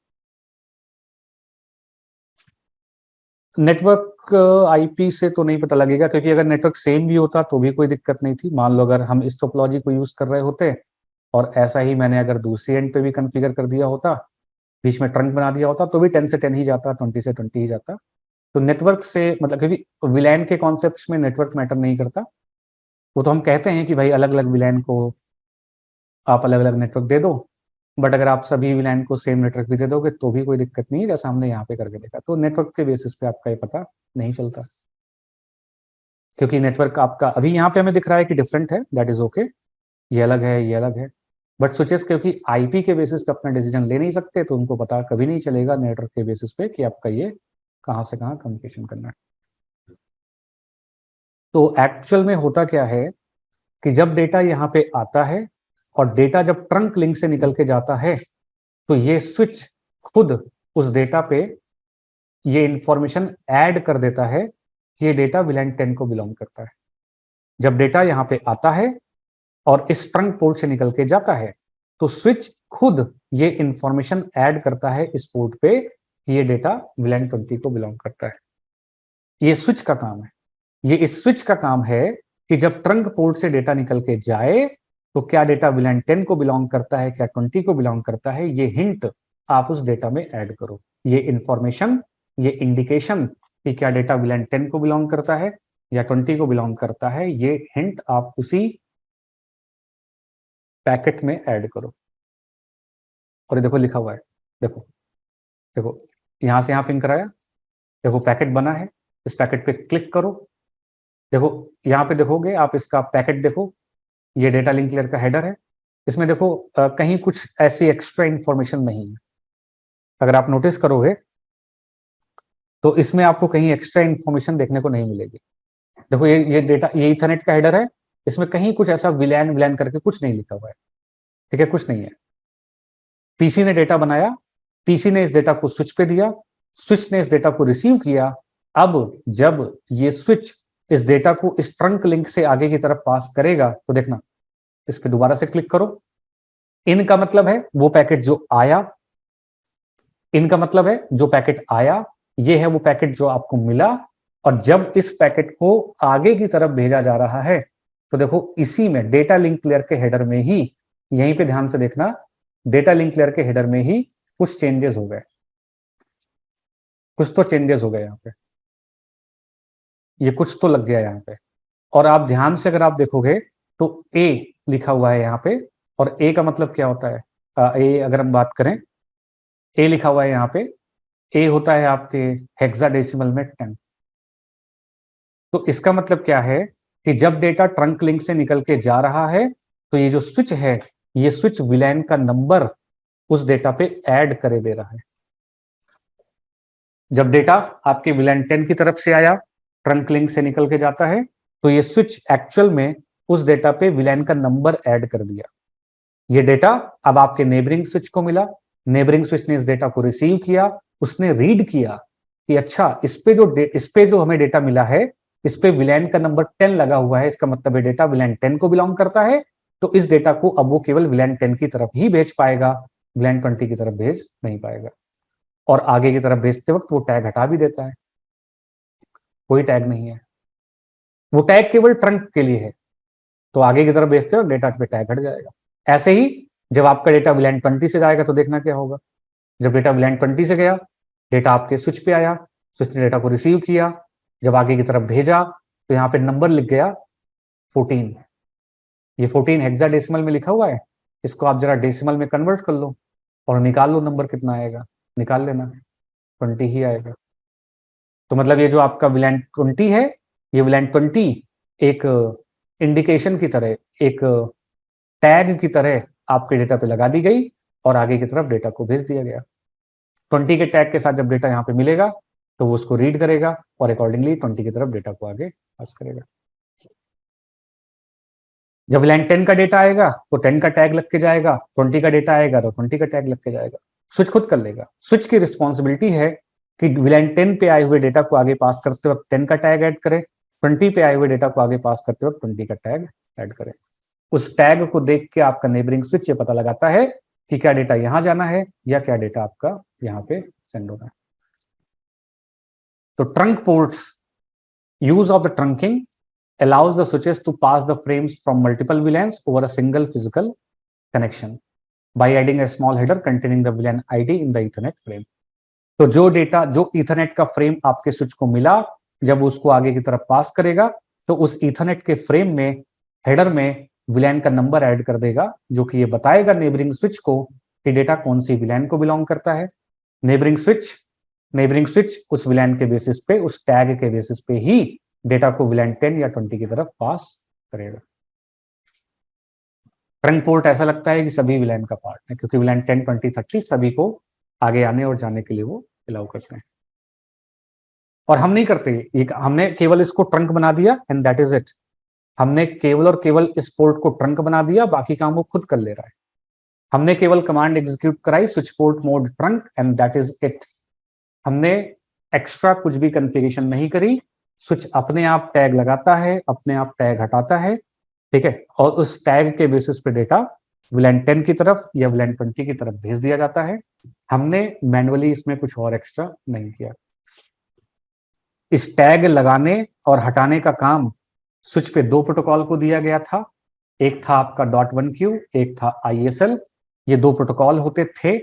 नेटवर्क आईपी से तो नहीं पता लगेगा, क्योंकि अगर नेटवर्क सेम भी होता तो भी कोई दिक्कत नहीं थी। मान लो अगर हम इस टोपोलॉजी को यूज कर रहे होते और ऐसा ही मैंने अगर दूसरी एंड पे भी कॉन्फ़िगर कर दिया होता, बीच में ट्रंक बना दिया होता, तो भी 10 से 10 ही जाता, 20 से 20 ही जाता। तो नेटवर्क से मतलब, क्योंकि विलैन के कॉन्सेप्ट में नेटवर्क मैटर नहीं करता, वो तो हम कहते हैं कि भाई अलग अलग विलैन को आप अलग अलग नेटवर्क दे दो, बट अगर आप सभी विलैन को सेम नेटवर्क भी दे दोगे तो भी कोई दिक्कत नहीं है, जैसा हमने यहाँ पे करके देखा। तो नेटवर्क के बेसिस पे आपका ये पता नहीं चलता, क्योंकि नेटवर्क आपका अभी यहाँ पे हमें दिख रहा है कि डिफरेंट है, दैट इज ओके, ये अलग है ये अलग है, बट स्विचेस क्योंकि आईपी के बेसिस पे अपना डिसीजन ले नहीं सकते तो उनको पता कभी नहीं चलेगा नेटवर्क के बेसिस पे कि आपका ये कहाँ से कहाँ कम्युनिकेशन करना है। तो एक्चुअल में होता क्या है कि जब डेटा यहाँ पे आता है और डेटा जब ट्रंक लिंक से निकल के जाता है तो ये स्विच खुद उस डेटा पे ये इंफॉर्मेशन ऐड कर देता है कि ये डेटा विलैन 10 को बिलोंग करता है। जब डेटा यहाँ पे आता है और इस ट्रंक पोर्ट से निकल के जाता है तो स्विच खुद ये इंफॉर्मेशन ऐड करता है इस पोर्ट पे कि ये डेटा विलैन 20 को बिलोंग करता है। ये स्विच का काम है, ये इस स्विच का काम है कि जब ट्रंक पोर्ट से डेटा निकल के जाए तो क्या डेटा विलैन 10 को बिलोंग करता है, क्या 20 को बिलोंग करता है, ये हिंट आप उस डेटा में ऐड करो। ये इंफॉर्मेशन, ये इंडिकेशन कि क्या डेटा विलैन 10 को बिलोंग करता है या 20 को बिलोंग करता है, ये हिंट आप उसी पैकेट में ऐड करो। और ये देखो लिखा हुआ है, देखो देखो यहां से यहां पिन कराया, देखो पैकेट बना है, इस पैकेट पे क्लिक करो, देखो यहाँ पे देखोगे आप इसका पैकेट देखो, ये डेटा लिंक लेयर का हेडर है, इसमें देखो कहीं कुछ ऐसी एक्स्ट्रा इंफॉर्मेशन नहीं है। अगर आप नोटिस करोगे तो इसमें आपको कहीं एक्स्ट्रा इंफॉर्मेशन देखने को नहीं मिलेगी। देखो ये डेटा, ये इथरनेट का हेडर है, इसमें कहीं कुछ ऐसा विलैन विलैन करके कुछ नहीं लिखा हुआ है, ठीक है, कुछ नहीं है। पीसी ने डेटा बनाया, पीसी ने इस डेटा को स्विच पे दिया, स्विच ने इस डेटा को रिसीव किया। अब जब ये स्विच इस डेटा को इस ट्रंक लिंक से आगे की तरफ पास करेगा तो देखना, इस पे दोबारा से क्लिक करो, इनका मतलब है वो पैकेट जो आया, इनका मतलब है जो पैकेट आया, ये है वो पैकेट जो आपको मिला। और जब इस पैकेट को आगे की तरफ भेजा जा रहा है तो देखो इसी में डेटा लिंक लेयर के हेडर में ही, यहीं पे ध्यान से देखना, डेटा लिंक लेयर के हेडर में ही कुछ चेंजेस हो गए, कुछ तो चेंजेस हो गए यहाँ पे, ये कुछ तो लग गया यहाँ पे। और आप ध्यान से अगर आप देखोगे तो ए लिखा हुआ है यहाँ पे, और ए का मतलब क्या होता है, ए अगर हम बात करें, ए लिखा हुआ है यहाँ पे, ए होता है आपके हेक्साडेसिमल में 10। तो इसका मतलब क्या है कि जब डेटा ट्रंक लिंक से निकल के जा रहा है तो ये जो स्विच है, ये स्विच विलैन का नंबर उस डेटा पे ऐड करे दे रहा है। जब डेटा आपके विलैन 10 की तरफ से आया, ट्रंक लिंक से निकल के जाता है, तो ये स्विच एक्चुअल में उस डेटा पे विलैन का नंबर ऐड कर दिया। ये डेटा अब आपके नेबरिंग स्विच को मिला, नेबरिंग स्विच ने इस डेटा को रिसीव किया, उसने रीड किया कि अच्छा इस पे जो हमें डेटा मिला है, इस पे विलैन का नंबर 10 लगा हुआ है, इसका मतलब है डेटा विलैन 10 को बिलोंग करता है, तो इस डेटा को अब वो केवल विलैन 10 की तरफ ही भेज पाएगा, विलैन 20 की तरफ भेज नहीं पाएगा। और आगे की तरफ भेजते वक्त वो टैग हटा भी देता है, कोई टैग नहीं है, वो टैग केवल ट्रंक के लिए है, तो आगे की तरफ भेजते वक्त डेटा पे टैग हट जाएगा। ऐसे ही जब आपका डेटा विलैन 20 से जाएगा तो देखना क्या होगा, जब डेटा विलैन 20 से गया, डेटा आपके स्विच पे आया, स्विच ने डेटा को रिसीव किया, जब आगे की तरफ भेजा तो यहाँ पे नंबर लिख गया 14। ये 14 हेक्साडेसिमल में लिखा हुआ है, इसको आप जरा डेसिमल में कन्वर्ट कर लो और निकाल लो नंबर कितना आएगा, निकाल लेना, 20 ही आएगा। तो मतलब ये जो आपका विलैन 20 है, ये विलैन 20 एक इंडिकेशन की तरह, एक टैग की तरह आपके डेटा पे लगा दी गई और आगे की तरफ डेटा को भेज दिया गया। 20 के टैग के साथ जब डेटा यहाँ पे मिलेगा तो वो उसको रीड करेगा और अकॉर्डिंगली 20 की तरफ डेटा को आगे पास करेगा। जब विलैन 10 का डेटा आएगा तो 10 का टैग लग के जाएगा, 20 का डेटा आएगा तो 20 का टैग लग के जाएगा, स्विच खुद कर लेगा। स्विच की रिस्पॉन्सिबिलिटी है कि विलैन 10 पे आए हुए डेटा को आगे पास करते वक्त 10 का टैग ऐड करे, 20 पे आए हुए डेटा को आगे पास करते वक्त 20 का टैग ऐड करे। उस टैग को देख के आपका नेबरिंग स्विच ये पता लगाता है कि क्या डेटा यहां जाना है या क्या डेटा आपका यहाँ पे सेंड होना है। तो trunk ports, use of the trunking allows the switches to pass the frames from multiple VLANs over a single physical connection by adding a small header containing the VLAN ID in the Ethernet frame. तो जो data, जो Ethernet का frame आपके switch को मिला, जब उसको आगे की तरफ पास करेगा तो उस Ethernet के फ्रेम में हेडर में विलैन का नंबर ऐड कर देगा, जो कि ये बताएगा नेबरिंग स्विच को कि डेटा कौन सी विलैन को बिलोंग करता है। नेबरिंग स्विच उस विलैन के बेसिस पे, उस टैग के बेसिस पे ही डेटा को विलैन 10 या 20 की तरफ पास करेगा। ट्रंक पोर्ट ऐसा लगता है कि सभी विलैन का पार्ट है, क्योंकि विलैन 10, 20, 30 सभी को आगे आने और जाने के लिए वो अलाउ करते हैं। और हम नहीं करते, हमने केवल इसको ट्रंक बना दिया एंड दैट इज इट। हमने केवल और केवल इस पोर्ट को ट्रंक बना दिया, बाकी काम वो खुद कर ले रहा है। हमने केवल कमांड एग्जीक्यूट कराई, switch port mode trunk and that is it. हमने एक्स्ट्रा कुछ भी कॉन्फ़िगरेशन नहीं करी, स्विच अपने आप टैग लगाता है, अपने आप टैग हटाता है, ठीक है, और उस टैग के बेसिस पे डेटा विलैन 10 की तरफ या विलैन 20 की तरफ भेज दिया जाता है। हमने मैन्युअली इसमें कुछ और एक्स्ट्रा नहीं किया। इस टैग लगाने और हटाने का काम स्विच पे दो प्रोटोकॉल को दिया गया था, एक था आपका .1q, एक था ISL। ये दो प्रोटोकॉल होते थे,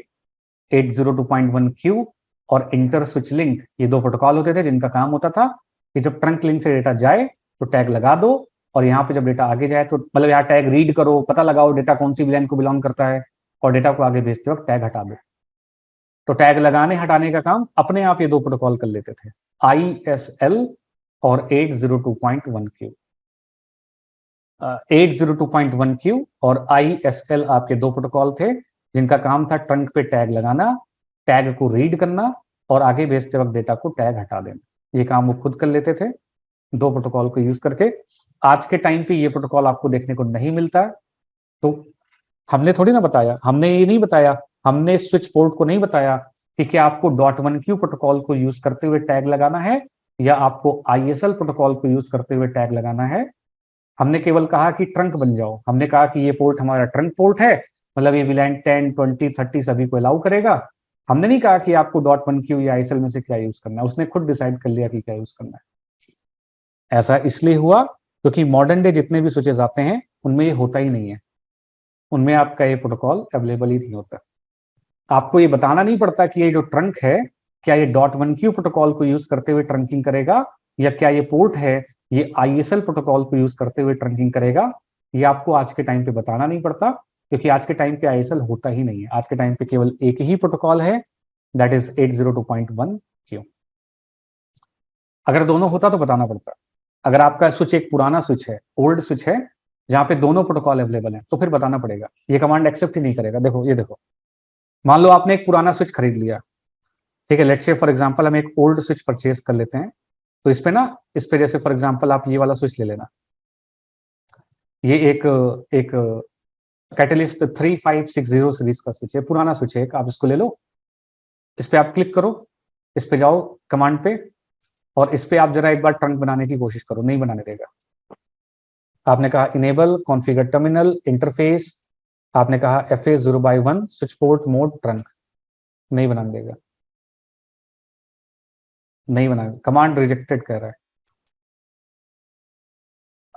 802.1q और इंटर स्विच लिंक, ये दो प्रोटोकॉल होते थे जिनका काम होता था कि जब ट्रंक लिंक से डेटा जाए तो टैग लगा दो, और यहाँ पे जब डेटा आगे जाए तो मतलब यहाँ टैग रीड करो, पता लगाओ डेटा कौन सी विलैन को बिलोंग करता है, और डेटा को आगे भेजते वक्त टैग हटा दो। तो टैग लगाने हटाने का काम अपने आप ये दो प्रोटोकॉल कर लेते थे, ISL और 802.1q। 802.1q और ISL आपके दो प्रोटोकॉल थे जिनका काम था ट्रंक पे टैग लगाना, टैग को रीड करना और आगे भेजते वक्त डेटा को टैग हटा देना। ये काम वो खुद कर लेते थे दो प्रोटोकॉल को यूज करके। आज के टाइम पे ये प्रोटोकॉल आपको देखने को नहीं मिलता है। तो हमने थोड़ी ना बताया, हमने ये नहीं बताया, हमने स्विच पोर्ट को नहीं बताया कि क्या आपको .1q प्रोटोकॉल को यूज करते हुए टैग लगाना है या आपको ISL प्रोटोकॉल को यूज करते हुए टैग लगाना है। हमने केवल कहा कि ट्रंक बन जाओ, हमने कहा कि ये पोर्ट हमारा ट्रंक पोर्ट है, मतलब ये विलैन 10, 20, 30 सभी को अलाउ करेगा। हमने नहीं कहा कि आपको .1q या ISL में से क्या यूज करना है, उसने खुद डिसाइड कर लिया कि क्या यूज करना है। ऐसा इसलिए हुआ क्योंकि मॉडर्न डे जितने भी स्विचेस आते हैं उनमें ये होता ही नहीं है, उनमें आपका ये प्रोटोकॉल अवेलेबल ही नहीं होता। आपको ये बताना नहीं पड़ता कि ये जो ट्रंक है क्या ये .1q प्रोटोकॉल को यूज करते हुए ट्रंकिंग करेगा या क्या ये पोर्ट है ये ISL प्रोटोकॉल को यूज करते हुए ट्रंकिंग करेगा। ये आपको आज के टाइम पे बताना नहीं पड़ता, क्योंकि आज के टाइम पे ISL होता ही नहीं है। आज के टाइम पे केवल एक ही प्रोटोकॉल है, दैट इज 802.1q। अगर दोनों होता तो बताना पड़ता। अगर आपका स्विच एक पुराना स्विच है, ओल्ड स्विच है, जहां पे दोनों प्रोटोकॉल अवेलेबल है, तो फिर बताना पड़ेगा। ये कमांड एक्सेप्ट ही नहीं करेगा। देखो, ये देखो, मान लो आपने एक पुराना स्विच खरीद लिया, ठीक है, लेट्स से फॉर एग्जांपल हम एक ओल्ड स्विच परचेज कर लेते हैं, तो इस पे जैसे फॉर एग्जांपल आप ये वाला स्विच ले लेना, ये एक एक कैटलिस्ट 3560 सीरीज का स्विच है, पुराना स्विच है, आप इसको ले लो, इस पे आप क्लिक करो, इस पे जाओ कमांड पे, और इस पे आप जरा एक बार ट्रंक बनाने की कोशिश करो, नहीं बनाने देगा। आपने कहा इनेबल कॉन्फ़िगर टर्मिनल इंटरफेस, आपने कहा FA0/1 switch port mode trunk, नहीं बनाने देगा, नहीं बना, कमांड रिजेक्टेड कह रहा है।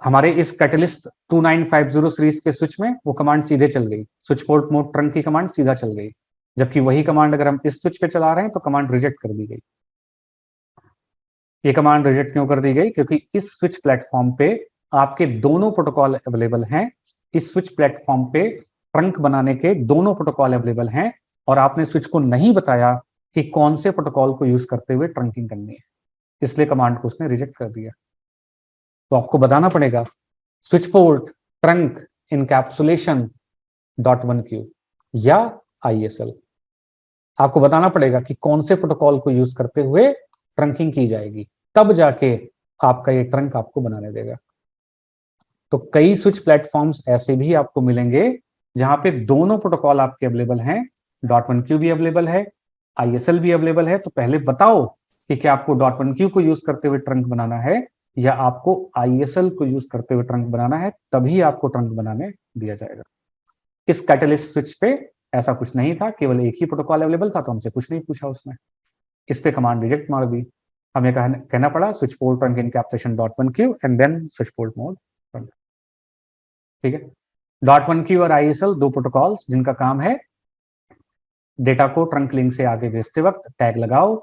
हमारे इस कैटलिस्ट 2950 सीरीज के स्विच में वो कमांड सीधे चल गई, स्विच पोर्ट मोड ट्रंक की कमांड सीधा चल गई, जबकि वही कमांड अगर हम इस स्विच पे चला रहे हैं तो कमांड रिजेक्ट कर दी गई। ये कमांड रिजेक्ट क्यों कर दी गई? क्योंकि इस स्विच प्लेटफॉर्म पे आपके दोनों प्रोटोकॉल अवेलेबल हैं, इस स्विच प्लेटफॉर्म पे ट्रंक बनाने के दोनों प्रोटोकॉल अवेलेबल हैं, और आपने स्विच को नहीं बताया कि कौन से प्रोटोकॉल को यूज करते हुए ट्रंकिंग करनी है, इसलिए कमांड को उसने रिजेक्ट कर दिया। तो आपको बताना पड़ेगा switch port trunk encapsulation .1q या ISL, आपको बताना पड़ेगा कि कौन से प्रोटोकॉल को यूज करते हुए ट्रंकिंग की जाएगी, तब जाके आपका ये ट्रंक आपको बनाने देगा। तो कई स्विच प्लेटफॉर्म्स ऐसे भी आपको मिलेंगे जहां पे दोनों प्रोटोकॉल आपके अवेलेबल हैं, .1q भी अवेलेबल है, ISL भी अवेलेबल है। तो पहले बताओ कि क्या आपको .1q को यूज करते हुए ट्रंक बनाना है या आपको ISL को यूज करते हुए ट्रंक बनाना है, तभी आपको ट्रंक बनाने दिया जाएगा। इस कैटलिस्ट स्विच पे ऐसा कुछ नहीं था, केवल एक ही प्रोटोकॉल अवेलेबल था, तो हमसे कुछ नहीं पूछा उसने, इस पे कमांड रिजेक्ट मार दी। हमें कहना पड़ा switch port trunk encapsulation .1q and then switch port mode trunk. ठीक है, .1q और ISL दो प्रोटोकॉल्स जिनका काम है डेटा को ट्रंक लिंक से आगे भेजते वक्त टैग लगाओ,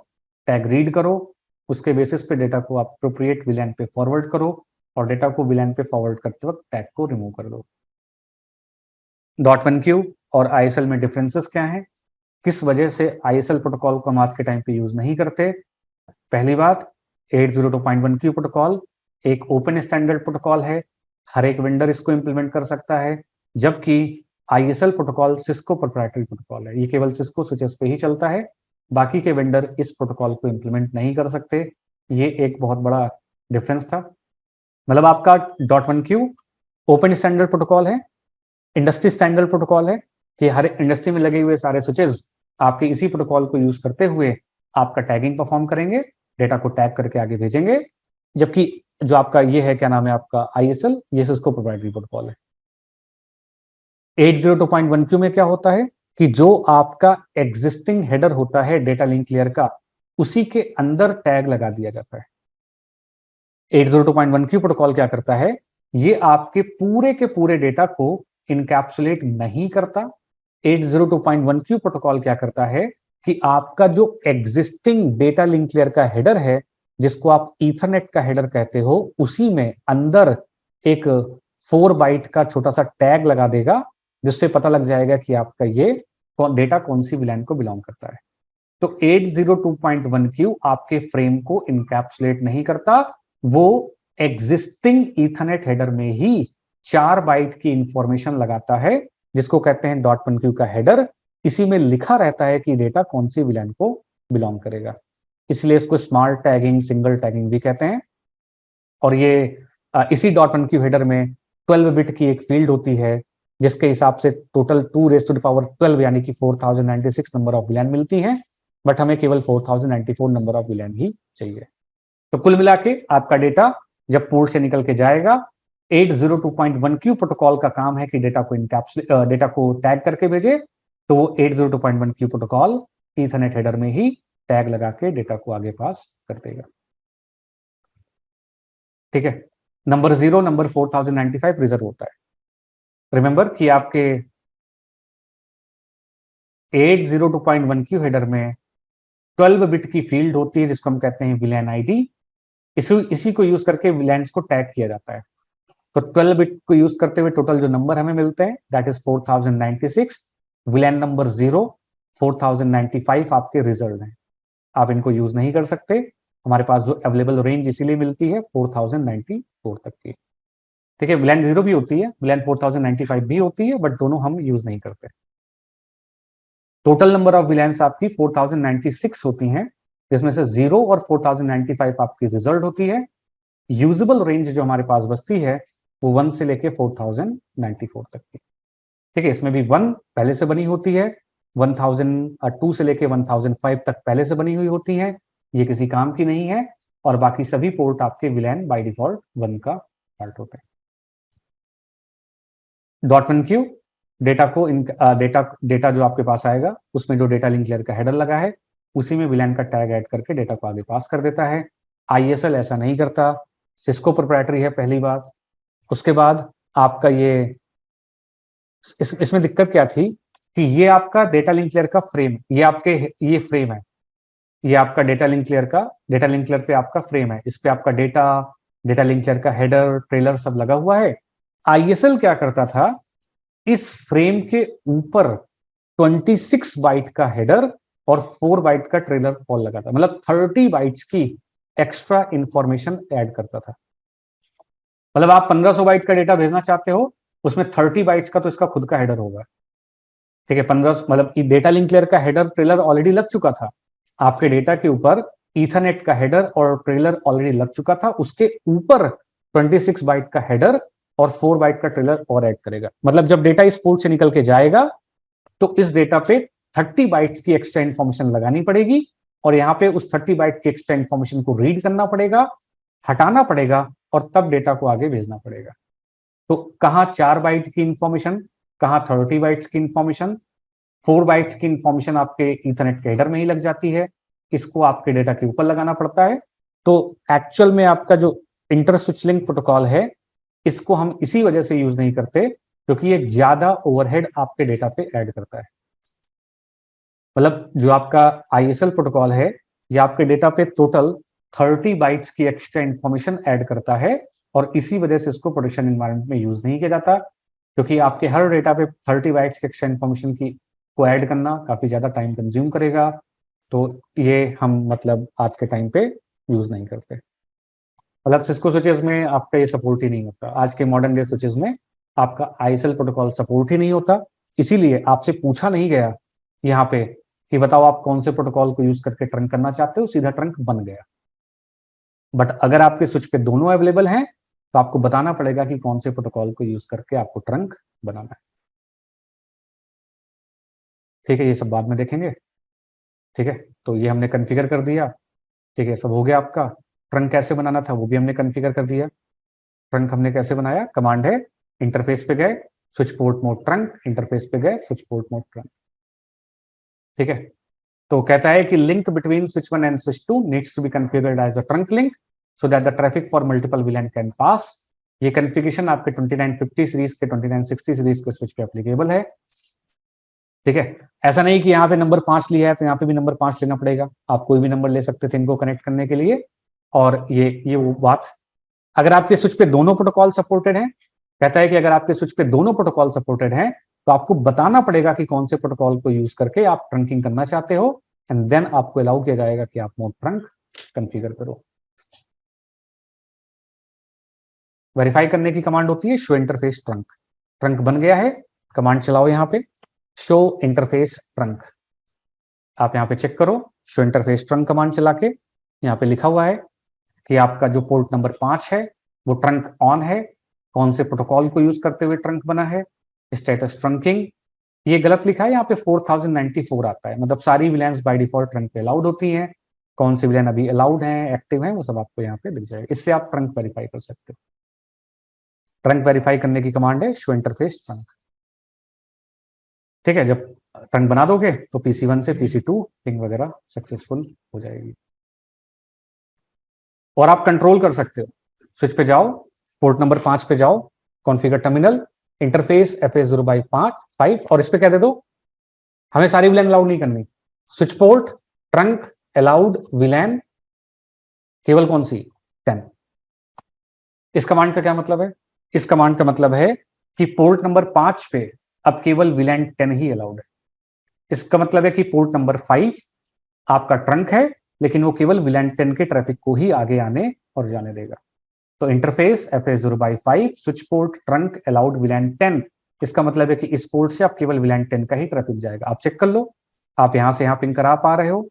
टैग रीड करो, उसके बेसिस पे डेटा को अप्रोप्रिएट विलैन पे फॉरवर्ड करो, और डेटा को विलैन पे फॉरवर्ड करते वक्त टैग को रिमूव कर दो। .1q और ISL में डिफरेंसेस क्या हैं, किस वजह से ISL प्रोटोकॉल को हम आज के टाइम पे यूज नहीं करते? पहली बात, 802.1q प्रोटोकॉल एक ओपन स्टैंडर्ड प्रोटोकॉल है, हर एक वेंडर इसको इंप्लीमेंट कर सकता है, जबकि ISL protocol Cisco proprietary protocol है, ये केवल सिस्को स्विचेस पे ही चलता है, बाकी के वेंडर इस प्रोटोकॉल को इंप्लीमेंट नहीं कर सकते। ये एक बहुत बड़ा डिफरेंस था। मतलब आपका .1q ओपन स्टैंडर्ड प्रोटोकॉल है, इंडस्ट्री स्टैंडर्ड प्रोटोकॉल है कि हर इंडस्ट्री में लगे हुए सारे स्विचेस आपके इसी प्रोटोकॉल को यूज करते हुए आपका टैगिंग परफॉर्म करेंगे, डेटा को टैग करके आगे भेजेंगे, जबकि जो आपका ये है क्या नाम है आपका ISL, ये सिस्को प्रोप्राइटरी प्रोटोकॉल है। 802.1q में क्या होता है कि जो आपका एग्जिस्टिंग हेडर होता है डेटा लिंक लेयर का, उसी के अंदर टैग लगा दिया जाता है। 802.1q प्रोटोकॉल क्या करता है, ये आपके पूरे के पूरे डेटा को इनकैप्सुलेट नहीं करता। 802.1q प्रोटोकॉल क्या करता है कि आपका जो एग्जिस्टिंग डेटा लिंक लेयर का हेडर है, जिसको आप ईथरनेट का हेडर कहते हो, उसी में अंदर एक 4 बाइट का छोटा सा टैग लगा देगा, जिससे पता लग जाएगा कि आपका ये डेटा कौन सी विलैन को बिलोंग करता है। तो 802.1q आपके फ्रेम को इनकैप्सुलेट नहीं करता, वो एग्जिस्टिंग ईथरनेट हेडर में ही 4 बाइट की इंफॉर्मेशन लगाता है, जिसको कहते हैं .1q का हेडर। इसी में लिखा रहता है कि डेटा कौन सी विलैन को बिलोंग करेगा, इसलिए इसको स्मार्ट टैगिंग, सिंगल टैगिंग भी कहते हैं। और ये इसी .1q हेडर में 12 बिट की एक फील्ड होती है, जिसके हिसाब से टोटल 2⁻12 यानी कि 4096 नंबर ऑफ विलैन मिलती हैं, बट हमें केवल 4094 नंबर ऑफ विलैन ही चाहिए। तो कुल मिला के आपका डेटा जब पोर्ट से निकल के जाएगा, 802.1q प्रोटोकॉल का काम है कि डेटा को टैग करके भेजे, तो वो 802.1q प्रोटोकॉल ईथरनेट हेडर में ही टैग लगा के डेटा को आगे पास कर देगा। ठीक है, नंबर 0 नंबर 4095 रिजर्व होता है। रिमेंबर कि आपके 802.1q हेडर में 12 बिट की फील्ड होती है, जिसको हम कहते हैं विलैन आईडी। इसी को यूज करके विलैन्स को टैग किया जाता है। तो 12 बिट को यूज करते हुए टोटल जो नंबर हमें मिलते हैं दैट इज 4096। विलैन नंबर 0 4095 आपके रिजर्व हैं, आप इनको यूज नहीं कर सकते। हमारे पास जो अवेलेबल रेंज इसीलिए मिलती है 4094 तक की। ठीक है, विलैन 0 भी होती है, विलैन 4095 भी होती है, बट दोनों हम यूज नहीं करते। टोटल नंबर ऑफ विलैंस आपकी 4096 होती हैं, जिसमें से 0 और 4095 आपकी रिजल्ट होती है। यूजेबल रेंज जो हमारे पास बचती है वो 1 से लेके 4094 तक की। ठीक है, इसमें भी 1 पहले से बनी होती है, 1002 से लेके 1005 तक पहले से बनी हुई होती है, ये किसी काम की नहीं है, और बाकी सभी पोर्ट आपके विलैन बाय डिफॉल्ट 1 का पार्ट होते हैं। .1q डेटा को डेटा जो आपके पास आएगा उसमें जो डेटा लिंक लेयर का हेडर लगा है उसी में विलैन का टैग ऐड करके डेटा को आगे पास कर देता है। ISL ऐसा नहीं करता, सिस्को प्रोप्राइटरी है पहली बात। उसके बाद आपका ये इसमें दिक्कत क्या थी कि ये आपका डेटा लिंक लेयर का फ्रेम, ये फ्रेम है, ये आपका डेटा लिंक लेयर पे आपका फ्रेम है, इस पे आपका डेटा लिंक लेयर का हेडर ट्रेलर सब लगा हुआ है। ISL क्या करता था, इस फ्रेम के ऊपर 26 बाइट का हेडर और 4 बाइट का ट्रेलर कॉल लगाता, मतलब 30 बाइट्स की एक्स्ट्रा इंफॉर्मेशन ऐड करता था। मतलब आप 1500 बाइट का डेटा भेजना चाहते हो, उसमें 30 बाइट्स का तो इसका खुद का हेडर होगा। ठीक है, 15 मतलब डेटा लिंक लेयर का हेडर ट्रेलर ऑलरेडी लग चुका था, आपके डेटा के ऊपर ईथरनेट का हेडर और ट्रेलर ऑलरेडी लग चुका था, उसके ऊपर 26 बाइट का हेडर और 4 बाइट का ट्रेलर और ऐड करेगा। मतलब जब डेटा इस पोर्ट से निकल के जाएगा तो इस डेटा पे 30 बाइट्स की एक्स्ट्रा इंफॉर्मेशन लगानी पड़ेगी, और यहां पे उस 30 बाइट की एक्स्ट्रा इंफॉर्मेशन को रीड करना पड़ेगा, हटाना पड़ेगा, और तब डेटा को आगे भेजना पड़ेगा। तो कहां 4 बाइट की इंफॉर्मेशन, कहां 30 बाइट्स की इंफॉर्मेशन, 4 बाइट्स की इंफॉर्मेशन आपके ईथरनेट के हेडर में ही लग जाती है, इसको आपके डेटा के ऊपर लगाना पड़ता है। तो एक्चुअल में आपका जो इंटर स्विच लिंक प्रोटोकॉल है, इसको हम इसी वजह से यूज नहीं करते क्योंकि ये ज्यादा ओवरहेड आपके डेटा पे ऐड करता है। मतलब जो आपका ISL प्रोटोकॉल है, ये आपके डेटा पे टोटल 30 बाइट्स की एक्स्ट्रा इंफॉर्मेशन ऐड करता है, और इसी वजह से इसको प्रोडक्शन एनवायरनमेंट में यूज नहीं किया जाता, क्योंकि आपके हर डेटा पे 30 बाइट्स की एक्स्ट्रा इंफॉर्मेशन को ऐड करना काफी ज्यादा टाइम कंज्यूम करेगा। तो ये हम मतलब आज के टाइम पे यूज नहीं करते। मतलब सिस्को स्विचेस में आपका ये सपोर्ट ही नहीं होता, आज के मॉडर्न डे स्विचेस में आपका ISL प्रोटोकॉल सपोर्ट ही नहीं होता। इसीलिए आपसे पूछा नहीं गया यहाँ पे कि बताओ आप कौन से प्रोटोकॉल को यूज करके ट्रंक करना चाहते हो, सीधा ट्रंक बन गया। बट अगर आपके स्विच पे दोनों अवेलेबल हैं तो आपको बताना पड़ेगा कि कौन से प्रोटोकॉल को यूज करके आपको ट्रंक बनाना है। ठीक है, ये सब बाद में देखेंगे। ठीक है, तो ये हमने कॉन्फ़िगर कर दिया। ठीक है, सब हो गया आपका। ट्रंक कैसे बनाना था वो भी हमने कॉन्फ़िगर कर दिया। ट्रंक हमने कैसे बनाया, कमांड है इंटरफेस पे गए switch port mode trunk, interface पे गए स्विच पोर्ट मोड ट्रंक। ठीक है, तो कहता है कि link between switch 1 and switch 2 needs to be configured as a trunk link so that the traffic for multiple VLAN can pass. ये configuration आपके 2950 सीरीज के 2960 सीरीज के स्विच पे एप्लीकेबल है। ठीक है, ऐसा नहीं कि यहाँ पे नंबर 5 लिया है तो यहाँ पे भी नंबर 5 लेना पड़ेगा, आप कोई भी नंबर ले सकते थे इनको कनेक्ट करने के लिए। और ये वो बात, अगर आपके स्विच पे दोनों प्रोटोकॉल सपोर्टेड हैं, कहता है कि अगर आपके स्विच पे दोनों प्रोटोकॉल सपोर्टेड हैं तो आपको बताना पड़ेगा कि कौन से प्रोटोकॉल को यूज करके आप ट्रंकिंग करना चाहते हो, एंड देन आपको अलाउ किया जाएगा कि आप मोड ट्रंक कॉन्फ़िगर करो। वेरीफाई करने की कमांड होती है शो इंटरफेस ट्रंक। ट्रंक बन गया है, कमांड चलाओ यहाँ पे शो इंटरफेस ट्रंक। आप यहाँ पे चेक करो, शो इंटरफेस ट्रंक कमांड चला के यहाँ पे लिखा हुआ है कि आपका जो पोर्ट नंबर 5 है वो ट्रंक ऑन है, कौन से प्रोटोकॉल को यूज करते हुए ट्रंक बना है, स्टेटस ट्रंकिंग। ये गलत लिखा है, यहाँ पे 4094 आता है, मतलब सारी विलैंस बाय डिफॉल्ट ट्रंक पे अलाउड होती हैं, कौन सी विलैन अभी अलाउड है, एक्टिव है, वो सब आपको यहाँ पे दिख जाएगा। इससे आप ट्रंक वेरीफाई कर सकते हो। ट्रंक वेरीफाई करने की कमांड है शो इंटरफेस ट्रंक। ठीक है, जब ट्रंक बना दोगे तो PC1 से PC2 पिंग वगैरह सक्सेसफुल हो जाएगी। और आप कंट्रोल कर सकते हो, स्विच पे जाओ, पोर्ट नंबर 5 पे जाओ, कॉन्फ़िगर टर्मिनल इंटरफेस FA0/5 और इस पे क्या दे दो, हमें सारी विलैन अलाउड नहीं करनी, स्विच पोर्ट ट्रंक अलाउड विलैन केवल कौन सी 10। इस कमांड का क्या मतलब है, इस कमांड का मतलब है कि पोर्ट नंबर 5 पे अब केवल विलैन 10 ही अलाउड है। इसका मतलब है कि पोर्ट नंबर 5 आपका ट्रंक है, लेकिन वो केवल विलैन 10 के ट्रैफिक को ही आगे आने और जाने देगा। तो interface FA0/5 switch port trunk allowed VLAN 10, इसका मतलब है कि इस पोर्ट से आप केवल विलैन 10 का ही ट्रैफिक जाएगा। आप चेक कर लो, आप यहाँ से यहाँ पिंग करा पा रहे हो,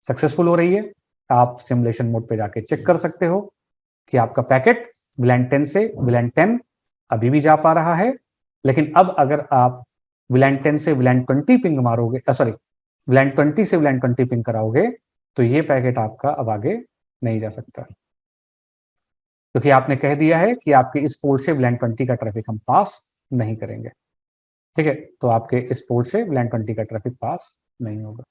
सक्सेसफुल हो रही है। आप सिमुलेशन मोड पे जाके चेक कर सकते हो कि आपका पैकेट VLAN 10 से VLAN 10 अभी भी जा पा रहा है, लेकिन अब अगर आप VLAN 10 से VLAN 20 पिंग मारोगे, सॉरी VLAN 20 से VLAN 20 पिंग कराओगे, तो ये पैकेट आपका अब आगे नहीं जा सकता, क्योंकि आपने कह दिया है कि आपके इस पोर्ट से VLAN 20 का ट्रैफिक हम पास नहीं करेंगे। ठीक है, तो आपके इस पोर्ट से VLAN 20 का ट्रैफिक पास नहीं होगा।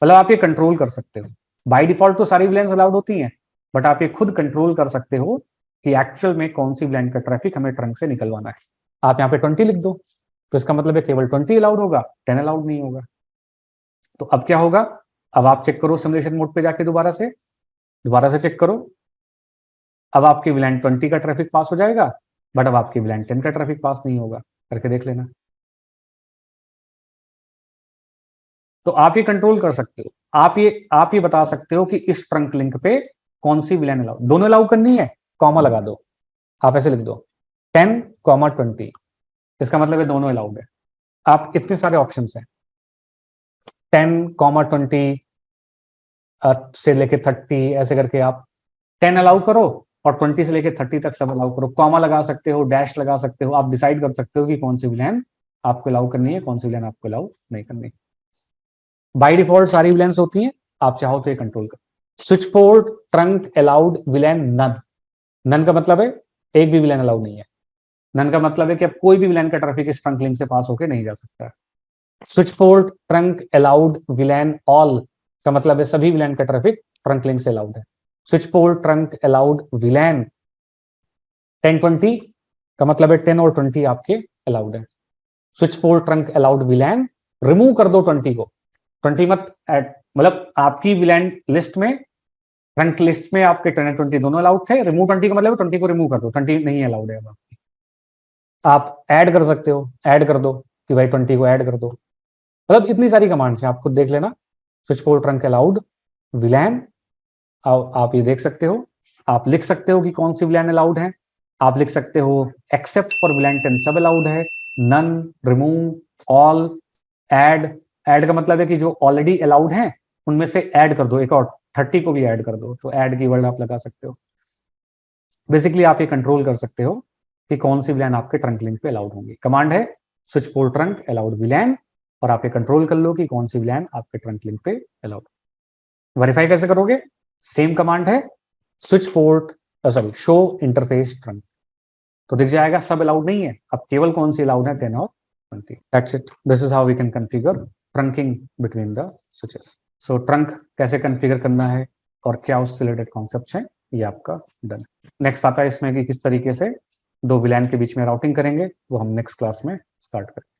मतलब आप ये कंट्रोल कर सकते हो। बाय डिफॉल्ट तो सारी VLANs अलाउड होती हैं, बट आप ये खुद कंट्रोल कर सकते हो कि एक्चुअल में कौन सी VLAN का ट्रैफिक हमें ट्रंक से निकलवाना है। आप यहाँ पे 20 लिख दो, तो इसका मतलब है केवल 20 अलाउड होगा, 10 अलाउड नहीं होगा। तो अब क्या होगा, अब आप चेक करो सिमुलेशन मोड पे जाके दोबारा से चेक करो। अब आपकी VLAN 20 का ट्रैफिक पास हो जाएगा, बट अब आपकी VLAN 10 का ट्रैफिक पास नहीं होगा। करके देख लेना। तो आप ये कंट्रोल कर सकते हो, आप ये बता सकते हो कि इस ट्रंक लिंक पे कौन सी VLAN अलाउ, दोनों अलाउ करनी है, कॉमा लगा दो, आप ऐसे लिख दो 10, 20, इसका मतलब है दोनों अलाउड है। आप इतने सारे ऑप्शंस हैं, 10, 20 से लेके 30, ऐसे करके आप 10 अलाउ करो और 20 से लेके 30 तक सब अलाउ करो। कॉमा लगा सकते हो, डैश लगा सकते हो, आप डिसाइड कर सकते हो कि कौन सी VLAN आपको अलाउ करनी है, कौन सी VLAN आपको अलाउ नहीं करनी। बाय डिफॉल्ट सारी VLANs होती हैं, आप चाहो तो ये कंट्रोल करो। Switch port trunk allowed VLAN none. None का मतलब है एक भी VLAN अलाउड नहीं है। नन का मतलब है कि अब कोई भी VLAN का ट्रैफिक इस ट्रंक लिंक से पास होकर नहीं जा सकता। Switch port trunk allowed VLAN all का मतलब है सभी VLAN का ट्रैफिक ट्रंक लिंक से अलाउड है। Switch port trunk allowed VLAN 10-20 का मतलब है 10 और 20 आपके अलाउड है। Switch port trunk allowed VLAN, remove कर दो 20 को, 20 मत ऐड, मतलब आपकी VLAN लिस्ट में, ट्रंक लिस्ट में आपके 10 और 20 दोनों अलाउड थे, रिमूव 20 का मतलब 20 को रिमूव कर दो, 20 नहीं अलाउड है अब आपकी। आप ऐड कर सकते हो, ऐड कर दो कि भाई 20 को ऐड कर दो। मतलब इतनी सारी कमांड्स हैं, आप खुद देख लेना। Switch port trunk allowed VLAN, आप ये देख सकते हो। आप लिख सकते हो कि कौन सी VLAN अलाउड है, आप लिख सकते हो एक्सेप्ट फॉर VLAN 10 सब अलाउड है, नन, रिमूव, ऑल, ऐड का मतलब है कि जो ऑलरेडी अलाउड हैं उनमें से ऐड कर दो एक और 30 को भी ऐड कर दो, तो ऐड की वर्ड आप लगा सकते हो। बेसिकली आप ये कंट्रोल कर सकते हो कि कौन सी VLAN आपके ट्रंक लिंक पे अलाउड होंगी। कमांड है switch port trunk allowed VLAN, और आप ये कंट्रोल कर लो कि कौन सी VLAN आपके ट्रंक लिंक पे अलाउड। वेरीफाई कैसे करोगे, सेम कमांड है switch port, sorry show interface trunk, तो दिख जाएगा सब अलाउड नहीं है, अब केवल कौन सी अलाउड है 10 और 20। That's it, this is how we can configure trunking between the switches. So trunk कैसे कॉन्फ़िगर करना है और क्या उससे रिलेटेड कॉन्सेप्ट्स हैं, ये आपका डन। नेक्स्ट आता है इसमें कि किस तरीके से दो VLAN के बीच में राउटिंग करेंगे, वो हम नेक्स्ट क्लास में स्टार्ट करेंगे।